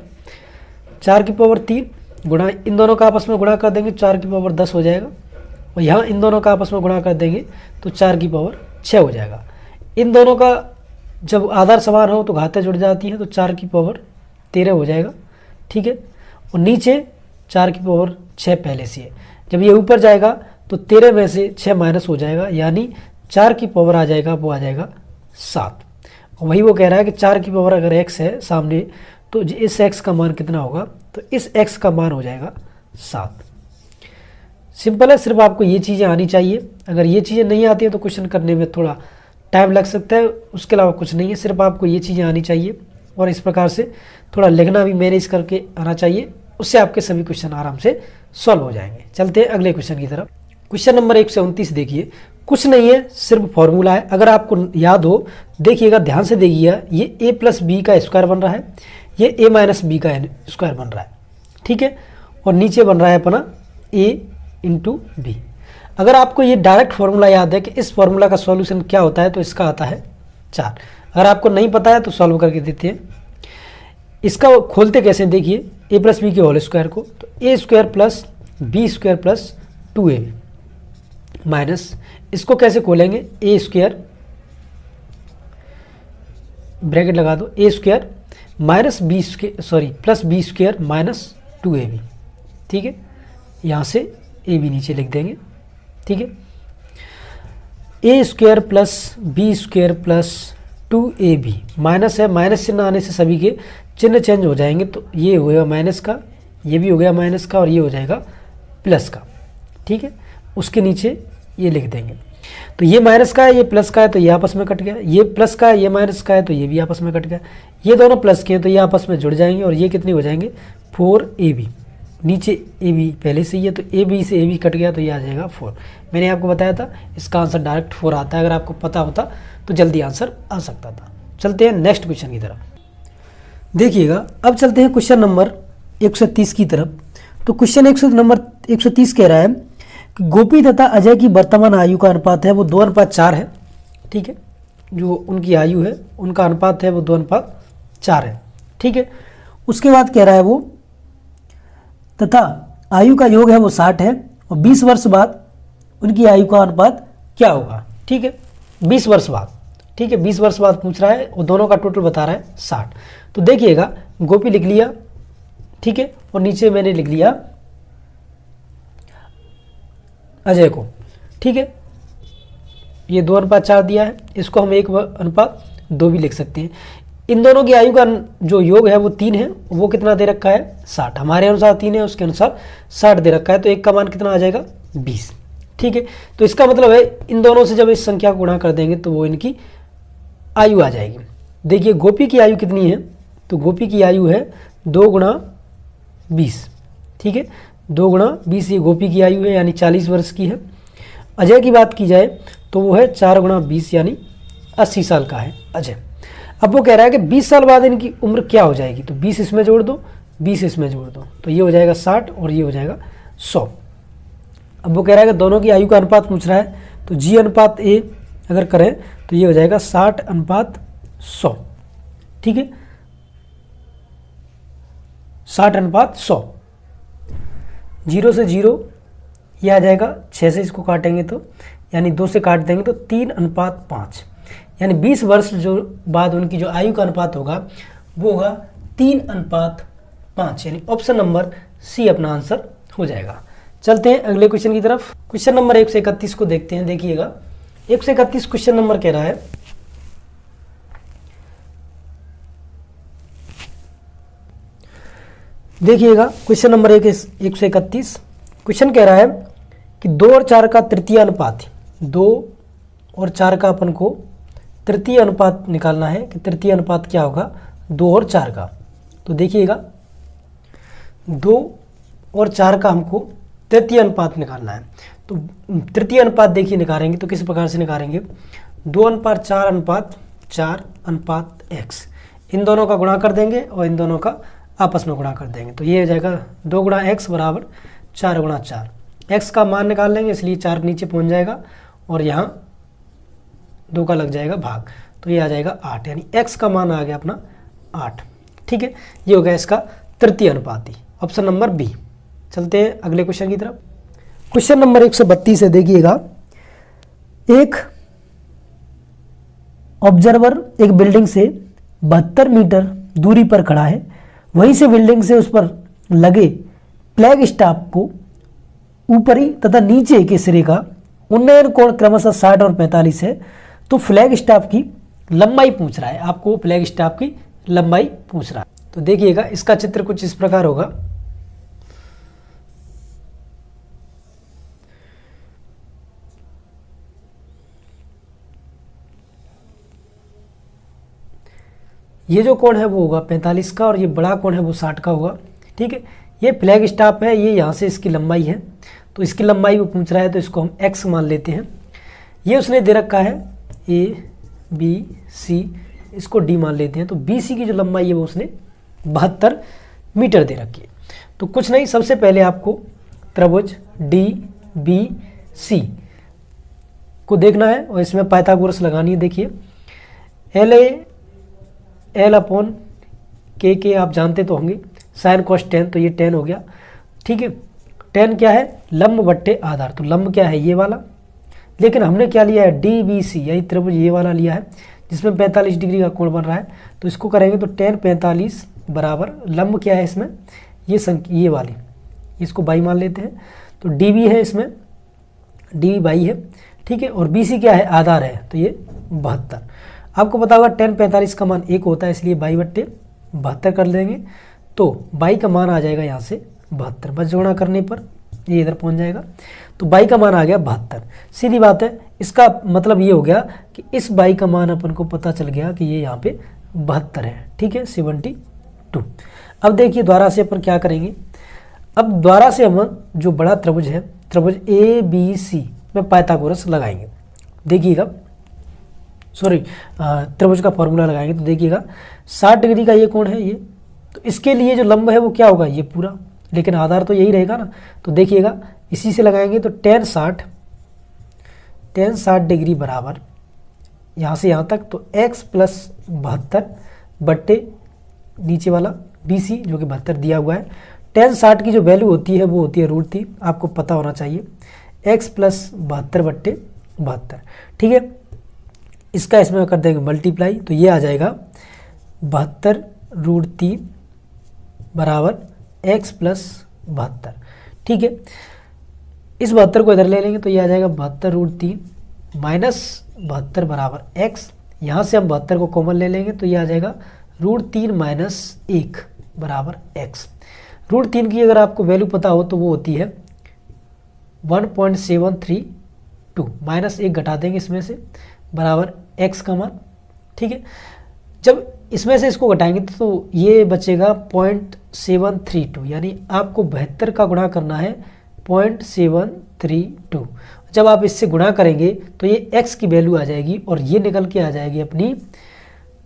4 की पावर 3 गुणा, इन दोनों का आपस में गुणा कर देंगे 4 की पावर 10 हो जाएगा, और यहाँ इन दोनों का आपस में गुणा कर देंगे तो 4 की पावर 6 हो जाएगा। इन दोनों का जब आधार समान हो तो घातें जुड़ जाती हैं, तो 4 की पावर 13 हो जाएगा। ठीक है, और नीचे 4 की पावर 6 पहले से है, जब ये ऊपर जाएगा तो 13 में से 6 माइनस हो जाएगा, यानी 4 की पावर आ जाएगा, वो आ जाएगा 7। वही वो कह रहा है कि 4 की पावर अगर x है सामने तो इस x का मान कितना होगा, तो इस x का मान हो जाएगा 7। सिंपल है, सिर्फ आपको ये चीज़ें आनी चाहिए। अगर ये चीज़ें नहीं आती हैं तो क्वेश्चन करने में थोड़ा टाइम लग सकता है, उसके अलावा कुछ नहीं है। सिर्फ आपको ये चीज़ें आनी चाहिए, और इस प्रकार से थोड़ा लिखना भी मैनेज करके आना चाहिए, उससे आपके सभी क्वेश्चन आराम से सॉल्व हो जाएंगे। चलते हैं अगले क्वेश्चन की तरफ। क्वेश्चन नंबर 129 देखिए, कुछ नहीं है, सिर्फ फॉर्मूला है। अगर आपको याद हो, देखिएगा ध्यान से देखिएगा, ये a प्लस बी का स्क्वायर बन रहा है, ये a माइनस बी का स्क्वायर बन रहा है। ठीक है, और नीचे बन रहा है अपना a इंटू बी। अगर आपको ये डायरेक्ट फार्मूला याद है कि इस फार्मूला का सॉल्यूशन क्या होता है, तो इसका आता है 4। अगर आपको नहीं पता है तो सॉल्व करके देते हैं। इसका खोलते कैसे, देखिए a प्लस बी के होल स्क्वायर को, तो a square plus B square plus 2ab minus, इसको कैसे खोलेंगे, a स्क्वायर ब्रैकेट लगा दो, a square minus B square, sorry plus B square minus 2ab। ठीक है, यहाँ से a भी नीचे लिख देंगे। ठीक है, a square plus B square plus 2ab, minus है, माइनस चिन्ह आने से सभी के चिन्ह चेंज हो जाएंगे, तो ये हो गया माइनस का, ये भी हो गया माइनस का, और ये हो जाएगा प्लस का। ठीक है, उसके नीचे ये लिख देंगे। तो ये माइनस का है, ये प्लस का है, तो ये आपस में कट गया। ये प्लस का है, ये माइनस का है, तो ये भी आपस में कट गया। ये दोनों प्लस के हैं तो ये आपस में जुड़ जाएंगे, और ये कितने हो जाएंगे 4ab। नीचे ab पहले से ही है, तो ab से ab कट गया, तो ये आ जाएगा 4। मैंने आपको बताया था इसका आंसर डायरेक्ट 4 आता है, अगर आपको पता होता तो जल्दी आंसर आ सकता था। चलते हैं नेक्स्ट क्वेश्चन की तरफ। देखिएगा, अब चलते हैं क्वेश्चन नंबर 130 की तरफ। तो क्वेश्चन नंबर 130 कह रहा है कि गोपी तथा अजय की वर्तमान आयु का अनुपात है वो 2:4 है। ठीक है, जो उनकी आयु है उनका अनुपात है वो 2:4 है। ठीक है, उसके बाद कह रहा है वो तथा आयु का योग है वो 60 है और 20 वर्ष बाद उनकी आयु का अनुपात क्या होगा। ठीक है, 20 वर्ष बाद। ठीक है, 20 वर्ष बाद पूछ रहा है और दोनों का टोटल बता रहा है 60। तो देखिएगा, गोपी लिख लिया, ठीक है, और नीचे मैंने लिख लिया अजय को। ठीक है, ये 2:4 दिया है, इसको हम 1:2 भी लिख सकते हैं। इन दोनों की आयु का जो योग है वो 3 है, वो कितना दे रखा है 60। हमारे अनुसार 3 है, उसके अनुसार 60 दे रखा है, तो 1 का मान कितना आ जाएगा 20। ठीक है, तो इसका मतलब है इन दोनों से जब इस संख्या को गुणा कर देंगे तो वो इनकी आयु आ जाएगी। देखिए गोपी की आयु कितनी है, तो गोपी की आयु है 2 गुणा 20। ठीक है, 2 गुणा 20 ये गोपी की आयु है, यानी 40 वर्ष की है। अजय की बात की जाए तो वो है 4 गुणा 20 यानी 80 साल का है अजय। अब वो कह रहा है कि 20 साल बाद इनकी उम्र क्या हो जाएगी, तो 20 इसमें जोड़ दो, 20 इसमें जोड़ दो, तो ये हो जाएगा 60 और ये हो जाएगा 100। अब वो कह रहा है कि दोनों की आयु का अनुपात पूछ रहा है, तो G अनुपात A अगर करें तो ये हो जाएगा 60:100। ठीक है, 60:100। 0 से 0 ये आ जाएगा, 6 से इसको काटेंगे तो यानी 2 से काट देंगे तो 3:5, यानी 20 वर्ष जो बाद उनकी जो आयु का अनुपात होगा वो होगा 3:5, यानी ऑप्शन नंबर सी अपना आंसर हो जाएगा। चलते हैं अगले क्वेश्चन की तरफ। क्वेश्चन नंबर 131 को देखते हैं। देखिएगा 131 क्वेश्चन नंबर कह रहा है देखिएगा क्वेश्चन नंबर 131 क्वेश्चन कह रहा है कि 2 और 4 का तृतीय अनुपात, 2 और 4 का अपन को तृतीय अनुपात निकालना है कि तृतीय अनुपात क्या होगा 2 और 4 का। तो देखिएगा 2 और 4 का हमको तृतीय अनुपात निकालना है। तो तृतीय अनुपात देखिए निकालेंगे तो किस प्रकार से निकालेंगे, 2:4:4:x, इन दोनों का गुणा कर देंगे और इन दोनों का आपस में गुणा कर देंगे, तो ये हो जाएगा 2 गुणा x बराबर 4 गुणा 4। x का मान निकाल लेंगे इसलिए 4 नीचे पहुंच जाएगा और यहाँ 2 का लग जाएगा भाग, तो ये आ जाएगा 8, यानी x का मान आ गया अपना 8। ठीक है, ये हो गया इसका तृतीय अनुपाती, ऑप्शन नंबर बी। चलते हैं अगले क्वेश्चन की तरफ। क्वेश्चन नंबर 132 है। देखिएगा एक ऑब्जर्वर एक बिल्डिंग से 72 मीटर दूरी पर खड़ा है, वहीं से बिल्डिंग से उस पर लगे फ्लैग स्टाफ को ऊपरी तथा नीचे के सिरे का उन्नयन कोण क्रमशः 60 और 45 है। तो फ्लैग स्टाफ की लंबाई पूछ रहा है, आपको फ्लैग स्टाफ की लंबाई पूछ रहा है। तो देखिएगा इसका चित्र कुछ इस प्रकार होगा। ये जो कोण है वो होगा 45 का और ये बड़ा कोण है वो 60 का होगा। ठीक है, ये फ्लैग स्टाफ है, ये यहाँ से इसकी लंबाई है, तो इसकी लंबाई वो पूछ रहा है तो इसको हम x मान लेते हैं। ये उसने दे रखा है A B C, इसको D मान लेते हैं। तो BC की जो लंबाई है वो उसने 72 मीटर दे रखी है। तो कुछ नहीं, सबसे पहले आपको त्रिभुज DBC को देखना है और इसमें पाइथागोरस लगानी है। देखिए L/K आप जानते तो होंगे, साइन कॉस टेन, तो ये 10 हो गया। ठीक है, 10 क्या है, लंब बट्टे आधार, तो लंब क्या है ये वाला, लेकिन हमने क्या लिया है DBC, यही त्रिभुज ये वाला लिया है जिसमें 45 डिग्री का कोण बन रहा है। तो इसको करेंगे तो 10 45 बराबर लंब क्या है इसमें, ये वाली, इसको बाई मान लेते हैं। तो DB है इसमें, DB बाई है। ठीक है, और BC क्या है, आधार है, तो ये 72। आपको पता होगा 10 45 का मान 1 होता है, इसलिए 22/72 कर लेंगे। तो 22 का मान आ जाएगा यहाँ से 72, बस जोड़ा करने पर ये इधर पहुँच जाएगा। तो 22 का मान आ गया 72। सीधी बात है, इसका मतलब ये हो गया कि इस 22 का मान अपन को पता चल गया कि ये यहाँ पे 72 है। ठीक है, 72। अब देखिए द्वारा से अपन क्या करेंगे, अब द्वारा से हम जो बड़ा त्रिभुज है, त्रिभुज ABC में पाइथागोरस लगाएंगे। देखिएगा त्रिभुज का फॉर्मूला लगाएंगे तो देखिएगा 60 डिग्री का ये कोण है ये, तो इसके लिए जो लंब है वो क्या होगा, ये पूरा, लेकिन आधार तो यही रहेगा ना। तो देखिएगा इसी से लगाएंगे तो tan 60 डिग्री बराबर यहाँ से यहाँ तक तो x प्लस 72 बट्टे नीचे वाला BC जो कि 72 दिया हुआ है। tan 60 की जो वैल्यू होती है वो होती है √3, आपको पता होना चाहिए, x प्लस 72 बट्टे 72, ठीक है। इसका इसमें कर देंगे मल्टीप्लाई तो ये आ जाएगा 72 √3 बराबर x प्लस 72, ठीक है। इस 72 को इधर ले लेंगे तो ये आ जाएगा 72 √3 माइनस 72 बराबर x, यहाँ से हम 72 को कॉमन ले लेंगे तो ये आ जाएगा √3 माइनस 1 बराबर x। √3 की अगर आपको वैल्यू पता हो तो वो होती है 1.732, माइनस 1 घटा देंगे इसमें से बराबर x का मान, ठीक है। जब इसमें से इसको घटाएंगे तो ये बचेगा 0.732, यानी आपको 72 का गुणा करना है 0.732। जब आप इससे गुणा करेंगे तो ये x की वैल्यू आ जाएगी और ये निकल के आ जाएगी अपनी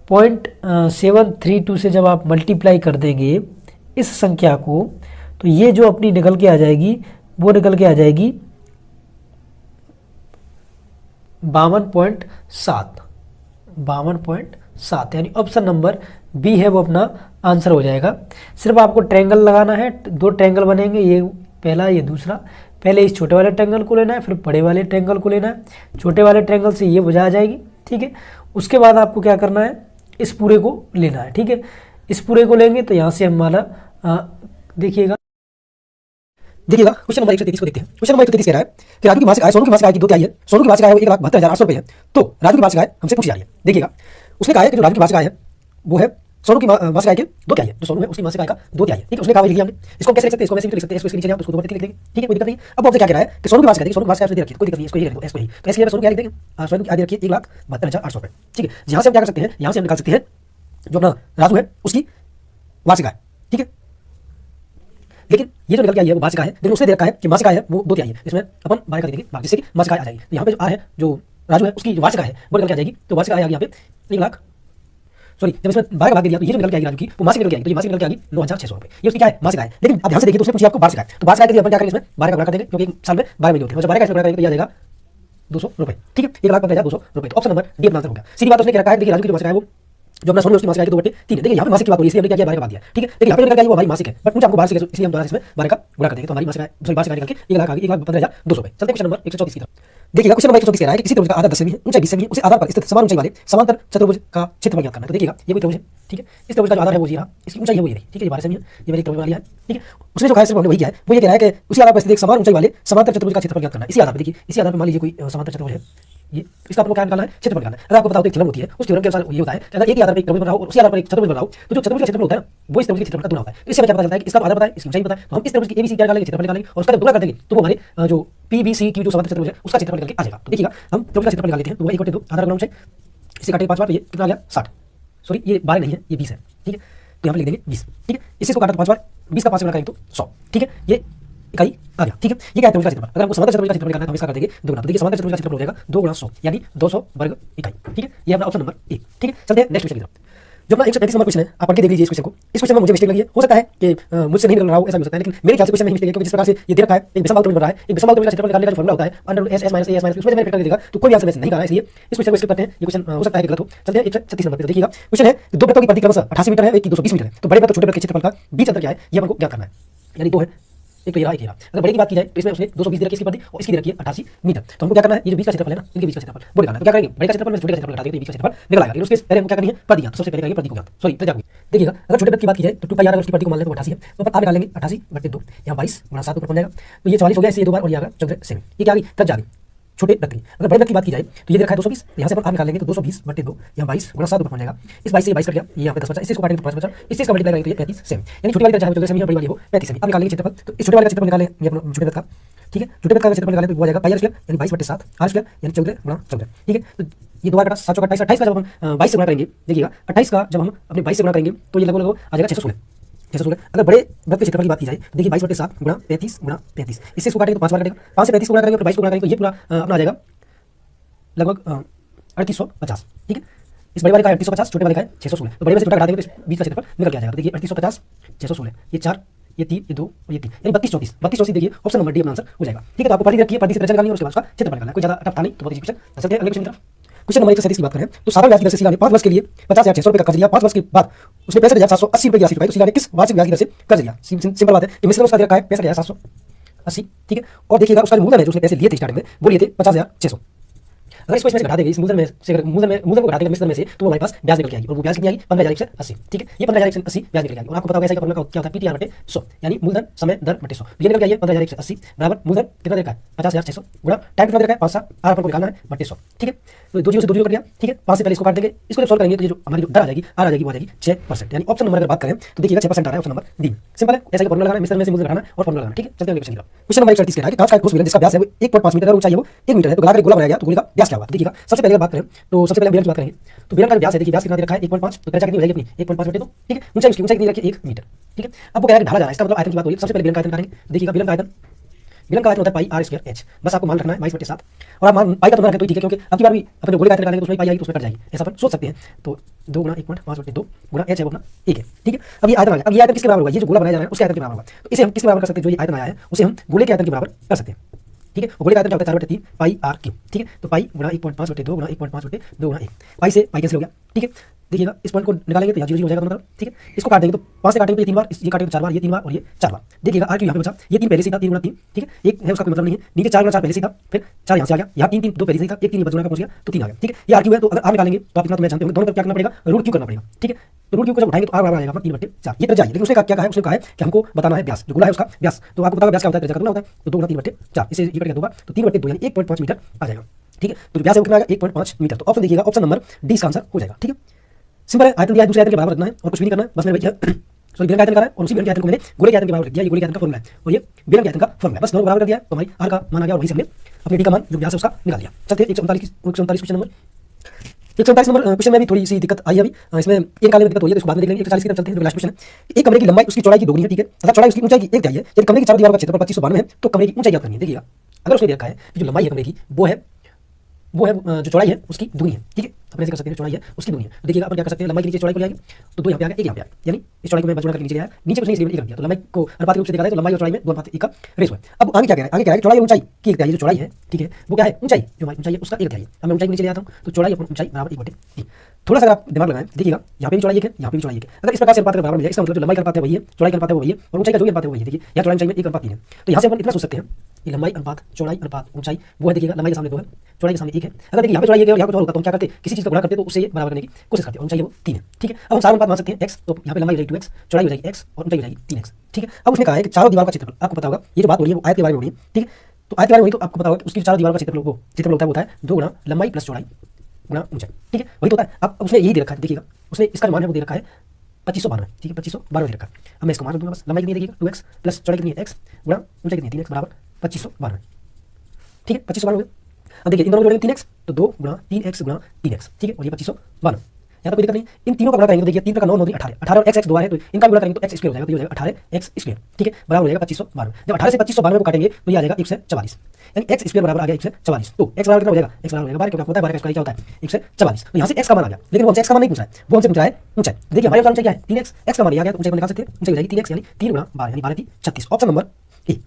0.732 से जब आप मल्टीप्लाई कर देंगे इस संख्या को तो ये जो अपनी निकल के आ जाएगी वो निकल के आ जाएगी 52.7, यानी ऑप्शन नंबर बी है वो अपना आंसर हो जाएगा। सिर्फ आपको ट्रायंगल लगाना है, 2 ट्रायंगल बनेंगे, ये पहला ये दूसरा। पहले इस छोटे वाले ट्रायंगल को लेना है, फिर बड़े वाले ट्रायंगल को लेना है। छोटे वाले ट्रायंगल से ये भुजा आ जाएगी, ठीक है। उसके बाद आपको क्या करना है, इस पूरे को लेना है, ठीक है। इस पूरे को लेंगे तो यहाँ से हमारा देखिएगा क्वेश्चन नंबर 133 को देखते हैं। क्वेश्चन नंबर 133 कह रहा है कि राजू की मासिक आय सोनू की मासिक आय की 2 तिहाई है। सोनू की मासिक आय 1,72,800 रुपये है, तो राजू की मासिक आय हमसे पूछी जा रही है। देखिएगा उसने कहा है कि जो राजू की मासिक आय है वो है सोनू की मासिक आय के 2 तिहाई है, जो सोनू है उसकी मासिक आय का 2 तिहाई है, ठीक है। उसने कहा लिखा हमने, इसको कैसे लिख सकते हैं, इसको वैसे भी लिख सकते हैं, इसको नीचे उसको 2 लिख देंगे, ठीक है, कोई दिक्कत नहीं। अब आपसे क्या कह रहा है कि सोनू की मासिक आय, सोनू की मासिक आय दे रखी है, कोई दिक्कत नहीं, इसको ही लिख दो, इसको ही। तो इसलिए सोनू क्या लिख देंगे, सोनू की आय दे रखी है 1,72,800 रुपये, ठीक है। यहाँ से हम क्या कर सकते हैं, यहाँ से हम निकाल सकते हैं जो अपना राजू है उसकी वार्षिक आय, ठीक है। लेकिन ये जो निकल के आई है वो मासिक आय है, लेकिन उसने दे रखा है कि मासिक आय है वो 2 तिहाई है, इसमें अपन बाहर कर देंगे जिससे कि मासिक आय आ जाएगी। तो यहाँ पे जो आय है जो राजू है उसकी जो वार्षिक आय है वो निकल के आ जाएगी, तो वार्षिक आय आ गई यहाँ पे 1 लाख, सॉरी जब इसमें 12 का भाग दे दिया तो ये जो निकल के आएगी राजू की वो मासिक निकल के आएगी, तो ये मासिक निकल के आएगी 9,600 रुपये, ये उसकी क्या है मासिक आय। लेकिन आप ध्यान से देखिए तो उसने पूछी आपको वार्षिक आय, तो वार्षिक आय के लिए अपन क्या करेंगे, इसमें 12 का गुणा कर देंगे क्योंकि एक साल में 12 महीने होते हैं, जब 12 का इसमें गुणा करेंगे तो ये आ जाएगा 200 रुपये, ठीक है, 1,15,200 रुपये। तो ऑप्शन नंबर डी अपना आंसर हो गया। सीधी बात उसने क्या रखा है, देखिए राजू की जो मासिक आय वो जो अपना सोनू उसकी मासिक आय 2/3 है। देखिए यहाँ पे मासिक की बात हो रही है इसलिए हमने क्या किया 12 का भाग दिया, ठीक है। देखिए यहाँ पे निकल के आई वो हमारी मासिक है, बट मुझे आपको वार्षिक है इसलिए हम दोबारा इसमें 12 का गुणा कर देंगे, तो हमारी मासिक आय वार्षिक आय निकल के 1 लाख आ गई, 1,15,200 रुपये। चलते क्वेश्चन नंबर 134 की तरफ। देखिएगा क्वेश्चन नंबर 134 कह रहा है कि किसी त्रिभुज का आधार 10 सेमी है, ऊंचाई 20 सेमी है, उसे आधार पर स्थित समान ऊंचाई वाले समांतर चतुर्भुज का क्षेत्रफल ज्ञात करना है। तो देखिएगा ये कोई त्रिभुज है, ठीक है, इस त्रिभुज का जो आधार है वो ये रहा, इसकी ऊंचाई है वो ये रही, ठीक है, ये 12 सेमी है, ये मेरी त्रिभुज वाली है, ठीक है। उसने जो कहा सिर्फ हमने वही किया है, वो ये कह रहा है कि उसी आधार पर स्थित एक समान ऊंचाई वाले समांतर चतुर्भुज का क्षेत्रफल ज्ञात करना है। इसी आधार पर देखिए, इसी आधार पर मान लीजिए कोई समांतर चतुर्भुज है, ये इसका आपको क्या निकालना है, क्षेत्रफल निकालना है। अगर आपको पता हो तो एक थ्योरम होती है, उस थ्योरम के अनुसार ये होता है कि अगर एक ही आधार पर एक त्रिभुज बना हो और उसी आधार पर एक चतुर्भुज बना हो तो जो चतुर्भुज का क्षेत्रफल होता है ना वो इस त्रिभुज के क्षेत्रफल का दुगना होता है। तो इससे हमें क्या पता चलता है कि इसका आधार पता है, इसकी ऊंचाई पता है, तो हम इस त्रिभुज की ABC क्या निकालेंगे, क्षेत्रफल निकालेंगे और उसका जब दुगना कर देंगे तो वो हमारे जो PBC की जो समांतर चतुर्भुज है उसका क्षेत्रफल निकल के आ जाएगा। तो देखिएगा हम त्रिभुज का क्षेत्रफल निकाल लेते हैं, तो 1/2 आधार गुना ऊंचाई, इसे काटे 5 बार तो ये कितना आ गया 60, सॉरी ये 12 नहीं है ये 20 है, ठीक है। तो यहाँ पे लिख देंगे 20, ठीक है। इससे काटा तो 5 बार, 20 का 5 से गुणा करेंगे तो 100, ठीक है, ये इकाई आ गया, ठीक है। ये क्या है त्रिभुज का क्षेत्रफल। अगर हमको समांतर चतुर्भुज का क्षेत्रफल निकालना है तो हम इसका कर देंगे दुगुना, तो देखिए समांतर चतुर्भुज का क्षेत्रफल हो जाएगा 2 × 100 यानी 200 वर्ग इकाई, ठीक है। ये अपना ऑप्शन नंबर 1, ठीक है। चलते हैं नेक्स्ट क्वेश्चन की तरफ। जो अपना 135 नंबर क्वेश्चन है, आप पढ़ के देख लीजिए इस क्वेश्चन को। इस क्वेश्चन में मुझे मिस्टेक लगी है, हो सकता है कि मुझसे नहीं निकल रहा हो, ऐसा भी हो सकता है, लेकिन मेरे ख्याल से क्वेश्चन में ही मिस्टेक है क्योंकि जिस प्रकार से ये दे रखा है एक विषम त्रिभुज बन रहा है, एक विषम त्रिभुज का क्षेत्रफल निकालने का जो फॉर्मूला होता है √S - A - उसमें मैंने फिट करके देखा तो कोई भी आंसर नहीं आ रहा है, इसलिए इस क्वेश्चन को स्किप करते हैं। ये क्वेश्चन हो सकता है कि गलत हो। चलते हैं 136 नंबर पे। देखिएगा क्वेश्चन है दो वृत्तों की परिधि क्रमशः 88 मीटर है, एक की 220 मीटर है, तो बड़े वृत्त और छोटे वृत्त के क्षेत्रफल का बीच अंतर क्या है ये हमको ज्ञात करना है। यानी 2 है, एक तो ये रहा, एक ये रहा। अगर बड़े की बात की जाए तो इसमें उसने 220 दे रखी है इसकी परिधि और इसकी दे रखी है 88 मीटर, तो हमको क्या करना है, ये जो बीच का क्षेत्रफल है ना इनके बीच का क्षेत्रफल वो निकालना है। तो क्या करेंगे, बड़े का क्षेत्रफल में छोटे का क्षेत्रफल घटा देंगे तो बीच का क्षेत्रफल निकल आएगा। लेकिन उसके पहले हमको क्या करनी है, परिधि ज्ञात। सबसे पहले करेंगे परिधि को ज्ञात, सॉरी त्रिज्या को। देखिएगा अगर छोटे वृत्त की बात की जाए तो 2πr उसकी परिधि को मान लें तो 88 है, तो अपन आप निकालेंगे 88/2, यहाँ 22 × 7 ऊपर बन जाएगा, तो ये 44 हो गया, इससे ये 2 बार और ये आ गया 14 सेमी। ये क्या आ गई, त्रिज्या आ गई छोटे वृत्त की। अगर बड़े वृत्त की बात की जाए तो ये देखा है 220, यहाँ से अपन आप निकालेंगे तो 220/2, यहाँ 22 × 7 ऊपर बन जाएगा, इस 22 से ये 22 कट गया, ये यहाँ पे 10 बचा, इससे इसको काटेंगे तो 5 बचा, इससे इसका मल्टीप्लाई करेंगे तो ये 35 सेमी। यानी छोटी वाली त्रिज्या 14 सेमी है, बड़ी वाली हो 35 सेमी। अब निकालेंगे क्षेत्रफल, तो इस छोटे वाले का क्षेत्रफल निकालें ये अपना छोटे वृत्त का, ठीक है। छोटे वृत्त का क्षेत्रफल निकालें तो वो आ जाएगा πr² यानी 22/7, r² यानी 14 × 14, ठीक है। तो ये 2 बार कटा 7 28 का जब हम 22 से गुणा करेंगे, देखिएगा 28 का जब हम अपने 22 से गुणा करेंगे तो ये लगभग आ जाएगा 616। अगर बड़े वृत्त के क्षेत्रफल की बात की जाए तो देखिए 22/7 × 35 × 35, इससे इसको काटेंगे तो 5 बार कटेगा, 5 से 35 को गुणा करेंगे तो 22 को गुणा करेंगे तो ये पूरा अपना आ जाएगा लगभग 3850, ठीक है। इस बड़े वाले का 3850, छोटे वाले का 616, तो बड़े में से छोटा घटा देंगे तो इस बीच का क्षेत्रफल निकल के आ जाएगा। देखिए 3850 616, ये 4 ये 3, ये 2 और ये 3, यानी 32 34 32 34 देखिए ऑप्शन नंबर डी अपना आंसर हो जाएगा। ठीक है, तो आपको परिधि रखिए, परिधि से परिचय निकालनी है और उसके बाद उसका क्षेत्रफल निकालना है। कोई ज्यादा टफ था नहीं, तो बहुत इजी क्वेश्चन। चलते हैं अगले क्वेश्चन की तरफ। क्वेश्चन नंबर 137 की बात करें तो साधारण ब्याज की दर से शीला ने 5 वर्ष के लिए 50,600 रुपए का कर्ज लिया। 5 वर्ष के बाद उसने 65,780 रुपए की राशि चुकाई। तो शीला ने किस वार्षिक ब्याज की दर से कर्ज लिया? सिंपल बात है, ये मिश्रण उसका दे रखा है 65,780। ठीक है, और देखिएगा उसका मूलधन है जो उसने पैसे लिए थे स्टार्टिंग में, वो लिए थे 50,600। अगर इसको इसमें से घटा देंगे, इस मूलधन में से मूलधन को घटा देंगे मिश्रण में से, तो हमारे पास ब्याज निकल के आएगी और वो ब्याज कितनी आएगी? 15,180। ठीक है, ये 15,180 ब्याज निकल के आएगी। और आपको पता होगा ऐसा फॉर्मूला क्या होता है? पीटीआर बटे 100, यानी मूलधन समय दर बटे 100। ये निकल के आइए 15,180 बराबर मूलधन कितना दे रखा है? 50,600 गुणा टाइम कितना दे रखा है? 5 साल, आर अपन को निकालना है बटे 100। ठीक है, तो 2 जीरो से 2 जीरो कट गया। ठीक है, 5 से पहले इसको काट देंगे, इसको जब सॉल्व करेंगे तो ये जो हमारी दर आ जाएगी, आर आ जाएगी, वो आ जाएगी 6%। यानी ऑप्शन नंबर अगर बात करें तो देखिएगा 6% आ रहा है ऑप्शन नंबर डी। सिंपल है, ऐसा ही फॉर्मूला लगाना है, मिश्रण में से मूलधन घटाना और फॉर्मूला लगाना। ठीक है, चलते हैं क्वेश्चन की तरफ। क्वेश्चन नंबर 138 कह रहा है कि कांच का एक ठोस विलयन जिसका व्यास है वो 1.5 मीटर है और ऊंचाई है वो 1 मीटर है, तो गलाकर एक गोला बनाया गया तो गोले का व्यास क्या होगा? देखिएगा सबसे पहले अगर बात करें तो सबसे पहले बेलन की बात करेंगे तो बेलन का व्यास है, देखिए व्यास कितना दे रखा है? 1.5, तो त्रिज्या कितनी हो जाएगी अपनी? 1.5 बटे 2। ठीक है, ऊंचाई उसकी ऊंचाई कितनी रखी है? 1 मीटर। ठीक है, अब वो कह रहा है ढाला जा रहा है, इसका मतलब आयतन की बात हो रही है। सबसे पहले बेलन का आयतन करेंगे, देखिएगा बेलन का आयतन होता है पाई आर स्क्वायर एच। बस आपको मान रखना है 22/7 और आप मान पाई का तो मान रखें तो ठीक है, क्योंकि अब की बार भी अपने जो गोले का आयतन निकालेंगे तो उसमें पाई आएगी तो उसमें कट जाएगी, ऐसा अपन सोच सकते हैं। तो 2 गुणा 1.5/2 गुणा एच है वो अपना 1 है। ठीक है, अब ये आयतन आ गया। अब ये आयतन किसके बराबर होगा? ये जो गोला बनाया जा रहा है उसके आयतन के बराबर होगा। तो इसे हम किसके बराबर कर सकते हैं? जो ये आयतन आया है उसे हम गोले के आयतन के बराबर कर सकते हैं। ठीक है, गोले का आयतन क्या होता है? 4/3 पाई आर क्यूब। ठीक है, तो पाई गुणा 1.5/2 गुणा 1.5/2 गुणा 1, पाई से पाई कैंसिल हो गया। ठीक है, देखिएगा इस पॉइंट को निकालेंगे तो यहाँ 0 हो जाएगा दोनों तरफ। ठीक है, इसको काट देंगे तो 5 से काटेंगे तो ये 3 बार, ये काटेंगे तो 4 बार, ये 3 बार और ये 4 बार। देखिएगा आर क्यूब यहाँ पे बचा, ये 3 पहले से था, 3 गुणा 3। ठीक है, एक है उसका कोई मतलब नहीं है, नीचे 4 गुणा 4 पहले से था, फिर 4 यहाँ से आ गया, यहाँ 3 3 2 पहले से था, एक 3 बच का पहुंच गया तो 3 आ गया। ठीक है, ये आर क्यूब है, तो अगर आर निकालेंगे तो आप इतना तो मैं जानते होंगे, दोनों तरफ क्या करना पड़ेगा? रूट क्यू करना पड़ेगा। ठीक है, तो रूट क्यू को जब उठाएंगे तो आर बराबर आएगा 3/4। ये त्रिज्या है, लेकिन उसने क्या कहा है? उसने कहा है कि हमको बताना है व्यास, जो गोला है उसका व्यास। तो आपको पता होगा व्यास क्या होता है? त्रिज्या का होता है, तो 2 गुणा 3/4, इसे ये कट गया 2 बार, तो 3/2 यानी 1.5 मीटर आ जाएगा। ठीक है, तो व्यास है वो कितना आएगा? 1.5 मीटर। तो ऑप्शन देखिएगा ऑप्शन नंबर डी इसका आंसर हो जाएगा। ठीक है, सिंपल है, आयतन दिया है, दूसरे आयतन के बराबर रखना है और कुछ भी नहीं करना है, बस मैंने सॉरी बेलन का आयतन करा है और उसी बेलन के आयतन को मैंने गोले के आयतन के बराबर रख दिया। ये गोले के आयतन का फॉर्मूला है और ये बेलन के आयतन का फॉर्मूला है, बस दोनों बराबर कर दिया है तो हमारी आर का मान आ गया और वहीं से हमने अपने डी का मान जो व्यास है उसका निकाल लिया। चलते हैं 139 क्वेश्चन नंबर 147 नंबर क्वेश्चन में भी थोड़ी सी दिक्कत आई है अभी, इसमें एक निकालने में दिक्कत हो रही है तो इसको बाद में देख लेंगे। 140 की तरफ चलते हैं, जो लास्ट क्वेश्चन है। एक कमरे की लंबाई उसकी चौड़ाई की दोगुनी है। ठीक है, तथा चौड़ाई उसकी ऊंचाई की एक तिहाई है। यदि कमरे की चारों दीवारों का क्षेत्रफल 2592 है तो कमरे की ऊंचाई ज्ञात करनी है। देखिएगा अगर उसने दे रखा है कि जो लंबाई है कमरे की वो है जो चौड़ाई है उसकी दुगनी है। ठीक है, अपने से कर सकते हैं, चौड़ाई है उसकी दुगनी है। तो देखिएगा अपन क्या कर सकते हैं, लंबाई के नीचे चौड़ाई को ले आएंगे तो 2 यहाँ पे आ गया, 1 यहाँ पे आ गया, यानी इस चौड़ाई को मैं बचुड़ा करके नीचे ले आया, नीचे उसने इसलिए 1 कर दिया, तो लंबाई को अनुपात रूप से देखा जाए तो लंबाई और चौड़ाई में 2:1 का रेशो है। अब आगे क्या कह रहा है? आगे कह रहा है चौड़ाई और ऊंचाई की एक तिहाई, जो चौड़ाई है ठीक है वो क्या है? ऊंचाई, जो हमारी ऊंचाई है उसका 1 तिहाई। अब मैं ऊंचाई को नीचे ले आता हूँ तो चौड़ाई और ऊंचाई बराबर 1/3। थोड़ा सा अगर आप दिमाग लगाएं, देखिएगा यहाँ पे भी चौड़ाई 1 है, यहाँ पे भी चौड़ाई 1 है। अगर इस प्रकार से अनुपात बराबर मिल जाए, इसका मतलब जो लंबाई का अनुपात है वही है, चौड़ाई का अनुपात है वही है और ऊंचाई का जो अनुपात है वही है। देखिए यहाँ चौड़ाई ऊंचाई में 1:3 है, तो यहाँ से अपन इतना सोच सकते हैं कि लंबाई अनुपात चौड़ाई अनुपात ऊंचाई वो है। देखिएगा लंबाई के सामने 2 है, चौड़ाई के सामने 1 है। अगर देखिए यहाँ पे चौड़ाई 1 है और यहाँ पे होता तो हम क्या करते? किसी चीज का गुणा करते तो उससे ये बराबर करने की कोशिश करते हैं, ऊंचाई वो 3 है। ठीक है, अब हम सारा अनुपात मान सकते हैं x, तो यहाँ पे लंबाई हो जाएगी 2x, चौड़ाई हो जाएगी x और ऊंचाई हो जाएगी 3x। ठीक है, अब उसने कहा है कि चारों दीवारों का क्षेत्रफल, आपको पता होगा ये जो बात हो रही है वो आयत के बारे में हो रही है। ठीक है, तो आयत के बारे में वही, तो आपको पता होगा कि उसकी चारों दीवारों का क्षेत्रफल होता है 2 गुणा लंबाई प्लस चौड़ाई गुणा ऊंचाई। ठीक है, वही तो होता है। अब उसने यही दे रखा है, देखिएगा उसने इसका मान है वो दे रखा है 2592। ठीक है, 2592 दे रखा है। अब मैं इसको मान दूंगा, बस लंबाई कितनी है देखिएगा 2x प्लस चौड़ाई कितनी है x गुणा ऊंचाई कितनी है 3x बराबर 2592। ठीक है, 2592। अब देखिए इन दोनों जोड़ेंगे 3x तो 2 गुणा 3x गुणा 3x। ठीक है, और ये 2592। यहाँ तो कोई दिक्कत नहीं, इन तीनों का गुणा करेंगे तो देखिए 3 का 9 9 18 18 और x 2 है तो इनका गुणा करेंगे तो x स्क्वायर हो जाएगा, तो ये हो जाएगा 18x स्क्वायर। ठीक है, बराबर हो जाएगा 2592। जब 18 से 2592 को काटेंगे तो ये आ जाएगा 144, यानी x स्क्वायर बराबर आ गया 144। तो x बराबर कितना हो जाएगा? x बराबर हो जाएगा 12, क्योंकि आपको पता है 12 का स्क्वायर क्या होता है 144। तो यहाँ से x का मान आ गया, लेकिन वो हमसे x का मान नहीं पूछा है, वो हमसे पूछ रहा है ऊंचाई। देखिए हमारे ऊंचाई क्या है? 3x, x का मान आ गया तो ऊंचाई को निकाल सकते हैं, ऊंचाई हो जाएगी 3x यानी 3 गुणा 12 यानी 12 36। Option number A.